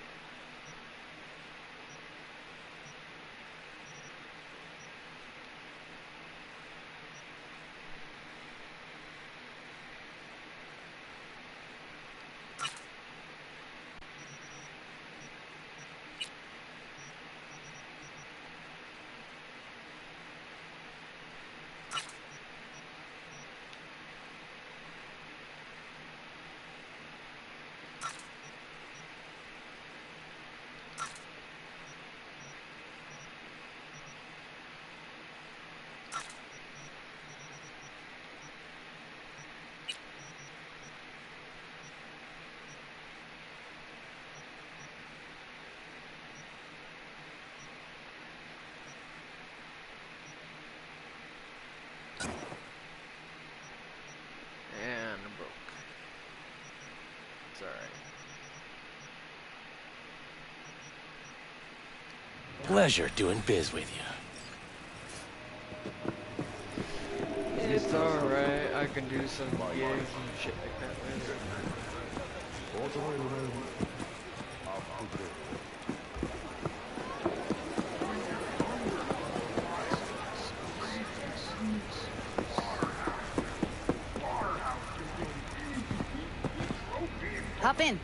Speaker 1: And I'm broke. It's alright.
Speaker 8: Pleasure doing biz with you.
Speaker 1: It's alright, I can do some gigs and shit like that later.
Speaker 11: Hop in.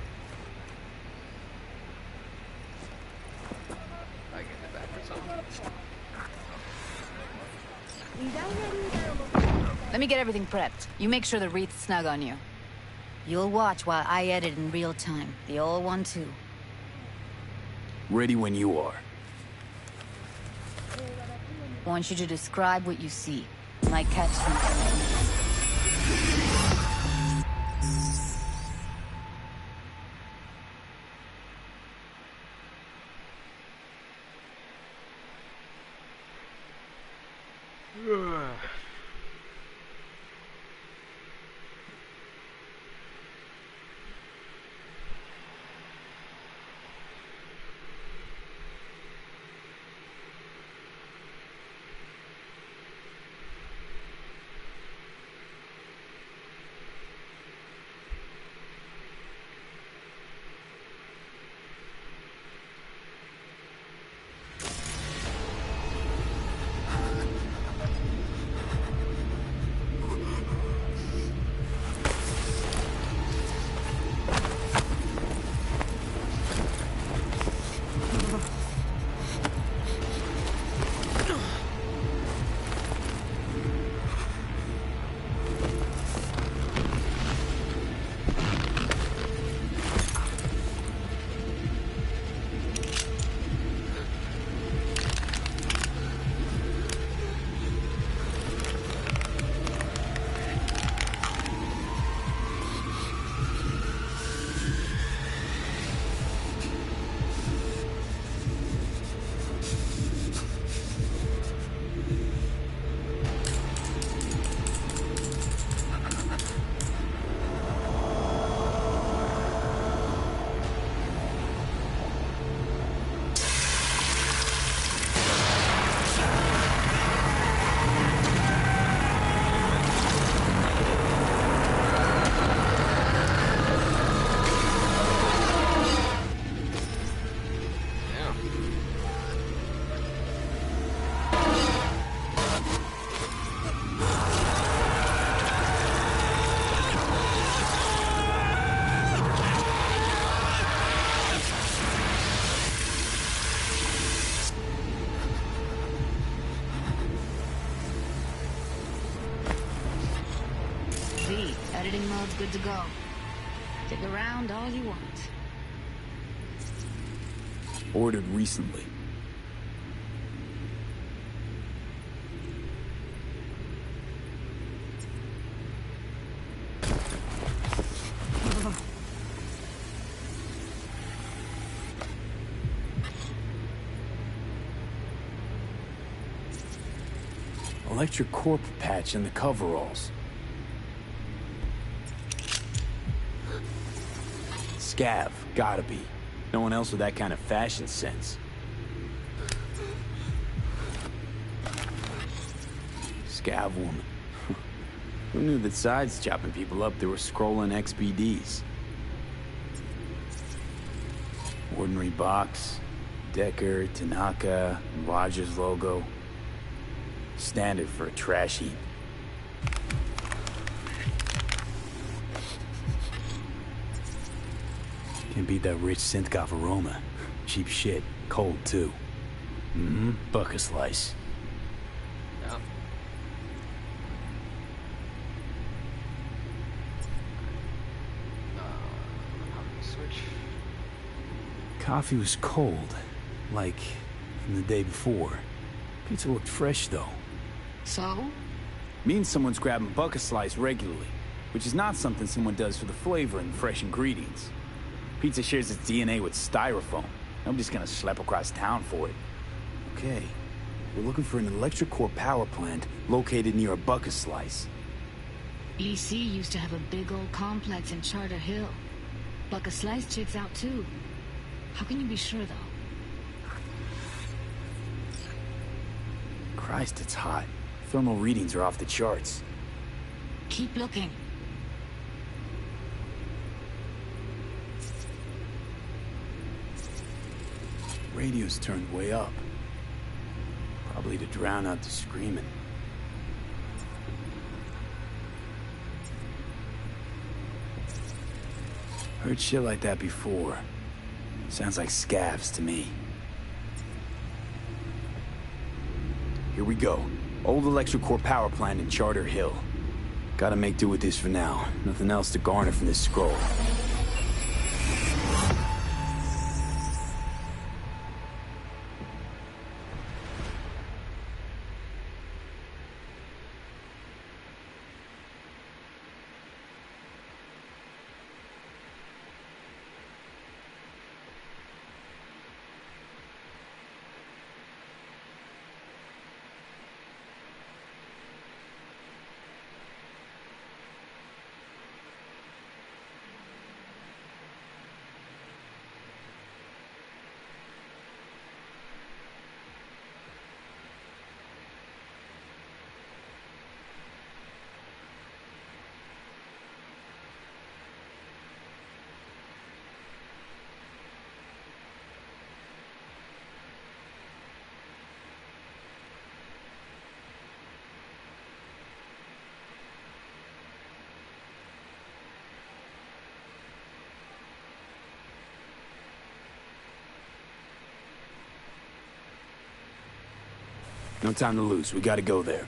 Speaker 1: I get it back for something.
Speaker 11: Let me get everything prepped. You make sure the wreath's snug on you. You'll watch while I edit in real time. The old one, too.
Speaker 3: Ready when you are.
Speaker 11: Want you to describe what you see. Might catch something. Editing mode's good to go. Stick around all you want.
Speaker 3: Ordered recently. Electric corp patch in the coveralls. Scav, gotta be. No one else with that kind of fashion sense. Scav woman. Who knew that sides chopping people up, they were scrolling XBDs? Ordinary box, Decker, Tanaka, and Rogers logo. Standard for a trash heap. Can't beat that rich Synthkov aroma. Cheap shit. Cold, too. Mm-hmm. Bucket slice.
Speaker 1: Yeah. Switch.
Speaker 3: Coffee was cold. Like, from the day before. Pizza looked fresh, though.
Speaker 11: So?
Speaker 3: Means someone's grabbing bucket slice regularly. Which is not something someone does for the flavor and fresh ingredients. Pizza shares its DNA with styrofoam. Nobody's gonna schlep across town for it. Okay. We're looking for an electric core power plant located near a bucket slice.
Speaker 23: EC used to have a big old complex in Charter Hill. Bucket Slice checks out too. How can you be sure though?
Speaker 3: Christ, it's hot. Thermal readings are off the charts.
Speaker 23: Keep looking.
Speaker 3: Radio's turned way up. Probably to drown out the screaming. Heard shit like that before. Sounds like scavs to me. Here we go. Old electric core power plant in Charter Hill. Gotta make do with this for now. Nothing else to garner from this scroll. No time to lose. We gotta go there.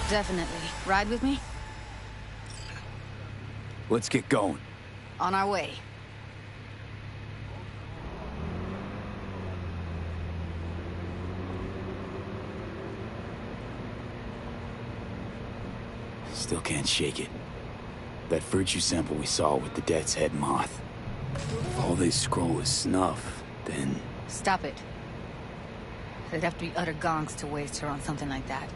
Speaker 11: Definitely. Ride with me?
Speaker 3: Let's get going.
Speaker 11: On our way.
Speaker 3: Still can't shake it. That virtue sample we saw with the Death's Head moth. If all they scroll is snuff, then...
Speaker 11: Stop it. They'd have to be utter gonks to waste her on something like that.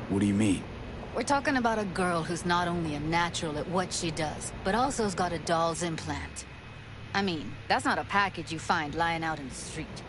Speaker 3: What do you mean?
Speaker 11: We're talking about a girl who's not only a natural at what she does, but also has got a doll's implant. I mean, that's not a package you find lying out in the street.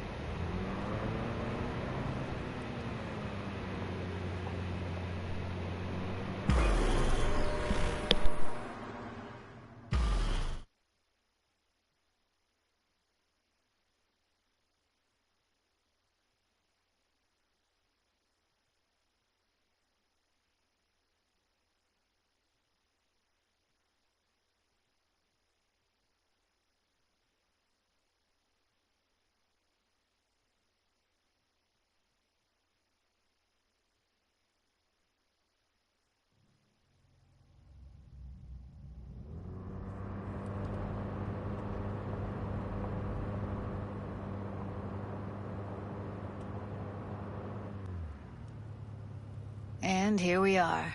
Speaker 11: And here we are.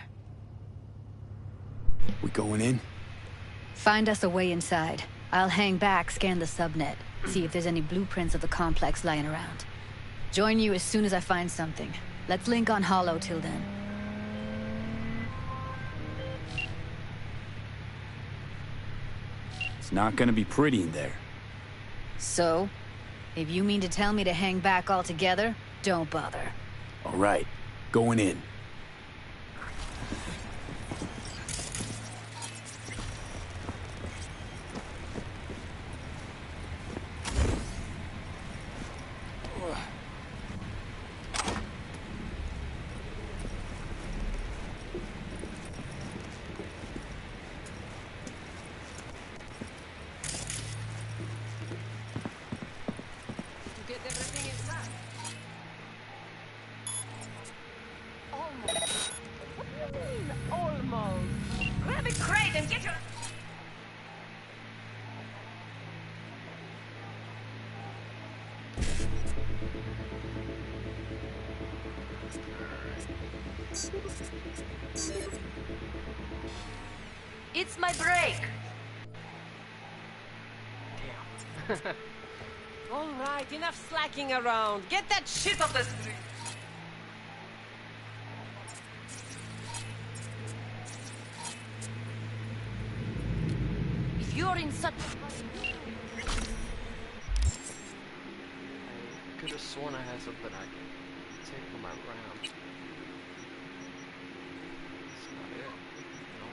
Speaker 3: We going in?
Speaker 11: Find us a way inside. I'll hang back, scan the subnet, see if there's any blueprints of the complex lying around. Join you as soon as I find something. Let's link on Hollow till then.
Speaker 3: It's not gonna be pretty in there.
Speaker 11: So? If you mean to tell me to hang back altogether, don't bother.
Speaker 3: All right, going in.
Speaker 16: It's my break.
Speaker 1: Damn.
Speaker 16: All right, enough slacking around. Get that shit off the street. If you're in such...
Speaker 1: I could have sworn I had something I can take from my round. That's not it. No.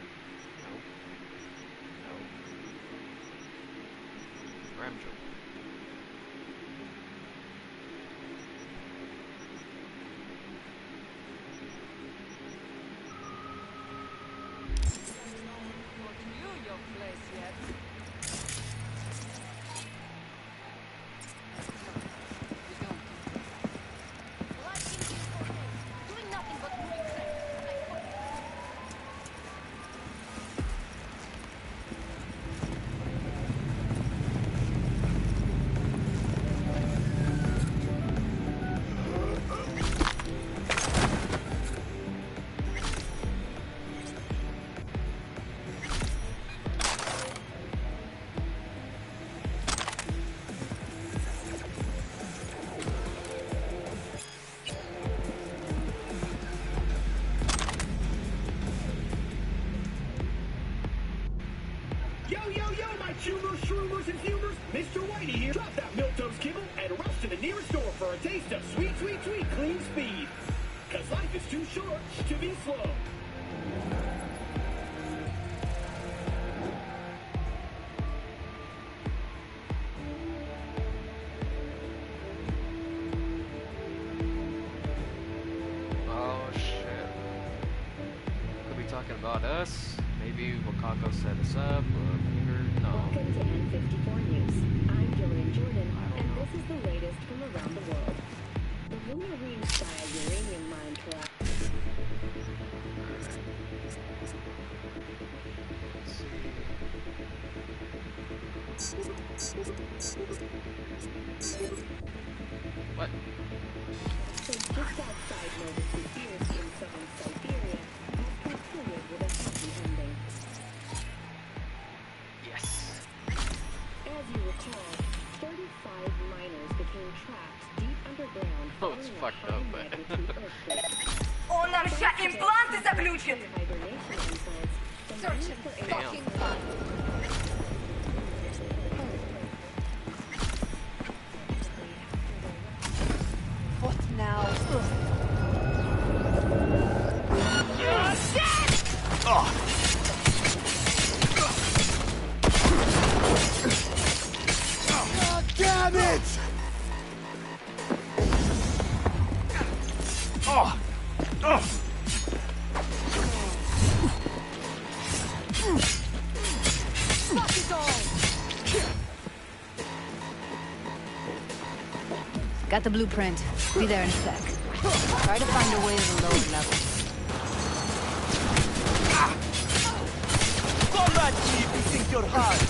Speaker 1: Ram jump.
Speaker 17: Shroomers and fumers, Mr. Whitey here. Drop that milquetoast kibble and rush to the nearest store for a taste of sweet, sweet, sweet clean speed. Cause life is too short to be slow.
Speaker 1: Oh shit. Could be talking about us. Maybe Wakako set us up, or no.
Speaker 5: Welcome to N54 News. I'm Gillian Jordan, and this is the latest from around the world. The lunar rings by a uranium mine collapse.
Speaker 1: What?
Speaker 5: So just outside Novosibirsk in southern Siberia has concluded with a happy ending.
Speaker 1: Yes.
Speaker 5: As you recall, 35 miners became trapped deep underground.
Speaker 1: Oh, it's fucked up, but...
Speaker 16: Он нам ща импланты заключит!
Speaker 5: Search
Speaker 16: fucking fun! What now?
Speaker 17: God damn it!
Speaker 6: Oh! Oh!
Speaker 16: Fuck it all!
Speaker 11: Got the blueprint. Be there in a sec. Try to find a way to the lower level.
Speaker 12: Comrade Chief, you think you're hard?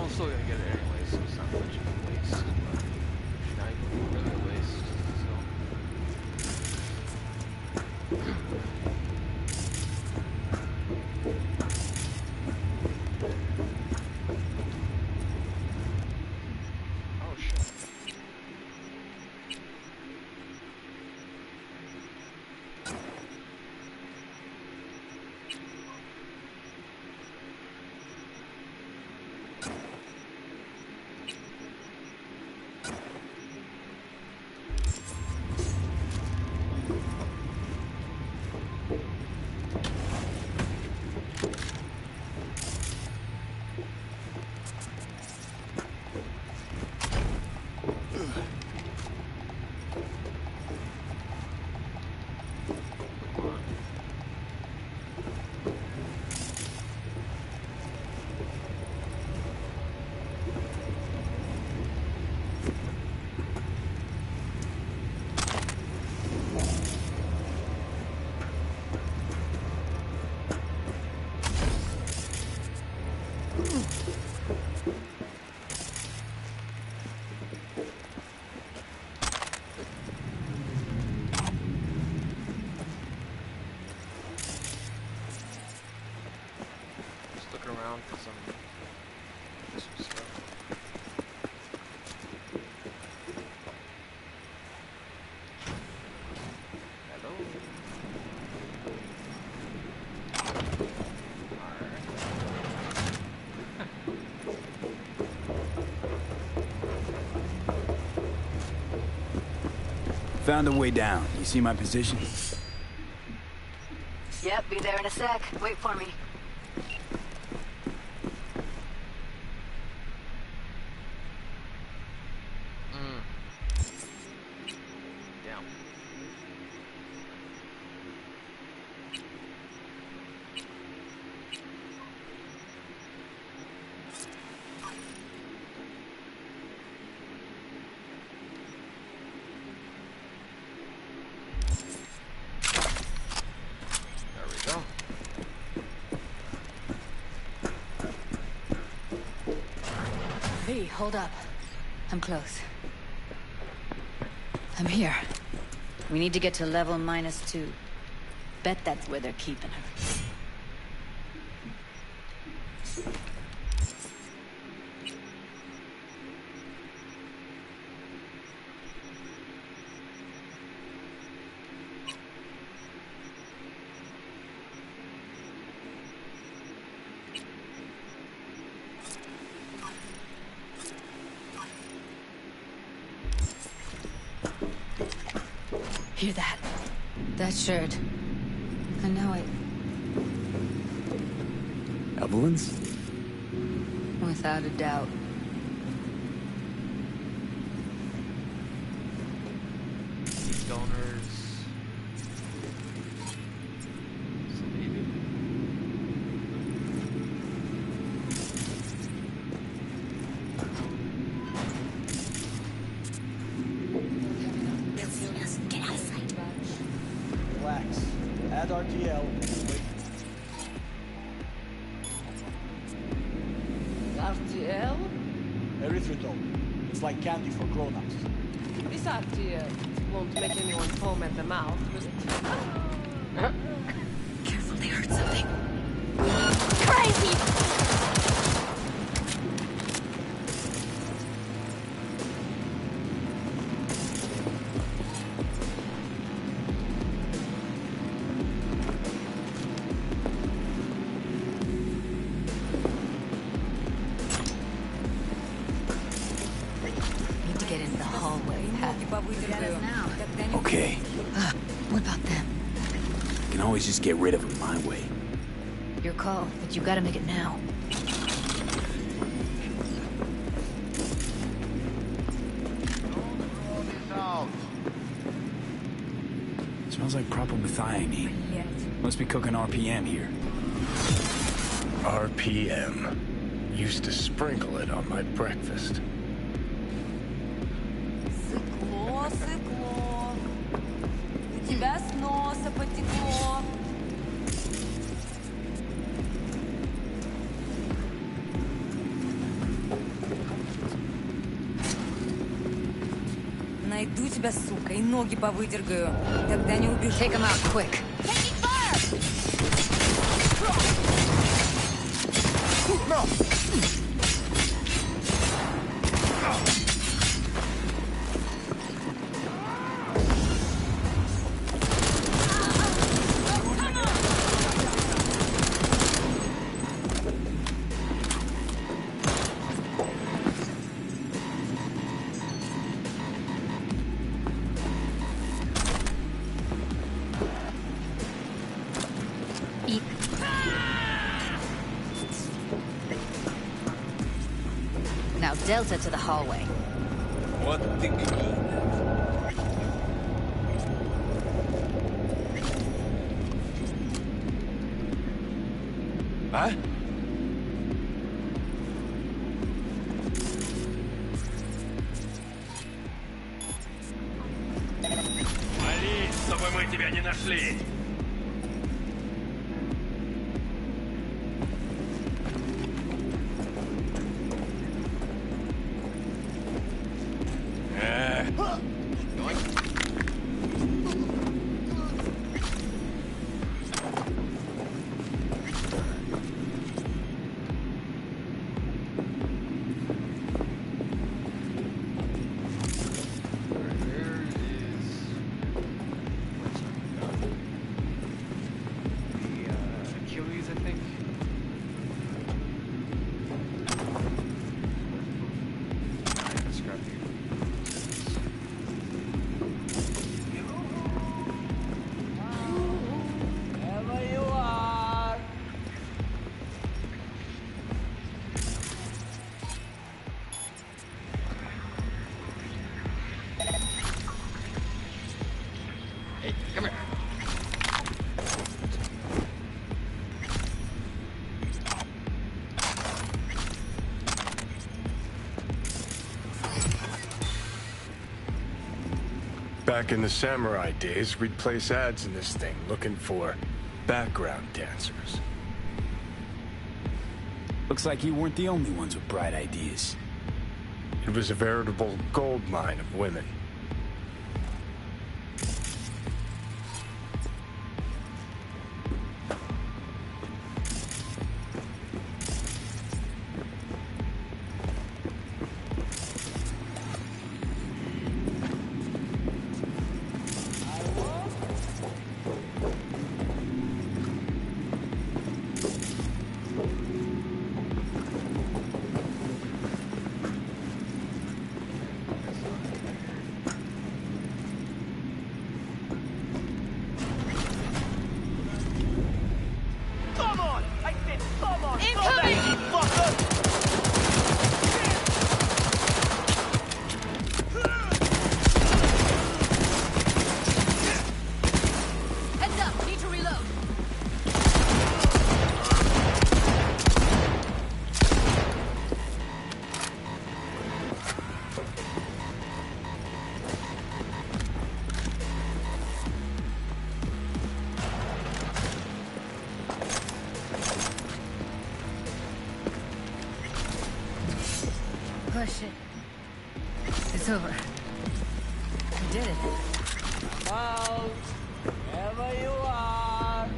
Speaker 1: I'm still gonna get it anyway, so it's not much of a waste. But not even really a waste. Oh shit. Around for some useful stuff. Hello.
Speaker 3: Found a way down. You see my position?
Speaker 11: Yep, be there in a sec. Wait for me. V, hold up. I'm close. I'm here. We need to get to level -2. Bet that's where they're keeping her. Hear that? That shirt. I know it.
Speaker 3: Evelyn's?
Speaker 11: Without a doubt.
Speaker 1: These donors.
Speaker 12: Add RTL. Wait.
Speaker 16: RTL?
Speaker 12: Erythritol. It's like candy for grown-ups.
Speaker 16: This RTL won't make anyone foam at the mouth, will it?
Speaker 11: Careful, they heard something. Crazy!
Speaker 3: Okay.
Speaker 11: What about them?
Speaker 3: I can always just get rid of them my way.
Speaker 11: Your call, but you gotta make it now.
Speaker 3: Smells like propylmethionine. Must be cooking RPM here.
Speaker 7: RPM. Used to sprinkle it on my breakfast.
Speaker 16: Сыкло. У тебя с носа потекло.
Speaker 20: найду тебя, сука, и ноги повыдергаю. Тогда не убежу.
Speaker 11: Take him out, quick.
Speaker 20: Taking fire!
Speaker 12: No!
Speaker 11: Now Delta to the hallway.
Speaker 8: What the
Speaker 12: А?
Speaker 6: Молись, чтобы мы тебя не нашли.
Speaker 1: Achilles, I think. Let's grab you.
Speaker 12: Wherever you are.
Speaker 1: Hey, come here.
Speaker 7: Back in the samurai days, we'd place ads in this thing looking for background dancers.
Speaker 3: Looks like you weren't the only ones with bright ideas.
Speaker 7: It was a veritable gold mine of women.
Speaker 12: Come on! I said come on!
Speaker 11: Incoming! Heads up, need to reload. Push it. It's over. We did it.
Speaker 12: Out! Wherever you are.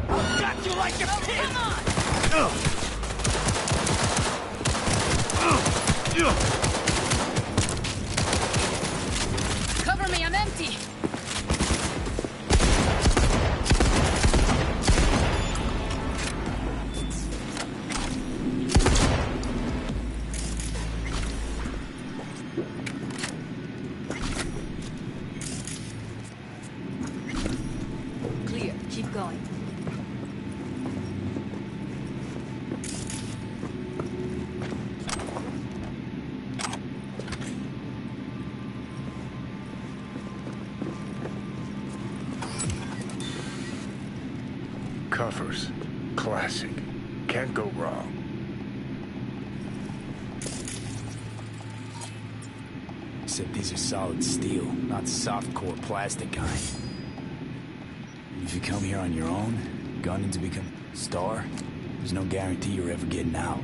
Speaker 12: I've got you like a pig! Come on!
Speaker 11: Cover me, I'm empty. Clear, keep going.
Speaker 7: Covers. Classic. Can't go wrong.
Speaker 3: Except these are solid steel, not soft-core plastic kind. If you come here on your own, gunning to become star, there's no guarantee you're ever getting out.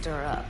Speaker 20: stir up.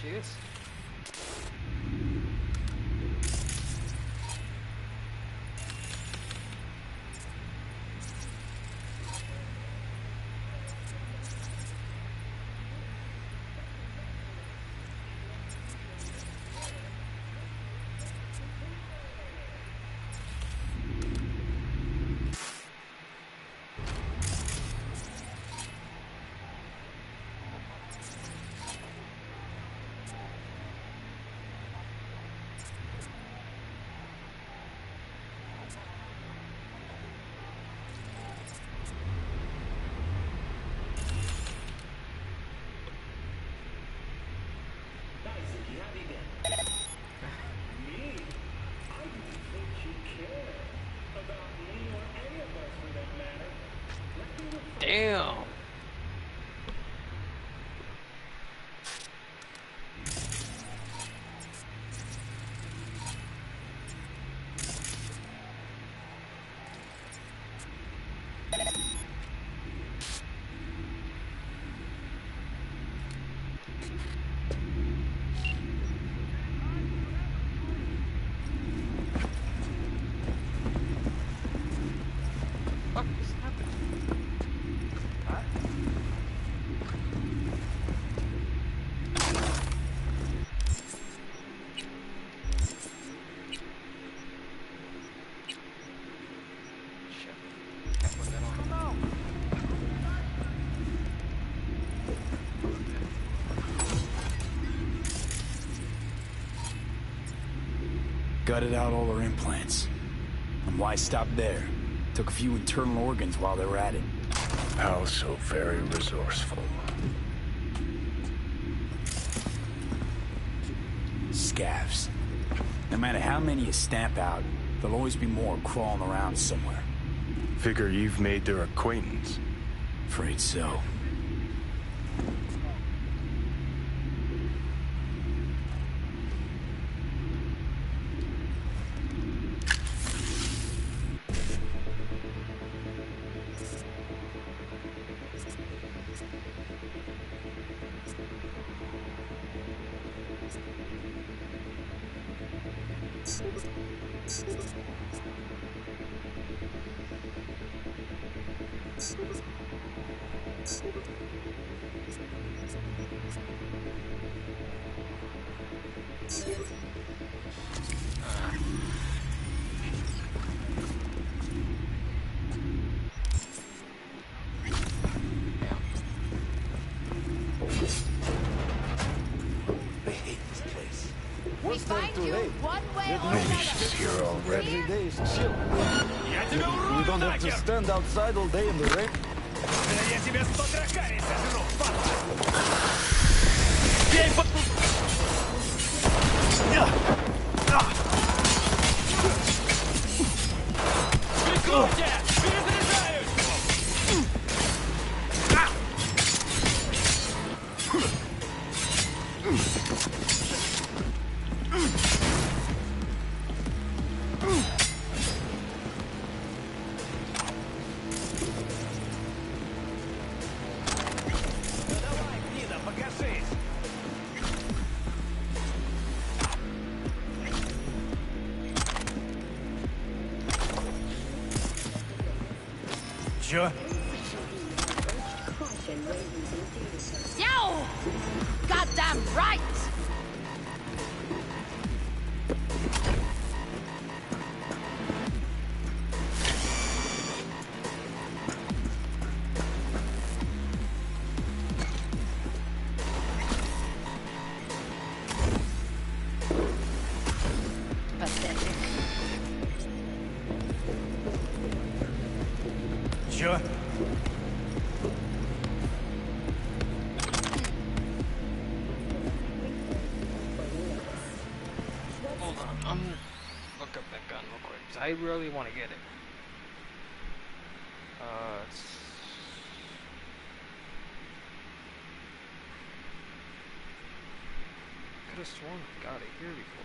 Speaker 1: Cheers. Damn.
Speaker 3: Gutted out all her implants. And why stop there? Took a few internal organs while they were at it.
Speaker 7: How so very resourceful.
Speaker 3: Scavs. No matter how many you stamp out, there'll always be more crawling around somewhere.
Speaker 7: Figure you've made their acquaintance.
Speaker 3: Afraid so.
Speaker 16: We find you one way or
Speaker 3: Maybe
Speaker 16: another.
Speaker 3: she's here already.
Speaker 2: Every day is chill.
Speaker 6: Я тебя урою,
Speaker 2: We don't have to
Speaker 6: Такер!
Speaker 2: stand outside all day in the rain.
Speaker 6: Да я тебе 100 дракарей сожру, падла!
Speaker 8: Бей по...
Speaker 6: Прикройте! Перезаряжаюсь!
Speaker 4: Ну давай, гнида, покажись!
Speaker 3: Чё?
Speaker 16: Yo! Goddamn right! Pathetic.
Speaker 3: Чё?
Speaker 1: Hold on, I'm gonna look up that gun real quick, 'cause I really want to get it. Could have sworn I got it here before.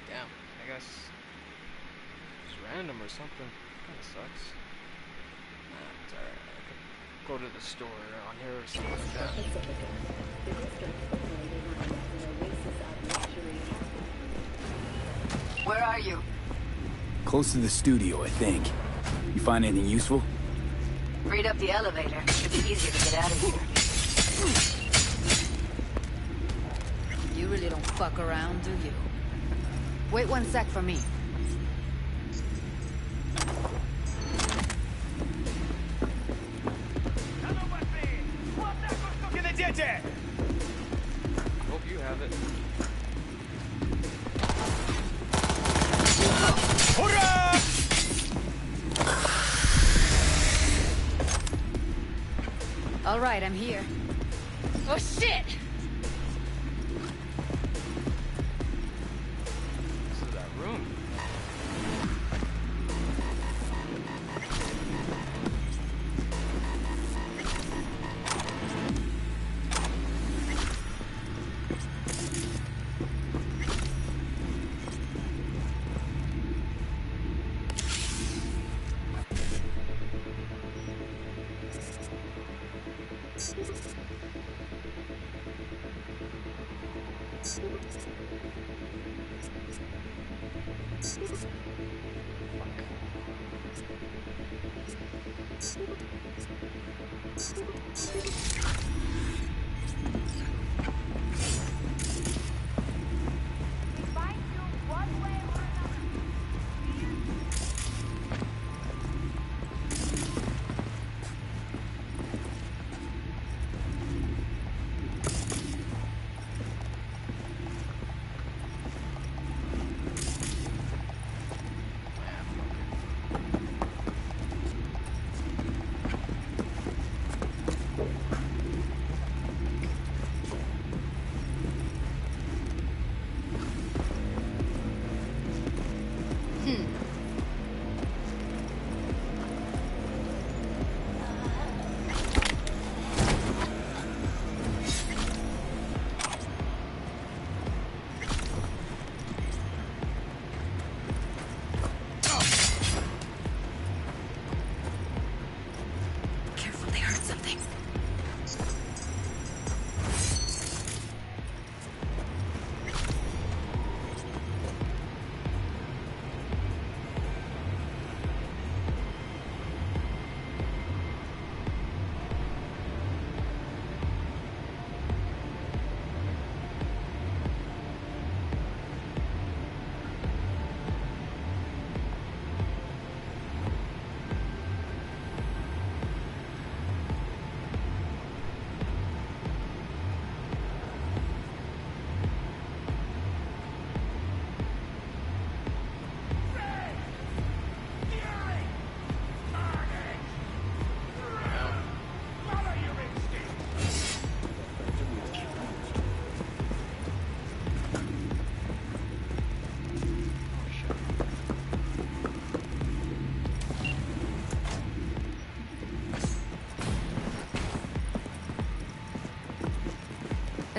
Speaker 1: Damn, I guess it's random or something. Kinda sucks. Nah, it's alright. I could go to the store on here or something like that.
Speaker 11: Where are you?
Speaker 3: Close to the studio, I think. You find anything useful?
Speaker 11: Freed up the elevator. Should be easier to get out of here. You really don't fuck around, do you? Wait 1 sec for me.
Speaker 1: Hope you have it.
Speaker 11: All right, I'm here. Oh shit!
Speaker 1: This is that room.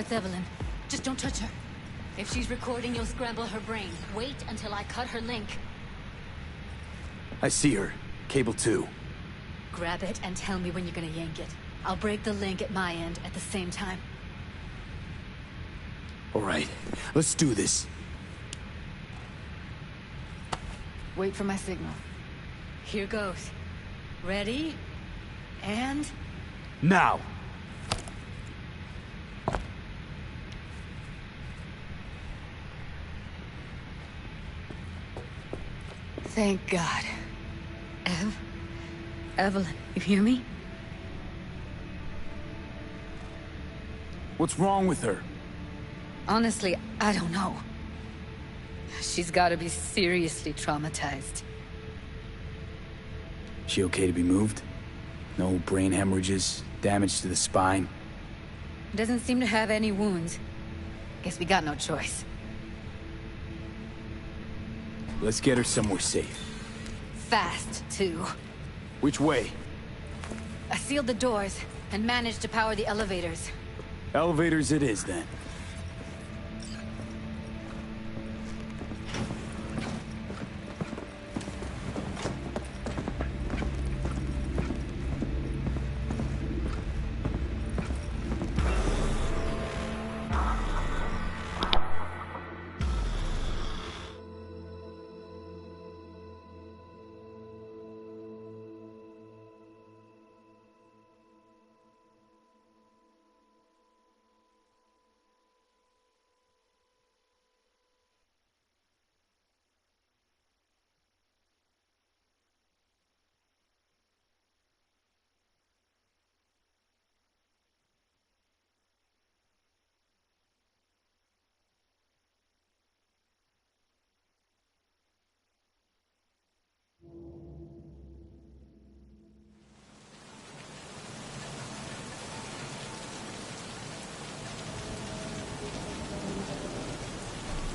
Speaker 11: That's Evelyn. Just don't touch her. If she's recording, you'll scramble her brain. Wait until I cut her link.
Speaker 3: I see her. Cable 2.
Speaker 11: Grab it and tell me when you're gonna yank it. I'll break the link at my end at the same time.
Speaker 3: All right, let's do this.
Speaker 11: Wait for my signal. Here goes. Ready? And...
Speaker 3: Now!
Speaker 11: Thank God. Evelyn, you hear me?
Speaker 3: What's wrong with her?
Speaker 11: Honestly, I don't know. She's gotta be seriously traumatized.
Speaker 3: She okay to be moved? No brain hemorrhages, damage to the spine?
Speaker 11: Doesn't seem to have any wounds. Guess we got no choice.
Speaker 3: Let's get her somewhere safe.
Speaker 11: Fast, too.
Speaker 3: Which way?
Speaker 11: I sealed the doors and managed to power the elevators.
Speaker 3: Elevators it is, then.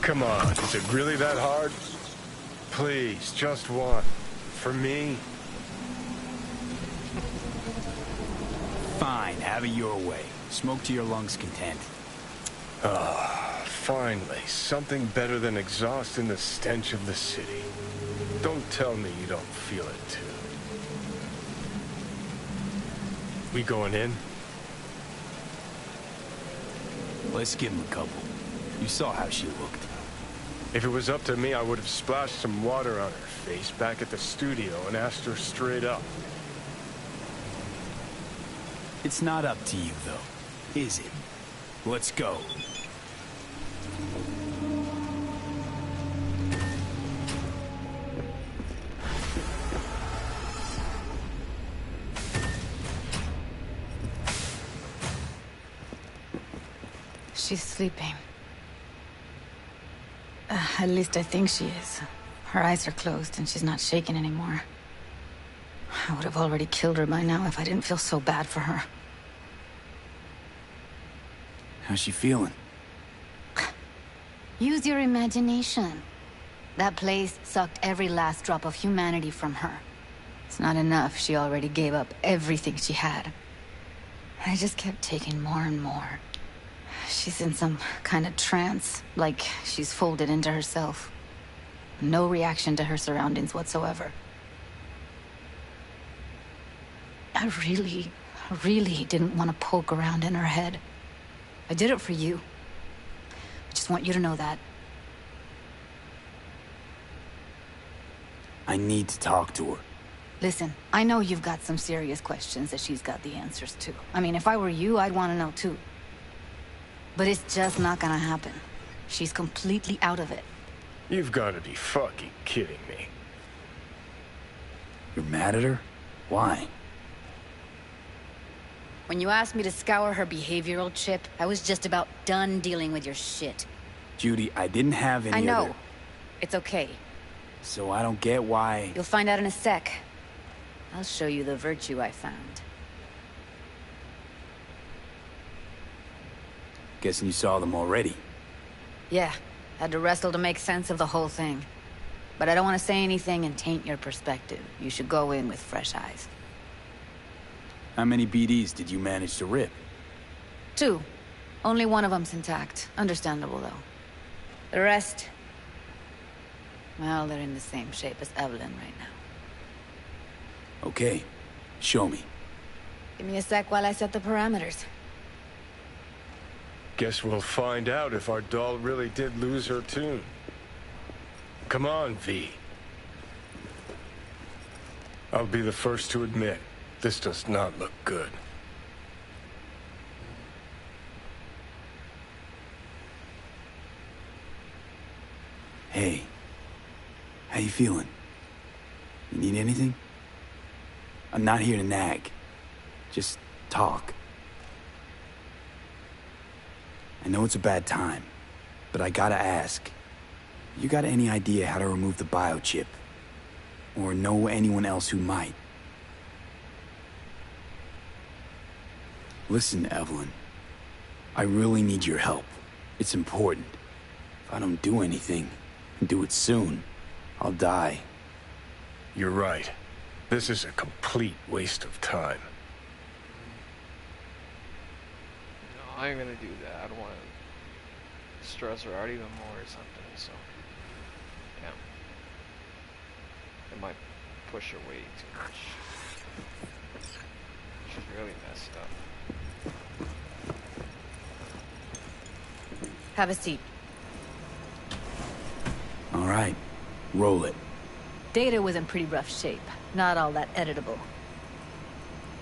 Speaker 7: Come on, is it really that hard? Please, just one. For me?
Speaker 3: Fine, have it your way. Smoke to your lungs' content.
Speaker 7: Ah, finally, something better than exhaust in the stench of the city. Don't tell me you don't feel it, too. We going in?
Speaker 3: Let's give him a couple. You saw how she looked.
Speaker 7: If it was up to me, I would have splashed some water on her face back at the studio and asked her straight up.
Speaker 3: It's not up to you, though, is it? Let's go.
Speaker 11: She's sleeping. At least I think she is. Her eyes are closed and she's not shaking anymore. I would have already killed her by now if I didn't feel so bad for her.
Speaker 3: How's she feeling?
Speaker 11: Use your imagination. That place sucked every last drop of humanity from her. It's not enough. She already gave up everything she had. I just kept taking more and more. She's in some kind of trance, like she's folded into herself. No reaction to her surroundings whatsoever. I really didn't want to poke around in her head. I did it for you. I just want you to know that.
Speaker 3: I need to talk to her.
Speaker 11: Listen, I know you've got some serious questions that she's got the answers to. I mean, if I were you, I'd want to know too. But it's just not gonna happen. She's completely out of it.
Speaker 7: You've got to be fucking kidding me.
Speaker 3: You're mad at her? Why?
Speaker 11: When you asked me to scour her behavioral chip, I was just about done dealing with your shit.
Speaker 3: Judy, I didn't have any
Speaker 11: I know.
Speaker 3: other...
Speaker 11: It's okay.
Speaker 3: So I don't get why...
Speaker 11: You'll find out in a sec. I'll show you the virtue I found.
Speaker 3: Guessing you saw them already.
Speaker 11: Yeah, had to wrestle to make sense of the whole thing. But I don't want to say anything and taint your perspective. You should go in with fresh eyes.
Speaker 3: How many BDs did you manage to rip?
Speaker 11: 2. Only one of them's intact. Understandable, though. The rest... well, they're in the same shape as Evelyn right now.
Speaker 3: Okay. Show me.
Speaker 11: Give me a sec while I set the parameters.
Speaker 7: Guess we'll find out if our doll really did lose her tune. Come on, V. I'll be the first to admit, this does not look good.
Speaker 3: Hey. How you feeling? You need anything? I'm not here to nag. Just talk. I know it's a bad time, but I gotta ask. You got any idea how to remove the biochip? Or know anyone else who might? Listen, Evelyn. I really need your help. It's important. If I don't do anything, and do it soon, I'll die.
Speaker 7: You're right. This is a complete waste of time.
Speaker 1: No, I ain't gonna do that. I don't want to stress her out even more or something, so... yeah. It might push her way too much. She's really messed up.
Speaker 11: Have a seat.
Speaker 3: All right. Roll it.
Speaker 11: Data was in pretty rough shape. Not all that editable.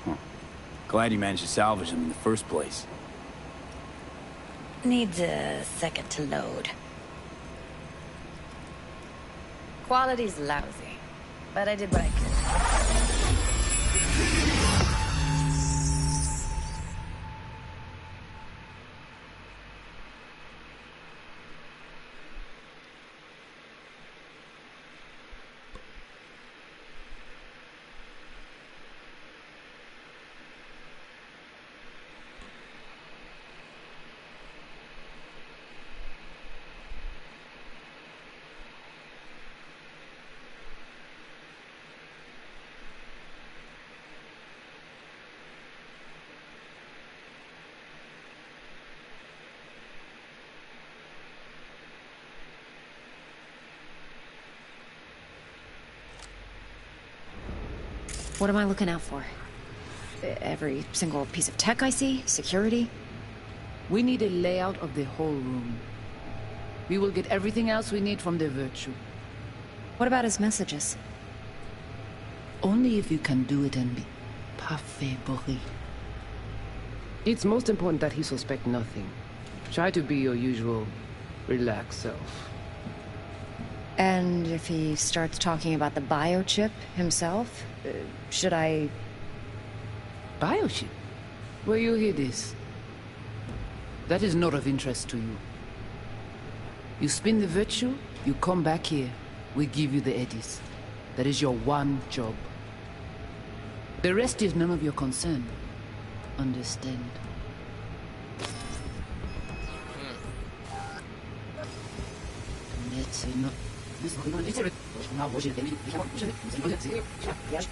Speaker 3: Huh. Glad you managed to salvage them in the first place.
Speaker 23: Needs a second to load.
Speaker 11: Quality's lousy, but I did what I could.
Speaker 9: What am I looking out for? Every single piece of tech I see? Security?
Speaker 21: We need a layout of the whole room. We will get everything else we need from the Virtue.
Speaker 9: What about his messages?
Speaker 21: Only if you can do it and be parfait, Boris. It's most important that he suspect nothing. Try to be your usual, relaxed self.
Speaker 9: And if he starts talking about the biochip himself, should I...
Speaker 21: Biochip? Where you hear this? That is not of interest to you. You spin the Virtue, you come back here, we give you the eddies. That is your one job. The rest is none of your concern. Understand?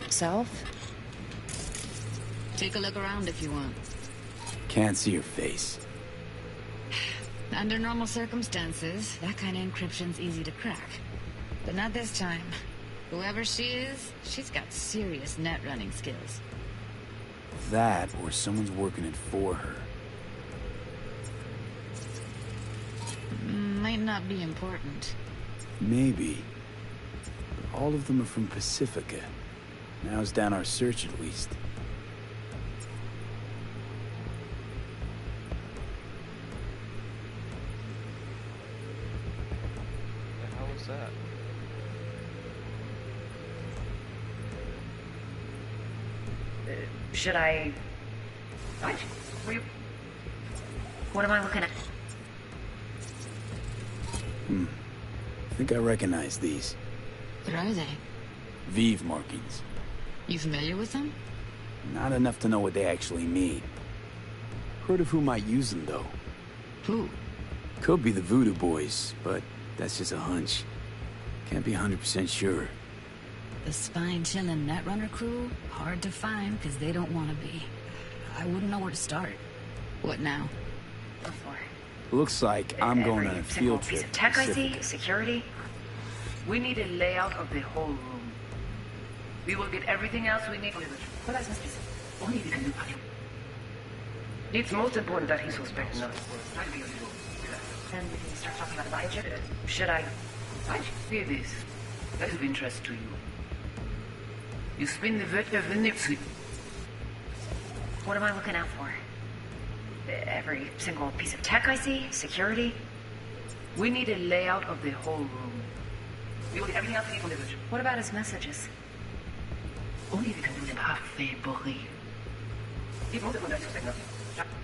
Speaker 9: Self?
Speaker 11: Take a look around if you want.
Speaker 3: Can't see your face.
Speaker 11: Under normal circumstances, that kind of encryption's easy to crack. But not this time. Whoever she is, she's got serious net running skills.
Speaker 3: That, or someone's working it for her.
Speaker 11: Might not be important.
Speaker 3: Maybe. But all of them are from Pacifica. Now's down our search at least.
Speaker 1: What the hell was that?
Speaker 9: Should I... What am I looking at?
Speaker 3: I think I recognize these.
Speaker 11: What are they?
Speaker 3: Vive markings.
Speaker 11: You familiar with them?
Speaker 3: Not enough to know what they actually mean. Heard of who might use them, though.
Speaker 11: Who?
Speaker 3: Could be the Voodoo Boys, but that's just a hunch. Can't be 100% sure.
Speaker 11: The spine-chilling Netrunner crew? Hard to find, because they don't want to be. I wouldn't know where to start. What now?
Speaker 3: Looks like I'm going on a field
Speaker 21: Piece
Speaker 3: trip.
Speaker 21: of tech I see, security. We need a layout of the whole room. We will get everything else we need. Only we can do. It's most important that he suspects nothing. And we can start talking about the biochip. Should I? Hear this. That is of interest to you. You spin the virtue of the nipsy. What am I looking out for? Every single piece of tech I see? Security? We need a layout of the whole room. We will get everything else we need from the virtue. What about his messages? Only we can do them halfway, Boris.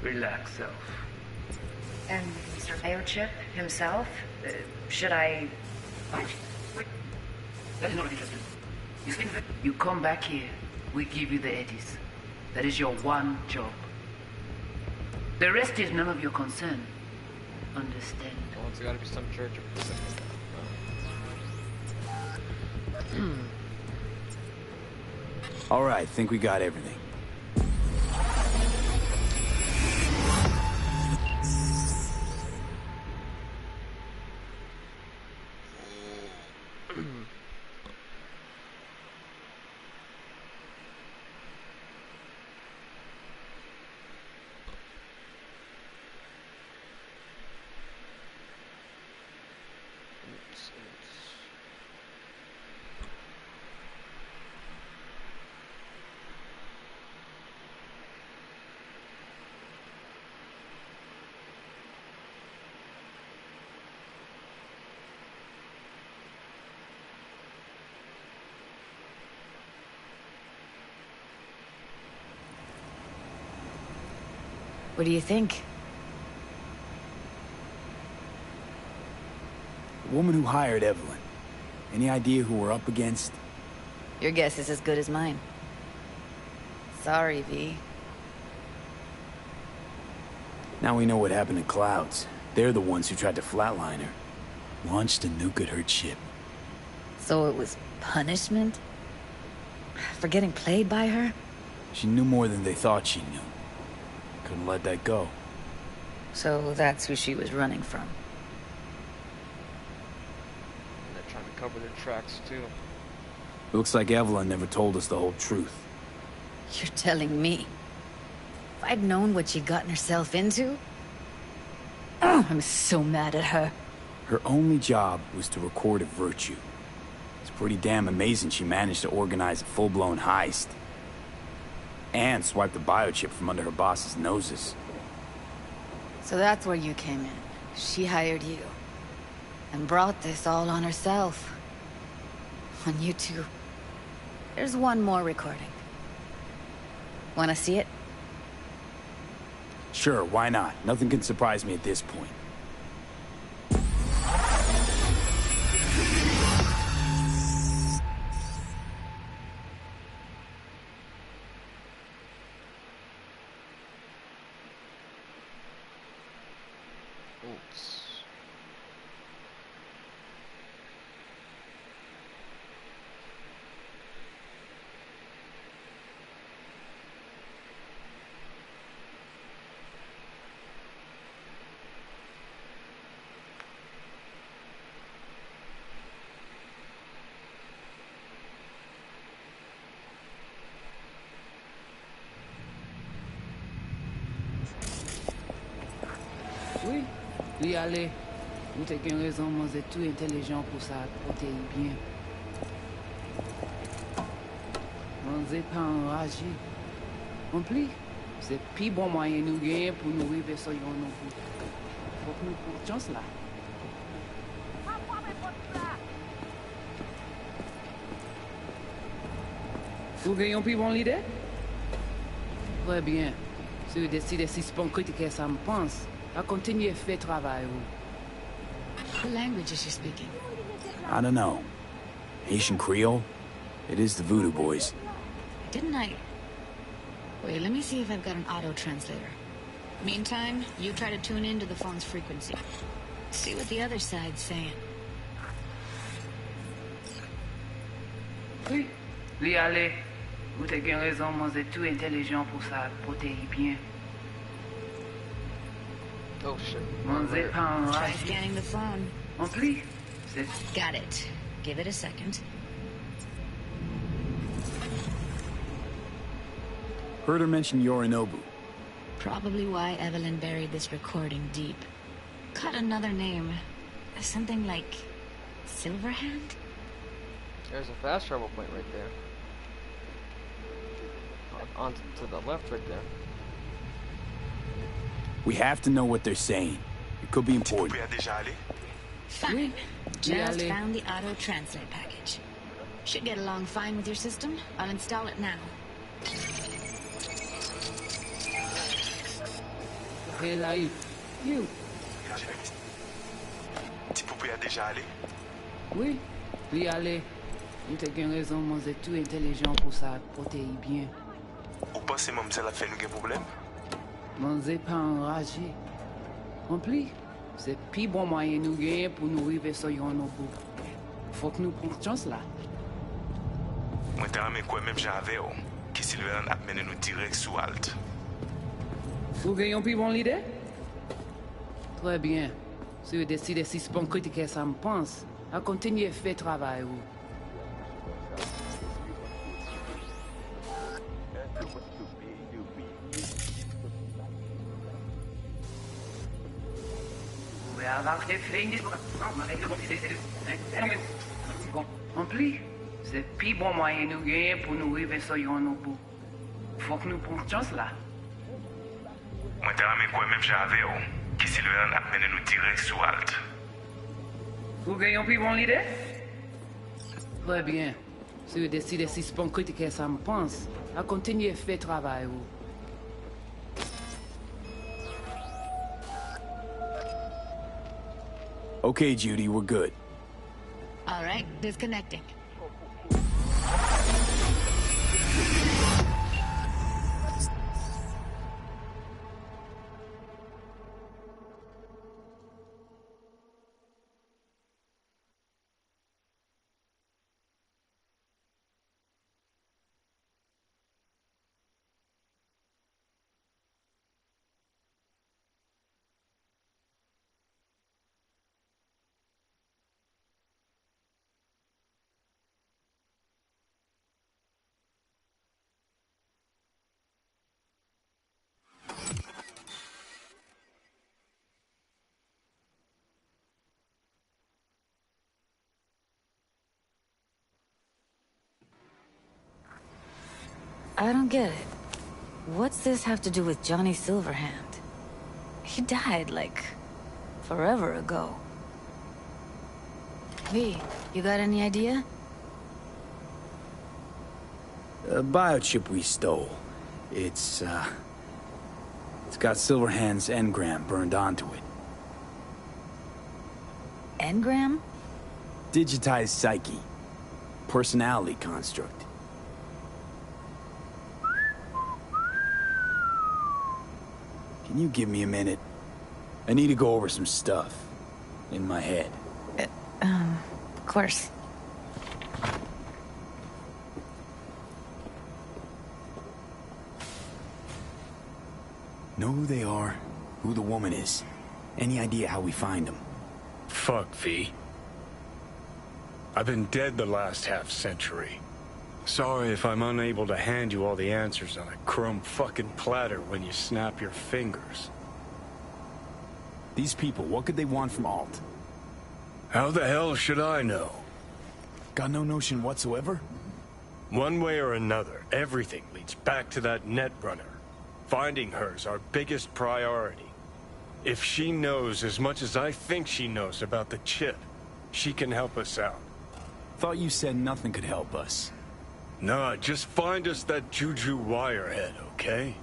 Speaker 21: Relax, self. And Mr. Biochip himself? Should I... That is not interesting. You speak of it? You come back here. We give you the eddies. That is your one job. The rest is none of your concern. Understand?
Speaker 1: Well, it's gotta be some church or something.
Speaker 3: All right, think we got everything.
Speaker 11: What do you think?
Speaker 3: The woman who hired Evelyn. Any idea who we're up against?
Speaker 11: Your guess is as good as mine. Sorry, V.
Speaker 3: Now we know what happened to Clouds. They're the ones who tried to flatline her. Launched a nuke at her ship.
Speaker 11: So it was punishment? For getting played by her?
Speaker 3: She knew more than they thought she knew. Couldn't let that go.
Speaker 11: So that's who she was running from.
Speaker 1: And they're trying to cover their tracks, too.
Speaker 3: Looks like Evelyn never told us the whole truth.
Speaker 11: You're telling me? If I'd known what she'd gotten herself into? Oh, I'm so mad at her.
Speaker 3: Her only job was to record a virtue. It's pretty damn amazing she managed to organize a full-blown heist. And swipe the biochip from under her boss's noses.
Speaker 11: So that's where you came in. She hired you. And brought this all on herself. On you two. There's one more recording. Wanna see it?
Speaker 3: Sure, why not? Nothing can surprise me at this point.
Speaker 21: Oui, lui aller. Vous avez une raison, moi, vous êtes tout intelligent pour ça, protéger bien. Vous n'êtes pas enragé. En plus, c'est le plus bon moyen nous gagner pour nous arriver sur yon non plus. Faut que nous prenions chance là. Vous gagnez un plus bon leader? Très bien. Si vous décidez si c'est bon critiquer ça, me pense. À continuer à faire travail.
Speaker 11: What language is she speaking?
Speaker 3: I don't know. Haitian Creole? It is the Voodoo Boys.
Speaker 11: Didn't I... Wait, let me see if I've got an auto-translator. Meantime, you try to tune into the phone's frequency. See what the other side's saying.
Speaker 21: Oui, lui aller. Vous avez raison, moi, vous êtes tout intelligent pour ça, protéger bien.
Speaker 1: Oh shit.
Speaker 11: Try scanning the phone. Got it. Give it a second.
Speaker 3: Heard her mention Yorinobu.
Speaker 11: Probably why Evelyn buried this recording deep. Cut another name. Something like Silverhand?
Speaker 1: There's a fast travel point right there. On to the left right there.
Speaker 3: We have to know what they're saying. It could be important.
Speaker 11: Fine. Just found the auto translate package. Should get along fine with your system. I'll install it now.
Speaker 21: Hey, like, you.
Speaker 10: Ti poupée a déjà allé?
Speaker 21: Oui, lui aller. Nous te gen raison, moi c'est tout intelligent pour ça, protéger bien.
Speaker 10: Ou pensez moi ça la fait nous gen problème?
Speaker 21: Moi c'est pas enragé. Rempli, c'est plus bon moyen nous gagner pour nous arriver sur yon bout. Faut que nous prenions chance là.
Speaker 10: Moi t'as ramé quoi même j'avais qui Silverhand a mené nous direct sous Alt.
Speaker 21: Vous gagnez plus bon l'idée? Très bien. Si vous décidez si c'est bon critiquer ça me pense, à continuer à faire travail. Rempli, c'est plus bon moyen nous gagner pour nous arriver sur yon bout. Faut que nous prenions chance là.
Speaker 10: Moi t'as ramé quoi même j'avais qui Silverhand a mené nous direct sous Alt.
Speaker 21: Vous gagnez plus bon l'idée? Très bien. Si vous décidez si c'est bon critiquer ça me pense, à continuer à faire travail.
Speaker 3: Okay, Judy, we're good.
Speaker 11: All right, disconnecting. I don't get it. What's this have to do with Johnny Silverhand? He died, like, forever ago. V, you got any idea?
Speaker 3: The biochip we stole. It's got Silverhand's engram burned onto it.
Speaker 11: Engram?
Speaker 3: Digitized psyche. Personality construct. Can you give me a minute? I need to go over some stuff. In my head.
Speaker 11: Of course.
Speaker 3: Know who they are, who the woman is. Any idea how we find them?
Speaker 7: Fuck, V. I've been dead the last half-century. Sorry if I'm unable to hand you all the answers on a chrome fucking platter when you snap your fingers.
Speaker 3: These people, what could they want from Alt?
Speaker 7: How the hell should I know?
Speaker 3: Got no notion whatsoever?
Speaker 7: One way or another, everything leads back to that Netrunner. Finding her's our biggest priority. If she knows as much as I think she knows about the chip, she can help us out.
Speaker 3: Thought you said nothing could help us.
Speaker 7: Nah, just find us that Juju wirehead, okay?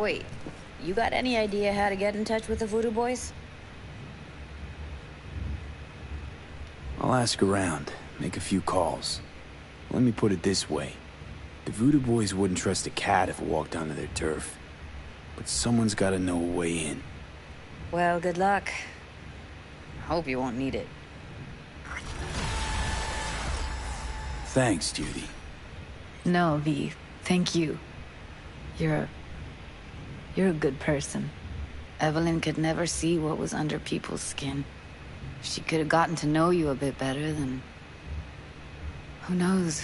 Speaker 9: Wait, you got any idea how to get in touch with the Voodoo Boys?
Speaker 3: I'll ask around, make a few calls. Let me put it this way. The Voodoo Boys wouldn't trust a cat if it walked onto their turf. But someone's gotta know a way in.
Speaker 9: Well, good luck. Hope you won't need it.
Speaker 3: Thanks, Judy.
Speaker 11: No, V. Thank you. You're a good person.
Speaker 9: Evelyn could never see what was under people's skin. If she could have gotten to know you a bit better, then... who knows?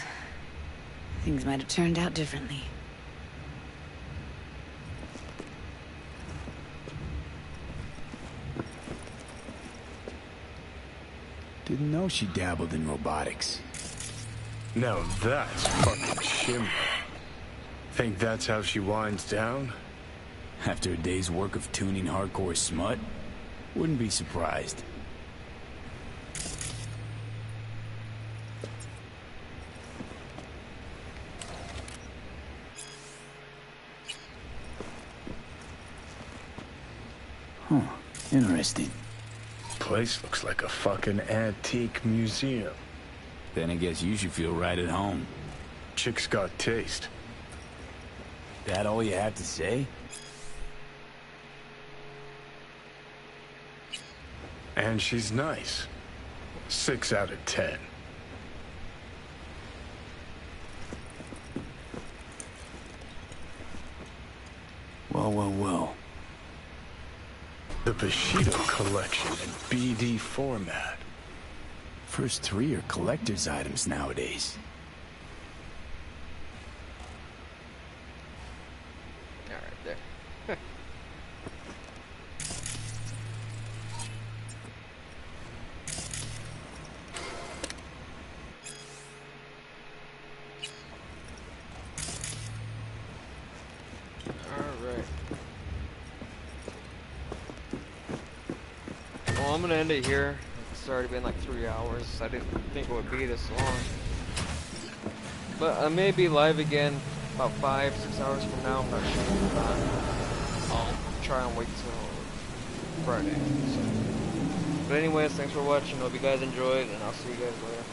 Speaker 9: Things might have turned out differently.
Speaker 3: Didn't know she dabbled in robotics.
Speaker 7: Now that's fucking shimmer. Think that's how she winds down?
Speaker 3: After a day's work of tuning hardcore smut? Wouldn't be surprised. Huh, interesting.
Speaker 7: Place looks like a fucking antique museum.
Speaker 3: Then I guess you should feel right at home.
Speaker 7: Chick's got taste.
Speaker 3: That all you have to say?
Speaker 7: And she's nice. 6 out of 10.
Speaker 3: Well, well, well.
Speaker 7: The Bushido collection in BD format.
Speaker 3: First 3 are collector's items nowadays.
Speaker 1: Alright, there. Alright. Well, I'm gonna end it here. It's already been like 3 hours. I didn't think it would be this long. But I may be live again about 5-6 hours from now. I'm not sure. I'll try and wait till Friday. So. But anyways, thanks for watching. Hope you guys enjoyed, and I'll see you guys later.